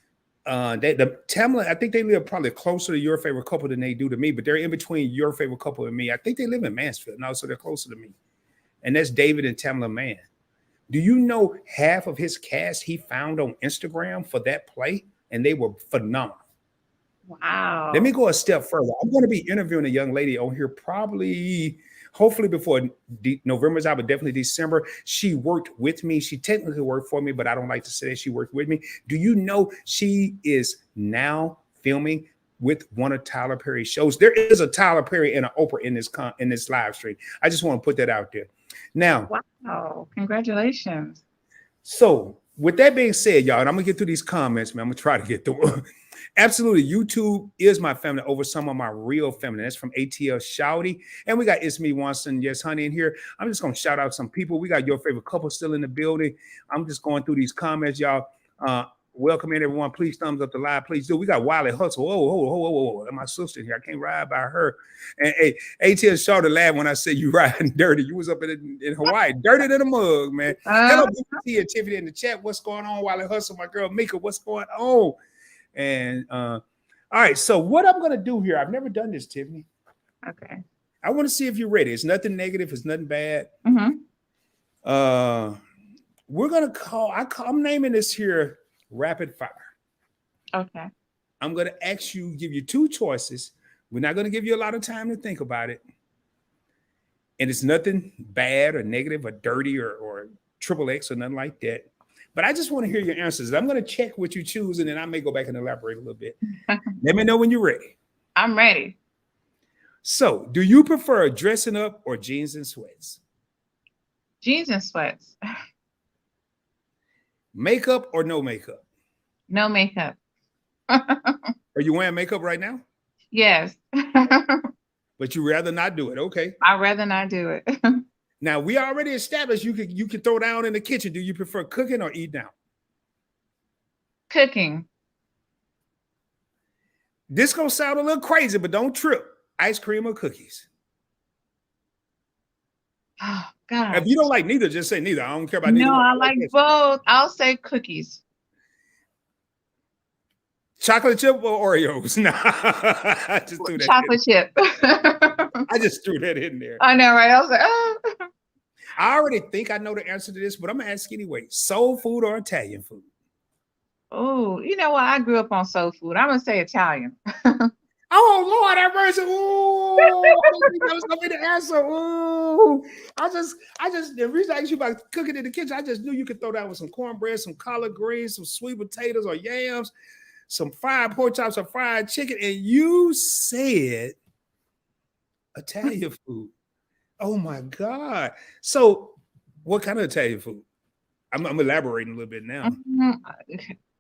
Tamla, I think they live probably closer to Your Favorite Couple than they do to me, but they're in between Your Favorite Couple and me. I think they live in Mansfield now, so they're closer to me. And that's David and Tamla Mann. Do you know half of his cast he found on Instagram for that play? And they were phenomenal. Wow. Let me go a step further. I'm going to be interviewing a young lady on here hopefully before November's out, but definitely December. She worked with me. She technically worked for me, but I don't like to say that she worked with me. Do you know she is now filming with one of Tyler Perry's shows? There is a Tyler Perry and an Oprah in this live stream. I just want to put that out there. Now, wow, congratulations. So with that being said, y'all, and I'm gonna get through these comments, man. I'm gonna try to get through them. Absolutely, YouTube is my family over some of my real family. That's from 𝗖𝗢𝗡𝗖𝗧. And we got 𝗖𝗢𝗡 Wilson, yes, honey, in here. I'm just gonna shout out some people. We got Your Favorite Couple still in the building. I'm just going through these comments, y'all. Welcome in, everyone. Please thumbs up the live. Please do. We got 𝗲𝗲𝗧𝗛. Whoa. That's my sister here. I can't ride by her. And hey, 𝗖𝗢𝗡𝗖𝗧 laughed when I said you riding dirty. You was up in Hawaii, dirty than a mug, man. Hello, BT and Tiffany in the chat. What's going on? 𝗲𝗲𝗧𝗛, my girl Mika. What's going on? And all right. So what I'm gonna do here? I've never done this, Tiffany. Okay. I want to see if you're ready. It's nothing negative. It's nothing bad. Mm-hmm. We're gonna I'm naming this here rapid fire. Okay. I'm going to give you two choices. We're not going to give you a lot of time to think about it. And it's nothing bad or negative or dirty or triple X or nothing like that. But I just want to hear your answers. I'm going to check what you choose, and then I may go back and elaborate a little bit. Let me know when you're ready. I'm ready. So, do you prefer dressing up or jeans and sweats? Jeans and sweats. Makeup or no makeup? No makeup. Are you wearing makeup right now? Yes. But you rather not do it. Okay. I'd rather not do it. Now, we already established you can throw down in the kitchen. Do you prefer cooking or eating out? Cooking. This gonna sound a little crazy, but don't trip. Ice cream or cookies? Oh, God. If you don't like neither, just say neither. I don't care about neither. No, I like both. I'll say cookies. Chocolate chip or Oreos? Nah, I just threw that chocolate chip. I just threw that in there. I know, right? I was like, oh. I already think I know the answer to this, but I'm gonna ask anyway. Soul food or Italian food? Oh, you know what? I grew up on soul food. I'm gonna say Italian. Oh Lord, have mercy! Ooh, I didn't think that was gonna be the answer. Ooh, the reason I asked you about cooking in the kitchen, I just knew you could throw that with some cornbread, some collard greens, some sweet potatoes or yams, some fried pork chops or fried chicken, and you said Italian food. Oh my God! So, what kind of Italian food? I'm elaborating a little bit now.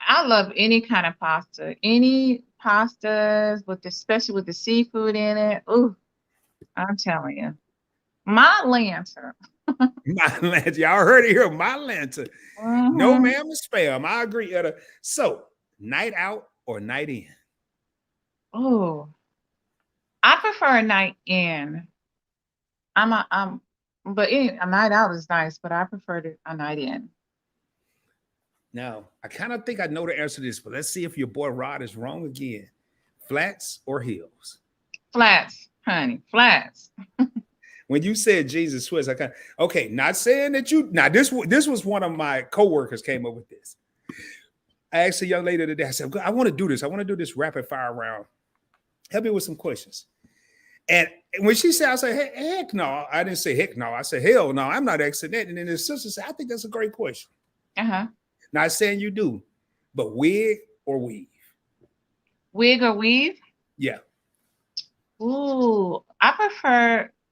I love any kind of pasta. Any pastas especially with the seafood in it. Ooh, I'm telling you. My lantern. My lantern. Y'all heard it here. My lantern. No ma'am is spam. I agree. So, night out or night in? Oh, I prefer a night in. But a night out is nice, but I prefer a night in. Now, I kind of think I know the answer to this, but let's see if your boy Rod is wrong again. Flats or hills? Flats, honey, flats. When you said Jesus Swiss, okay, not saying that you, now this was one of my coworkers came up with this. I asked a young lady today, I said, I want to do this. I want to do this rapid fire round. Help me with some questions. And when she said, I said, heck no. I didn't say heck no. I said, hell no, I'm not asking that. And then his sister said, I think that's a great question. Uh-huh. Not saying you do, but wig or weave? Wig or weave? Yeah. Ooh,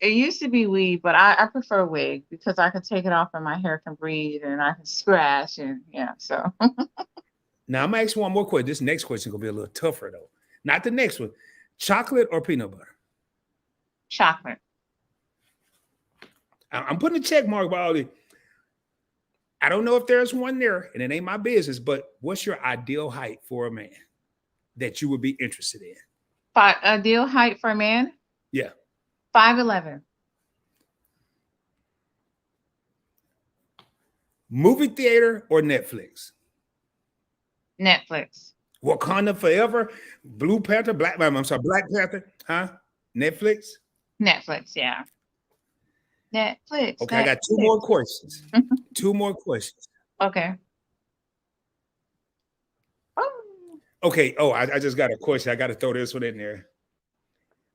it used to be weave, but I prefer wig because I can take it off and my hair can breathe and I can scratch and yeah, so. Now I'm gonna ask you one more question. This next question is gonna be a little tougher though. Not the next one. Chocolate or peanut butter? Chocolate. I'm putting a check mark by all the. I don't know if there's one there, and it ain't my business, but what's your ideal height for a man that you would be interested in? Ideal height for a man? Yeah. 5'11". Movie theater or Netflix? Netflix. Wakanda Forever, Black Panther, huh? Netflix? Netflix, yeah. Netflix. Okay, I got two more questions. Two more questions. Okay. Okay. Oh, I just got a question. I got to throw this one in there.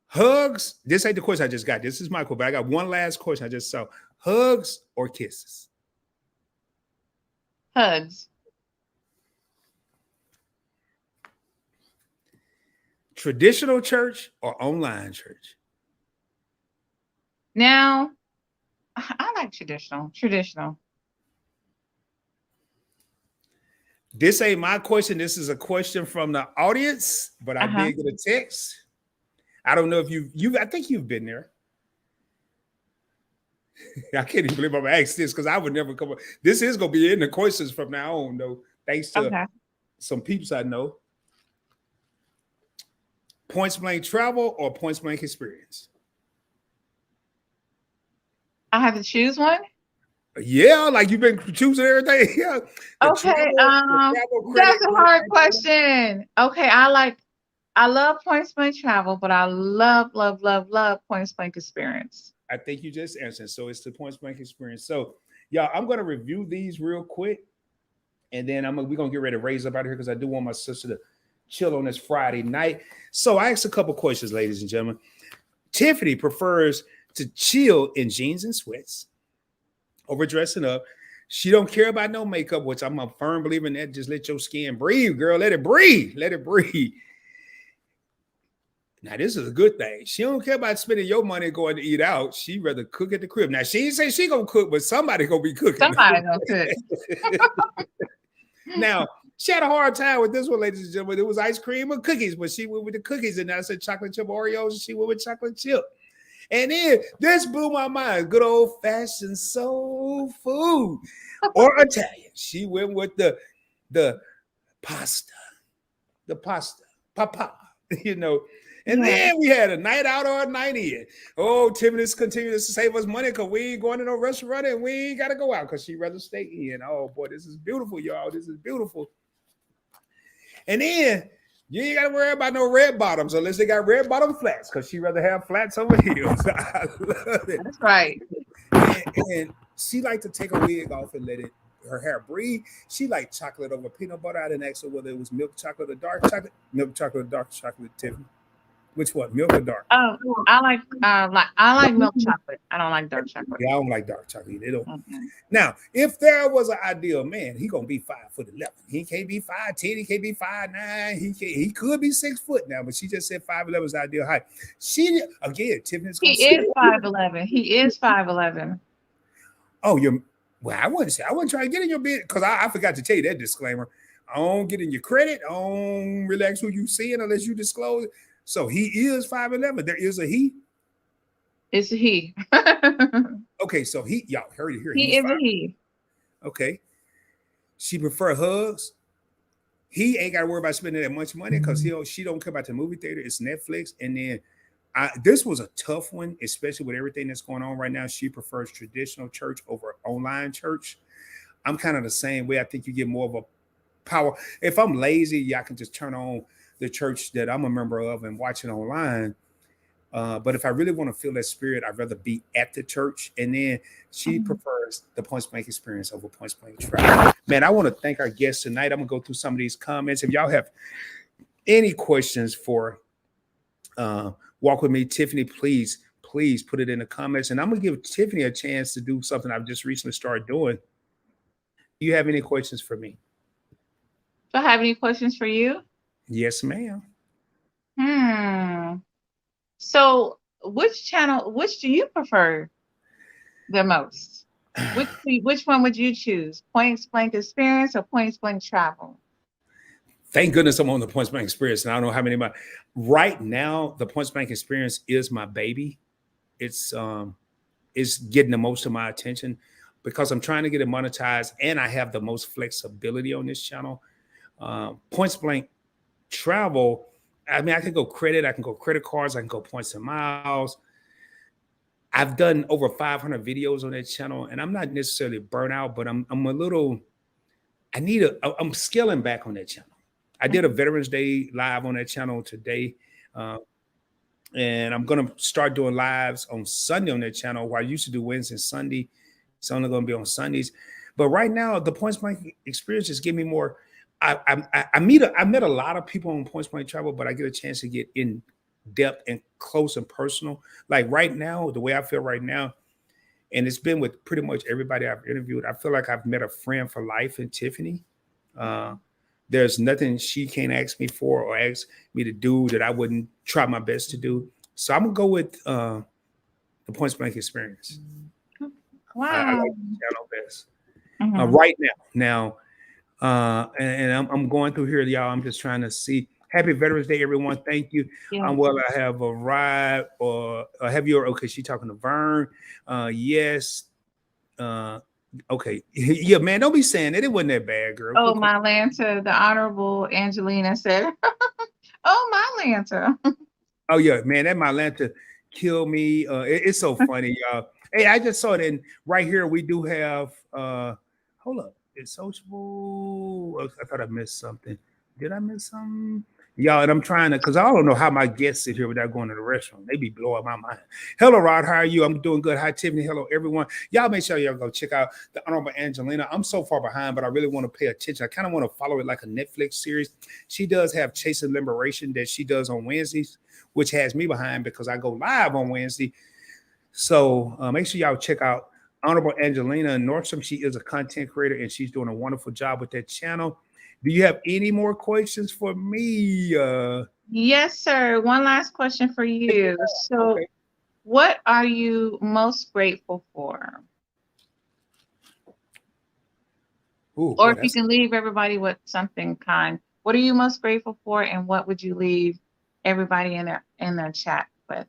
Hugs. This ain't the question I just got. This is Michael, but I got one last question I just saw. Hugs or kisses? Hugs. Traditional church or online church? Now, I like traditional. This ain't my question. This is a question from the audience, but I did get a text. I don't know if I think you've been there. I can't even believe I'm asked this because I would never come up. This is going to be in the questions from now on, though, thanks to some peeps I know. Points blank travel or points blank experience? I have to choose one? Yeah, like you've been choosing everything. Yeah. Okay. That's a hard question. Okay, I love points blank travel, but I love points blank experience. I think you just answered. So it's the points blank experience. So y'all, I'm gonna review these real quick, and then we're gonna get ready to raise up out of here because I do want my sister to chill on this Friday night. So I asked a couple questions, ladies and gentlemen. Tiffany prefers to chill in jeans and sweats over dressing up. She don't care about no makeup, which I'm a firm believer in that. Just let your skin breathe, girl. Let it breathe. Let it breathe. Now, this is a good thing. She don't care about spending your money going to eat out. She'd rather cook at the crib. Now, she didn't say she gonna cook, but somebody gonna be cooking. Somebody gonna cook. Now, she had a hard time with this one, ladies and gentlemen. It was ice cream or cookies, but she went with the cookies, and I said chocolate chip Oreos, and she went with chocolate chip. And then this blew my mind. Good old-fashioned soul food or Italian. She went with the pasta, papa, you know. And then we had a night out or a night in. Oh, Tiffany's continues to save us money because we ain't going to no restaurant and we ain't got to go out because she'd rather stay in. Oh, boy, this is beautiful, y'all. This is beautiful. And then you ain't got to worry about no red bottoms unless they got red bottom flats because she'd rather have flats over heels. I love it. That's right. And She liked to take her wig off and let her hair breathe. She liked chocolate over peanut butter. I didn't ask her whether it was milk chocolate or dark chocolate. Milk chocolate or dark chocolate, Tiffany. Which one? Milk or dark? Oh, I like milk chocolate. I don't like dark chocolate. Yeah, I don't like dark chocolate. They don't. Mm-hmm. Now, if there was an ideal man, he gonna be 5'11". He can't be 5'10". He can't be 5'9". He could be 6 foot now, but she just said 5'11" is ideal height. She again, Tiffany's gonna He is 5'11". He is 5'11". Oh, well, I wasn't trying to get in your bed because I forgot to tell you that disclaimer. I don't get in your credit. I don't relax who you seeing unless you disclose it. So he is 5'11". There is a he. It's a he. Okay, so y'all heard it here. He is a he. Okay. She prefer hugs. He ain't got to worry about spending that much money because she don't care about the movie theater. It's Netflix. And then this was a tough one, especially with everything that's going on right now. She prefers traditional church over online church. I'm kind of the same way. I think you get more of a power. If I'm lazy, I can just turn on the church that I'm a member of and watch it online. But if I really want to feel that spirit, I'd rather be at the church. And then she prefers the Points Blank experience over Points Blank travel. Man, I want to thank our guests tonight. I'm going to go through some of these comments. If y'all have any questions for Walk With Me, Tiffany, please put it in the comments. And I'm going to give Tiffany a chance to do something I've just recently started doing. Do you have any questions for me? Do I have any questions for you? Yes, ma'am. So which do you prefer the most? Which one would you choose? Points Blank experience or Points Blank travel? Thank goodness I'm on the Points Blank experience. And I don't know how many right now, the Points Blank experience is my baby. It's getting the most of my attention because I'm trying to get it monetized and I have the most flexibility on this channel. Points Blank travel, I mean, I can go credit, I can go credit cards, I can go points and miles. I've done over 500 videos on that channel, and I'm not necessarily burnt out, but I'm scaling back on that channel. I did a Veterans Day live on that channel today, and I'm gonna start doing lives on Sunday on that channel. Where I used to do Wednesday and Sunday, it's only gonna be on Sundays. But right now, the Points Blank experience just give me more. I met a lot of people on Points Blank travel, but I get a chance to get in depth and close and personal. Like right now, the way I feel right now, and it's been with pretty much everybody I've interviewed, I feel like I've met a friend for life in Tiffany. There's nothing she can't ask me for or ask me to do that I wouldn't try my best to do. So I'm gonna go with the Points Blank experience. Wow. I like the channel best. Right now. And I'm going through here, y'all. I'm just trying to see. Happy Veterans Day, everyone. Thank you. Yes. Well, I have arrived, or have you? Okay, she talking to Vern. Yes. Okay. Yeah, man. Don't be saying that. It wasn't that bad, girl. Oh, my Lanta, the Honorable Angelina said, "Oh, my Lanta." Oh yeah, man. That my Lanta killed me. It's so funny, y'all. Hey, I just saw it in right here. We do have. Hold up. It's social. I thought I missed something. Did I miss something? Y'all, and I'm trying to, because I don't know how my guests sit here without going to the restaurant. They be blowing my mind. Hello, Rod. How are you? I'm doing good. Hi, Tiffany. Hello, everyone. Y'all make sure y'all go check out the Honorable Angelina. I'm so far behind, but I really want to pay attention. I kind of want to follow it like a Netflix series. She does have Chasing Liberation that she does on Wednesdays, which has me behind because I go live on Wednesday. So make sure y'all check out Honorable Angelina Nordstrom. She is a content creator and she's doing a wonderful job with that channel. Do you have any more questions for me? Yes, sir. One last question for you. So, what are you most grateful for? Ooh, or if you can leave everybody with something kind, what are you most grateful for, and what would you leave everybody in their chat with?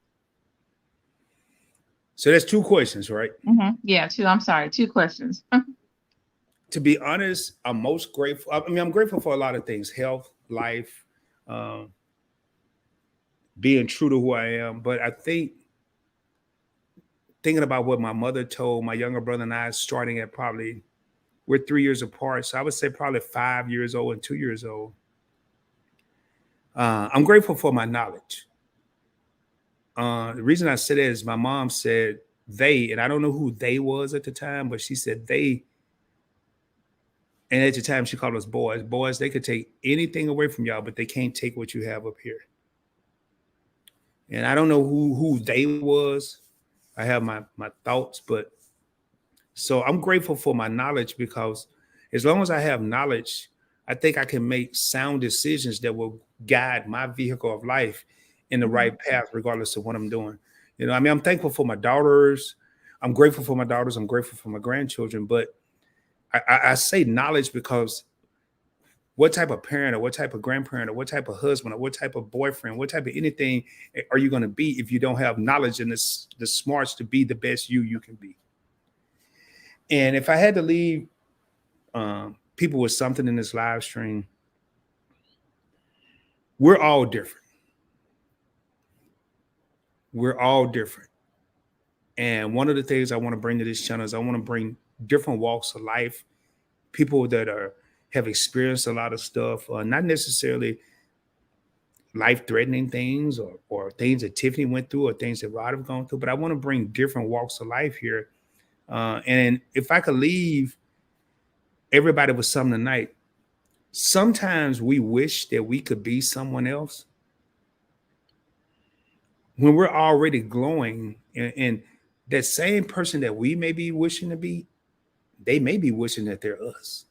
So that's 2 questions, right? Yeah, 2. I'm sorry, 2 questions. To be honest, I'm most grateful. I mean, I'm grateful for a lot of things: health, life, being true to who I am. But I think thinking about what my mother told my younger brother and I, starting at we're 3 years apart. So I would say probably 5 years old and 2 years old. I'm grateful for my knowledge. The reason I say that is my mom said they, and I don't know who they was at the time, but she said they, and at the time she called us boys. Boys, they could take anything away from y'all, but they can't take what you have up here. And I don't know who they was. I have my thoughts, but so I'm grateful for my knowledge, because as long as I have knowledge, I think I can make sound decisions that will guide my vehicle of life in the right path, regardless of what I'm doing. You know, I mean, I'm thankful for my daughters. I'm grateful for my daughters. I'm grateful for my grandchildren. But I say knowledge because what type of parent or what type of grandparent or what type of husband or what type of boyfriend, what type of anything are you going to be if you don't have knowledge and the smarts to be the best you can be? And if I had to leave people with something in this live stream, we're all different. We're all different. And one of the things I want to bring to this channel is I want to bring different walks of life, people that have experienced a lot of stuff, not necessarily life-threatening things or things that Tiffany went through or things that Rod have gone through, but I want to bring different walks of life here. And if I could leave everybody with something tonight, sometimes we wish that we could be someone else when we're already glowing, and that same person that we may be wishing to be, they may be wishing that they're us.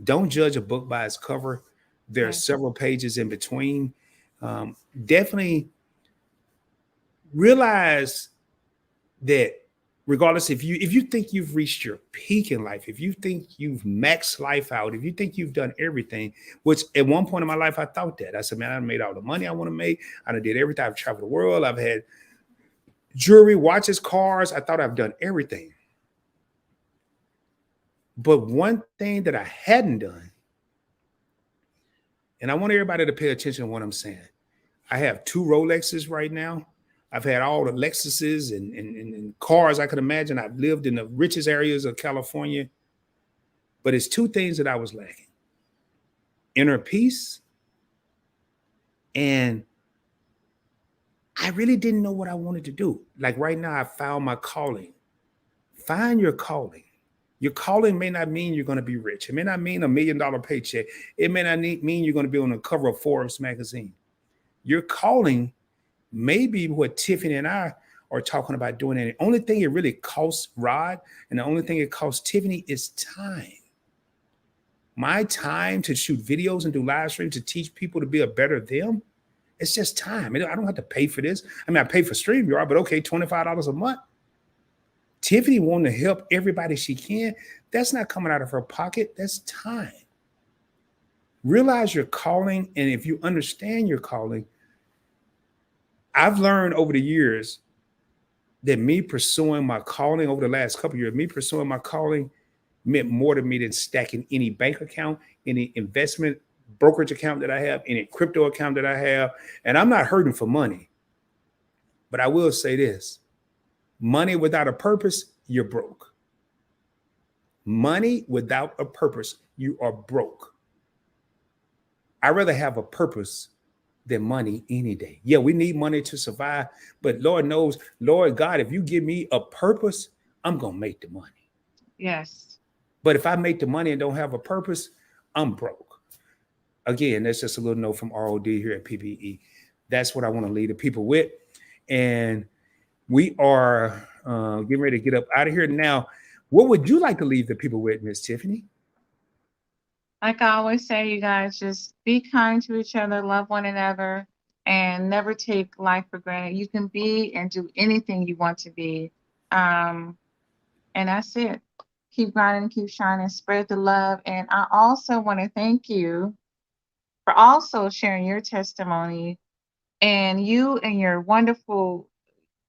Don't judge a book by its cover. There are several pages in between. Definitely realize that regardless, if you think you've reached your peak in life, if you think you've maxed life out, if you think you've done everything, which at one point in my life I thought that. I said, man, I made all the money I want to make. I done did everything. I've traveled the world. I've had jewelry, watches, cars. I thought I've done everything. But one thing that I hadn't done, and I want everybody to pay attention to what I'm saying. I have 2 Rolexes right now. I've had all the Lexuses and cars I could imagine. I've lived in the richest areas of California. But it's 2 things that I was lacking: inner peace, and I really didn't know what I wanted to do. Like right now, I found my calling. Find your calling. Your calling may not mean you're going to be rich. It may not mean $1 million paycheck. It may not mean you're going to be on the cover of Forbes magazine. Your calling may be what Tiffany and I are talking about doing. And the only thing it really costs Rod and the only thing it costs Tiffany is time. My time to shoot videos and do live streams to teach people to be a better them. It's just time. I don't have to pay for this. I mean, I pay for StreamYard, but okay, $25 a month. Tiffany wanting to help everybody she can. That's not coming out of her pocket. That's time. Realize your calling. And if you understand your calling, I've learned over the years that me pursuing my calling over the last couple of years, me pursuing my calling meant more to me than stacking any bank account, any investment brokerage account that I have, any crypto account that I have. And I'm not hurting for money. But I will say this: money without a purpose, you're broke. Money without a purpose, you are broke. I'd rather have a purpose than money any day. Yeah, we need money to survive, but Lord knows, Lord God, if you give me a purpose, I'm going to make the money. Yes. But if I make the money and don't have a purpose, I'm broke. Again, that's just a little note from ROD here at PBE. That's what I want to leave the people with. And we are getting ready to get up out of here now. What would you like to leave the people with, Miss Tiffany? Like I always say, you guys, just be kind to each other, love one another, and never take life for granted. You can be and do anything you want to be. And that's it. Keep grinding, keep shining, spread the love. And I also want to thank you for also sharing your testimony, and you and your wonderful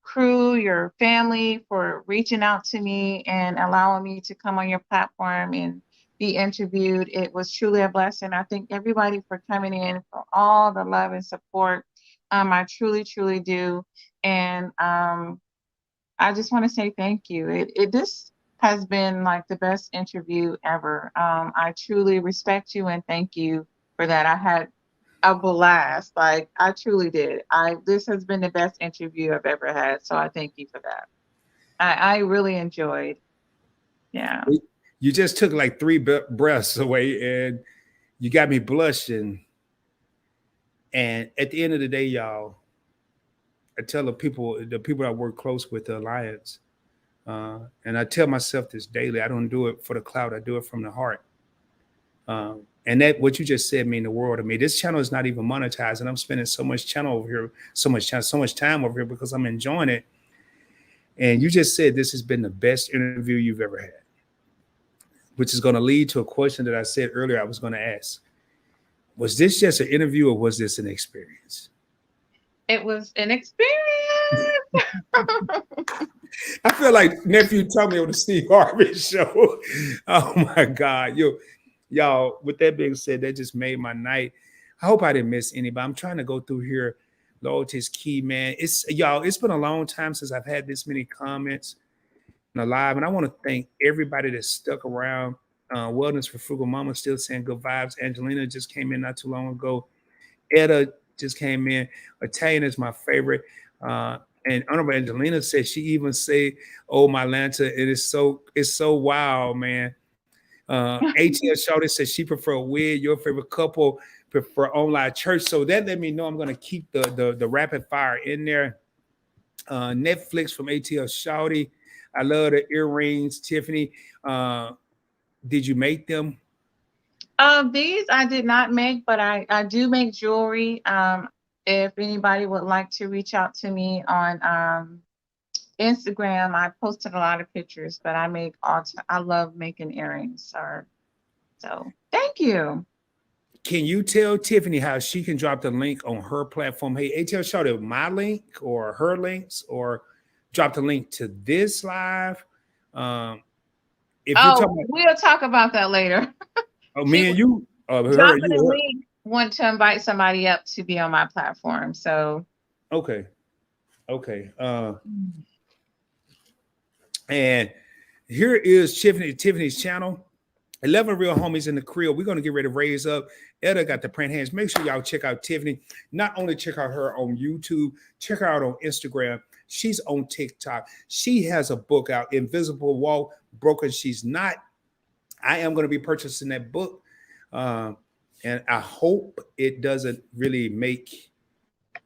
crew, your family, for reaching out to me and allowing me to come on your platform and be interviewed. It was truly a blessing. I thank everybody for coming in, for all the love and support. I truly, truly do. And I just want to say thank you. This has been like the best interview ever. I truly respect you and thank you for that. I had a blast. Like, I truly did. This has been the best interview I've ever had. So I thank you for that. I really enjoyed. Yeah. You just took like 3 breaths away, and you got me blushing. And at the end of the day, y'all, I tell the people I work close with, the Alliance, and I tell myself this daily: I don't do it for the clout; I do it from the heart. And that what you just said mean the world to me. This channel is not even monetized, and I'm spending so much channel over here, so much time over here because I'm enjoying it. And you just said this has been the best interview you've ever had, which is going to lead to a question that I said earlier I was going to ask. Was this just an interview, or was this an experience? It was an experience. I feel like nephew told me on the Steve Harvey show. Oh my God. Y'all, with that being said, that just made my night. I hope I didn't miss anybody. I'm trying to go through here. Loyalty is key, man. It's been a long time since I've had this many comments live, and I want to thank everybody that stuck around. Wellness for Frugal Mama still saying good vibes. Angelina just came in not too long ago. Etta just came in. Italian is my favorite. And Honorable Angelina said she even say, "Oh my Lanta," it's so wild, man. ATL Shawty says she prefer wig. Your favorite couple prefer online church. So that let me know I'm going to keep the rapid fire in there. Netflix from ATL Shawty. I love the earrings, Tiffany. Did you make them? These I did not make, but I do make jewelry. If anybody would like to reach out to me on Instagram, I posted a lot of pictures, but I love making earrings. So thank you. Can you tell Tiffany how she can drop the link on her platform? Hey, ATL Shawty, my link or her links, or drop the link to this live. We'll talk about that later. Oh, me and you. Definitely want to invite somebody up to be on my platform. So okay. And here is Tiffany's channel. 11 real homies in the crib. We're going to get ready to raise up. Etta got the print hands. Make sure y'all check out Tiffany. Not only check out her on YouTube, check her out on Instagram. She's on TikTok. She has a book out, Invisible Walk, Broken She's Not. I am going to be purchasing that book. And I hope it doesn't really make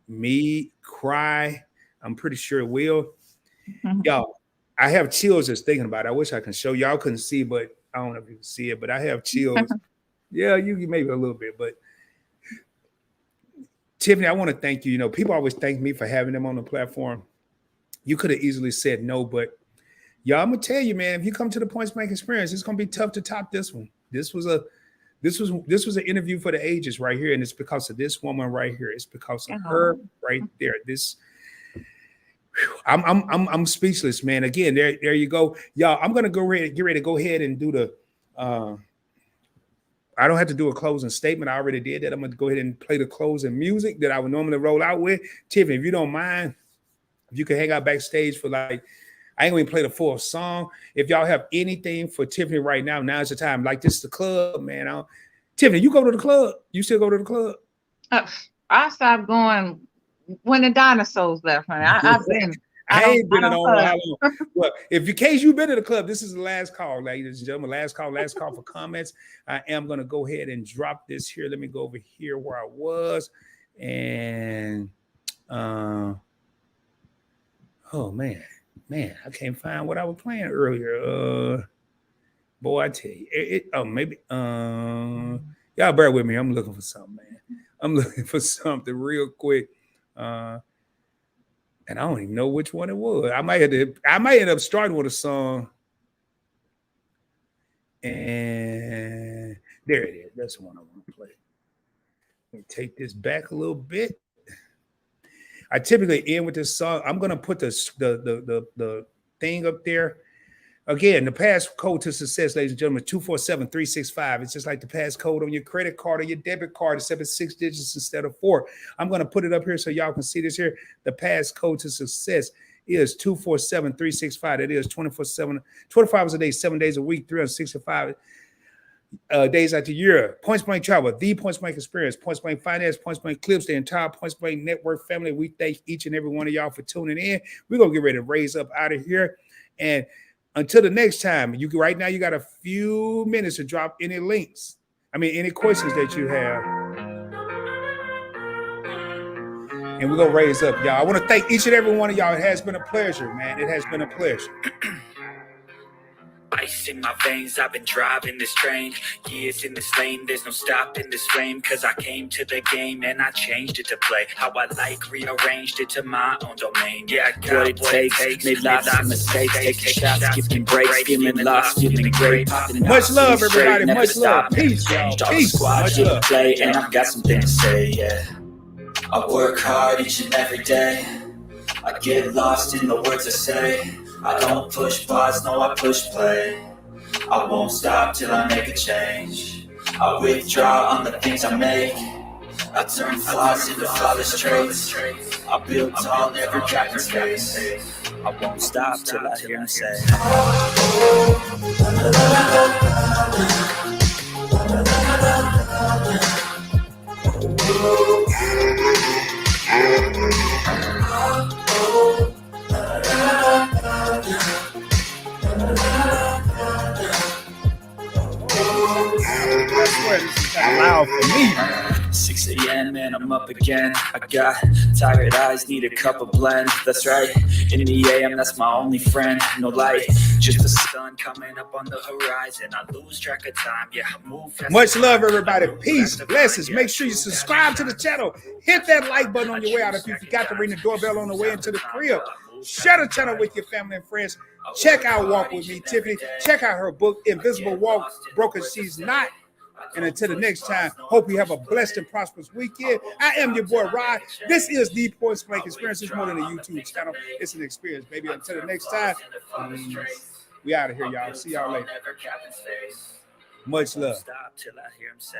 me cry. I'm pretty sure it will. Mm-hmm. Y'all, I have chills just thinking about it. I wish I can show y'all. Couldn't see, but I don't know if you can see it, but I have chills. Yeah, you maybe a little bit, but Tiffany, I want to thank you. You know, people always thank me for having them on the platform. You could have easily said no, but y'all, I'm gonna tell you, man, if you come to the Points Bank Experience, it's gonna be tough to top this one. This was an interview for the ages right here, and it's because of this woman right here. It's because of her right there. I'm speechless, man. Again, there you go, y'all. I'm gonna get ready to go ahead and do the. I don't have to do a closing statement. I already did that. I'm gonna go ahead and play the closing music that I would normally roll out with. Tiffany, if you don't mind, if you can hang out backstage for like, I ain't gonna play the full song. If y'all have anything for Tiffany right now, now's the time. Like, this is the club, man. Tiffany, you go to the club? You still go to the club? I stopped going when the dinosaurs left. I've been. I ain't been in how long. Well, in case you've been to the club, this is the last call, ladies and gentlemen. Last call for comments. I am gonna go ahead and drop this here. Let me go over here where I was, and oh man, I can't find what I was playing earlier. Boy, I tell you, maybe y'all bear with me. I'm looking for something, man. I'm looking for something real quick. And I don't even know which one it was. I might end up starting with a song. And there it is. That's the one I want to play. Let me take this back a little bit. I typically end with this song. I'm gonna put the thing up there. Again, the passcode to success, ladies and gentlemen, 247-365. It's just like the passcode on your credit card or your debit card, except it's 6 digits instead of 4. I'm going to put it up here so y'all can see this here. The passcode to success is 247-365. It is 24/7, 25 hours a day, 7 days a week, 365. days out the year. Points Blank Travel, the Points Blank Experience, Points Blank Finance, Points Blank Clips, the entire Points Blank Network family. We thank each and every one of y'all for tuning in. We're going to get ready to raise up out of here. And until the next time, right now you got a few minutes to drop any links. Any questions that you have. And we're going to raise up, y'all. I want to thank each and every one of y'all. It has been a pleasure, man. It has been a pleasure. Ice in my veins, I've been driving this train. Years in this lane, there's no stopping this flame. Cause I came to the game and I changed it to play how I like, rearranged it to my own domain. Yeah, I got what it takes, made lots of mistakes, taking shots, skipping breaks, feeling lost, feeling great. Much love, everybody, much love. Peace, y'all. Peace, much love. Play, and I've got something to say, yeah. I work hard each and every day. I get lost in the words I say. I don't push pause, no, I push play. I won't stop till I make a change. I withdraw on the things I make. I turn flaws into flawless traits. I build tall, never capped in space. I won't stop till I hear him say. Loud for me. 6 a.m. and I'm up again. I got tired eyes, need a cup of blend. That's right, in the AM, that's my only friend. No light, just the sun coming up on the horizon. I lose track of time, yeah, I move fast. Much love, everybody. Peace, blessings. Make sure you subscribe to the channel. Hit that like button on your way out. If you forgot to ring the doorbell on the way into the crib, share the channel with your family and friends. Check out Walk With Me, Tiffany. Check out her book, Invisible Walk, Broken She's Not. And until the next time, hope you have a blessed and prosperous weekend. I am your boy, Rod. This is the Points Blank Experience. It's more than a YouTube channel. It's an experience, baby. Until the next time, we out of here, y'all. See y'all later. Much love. Stop till I hear him say.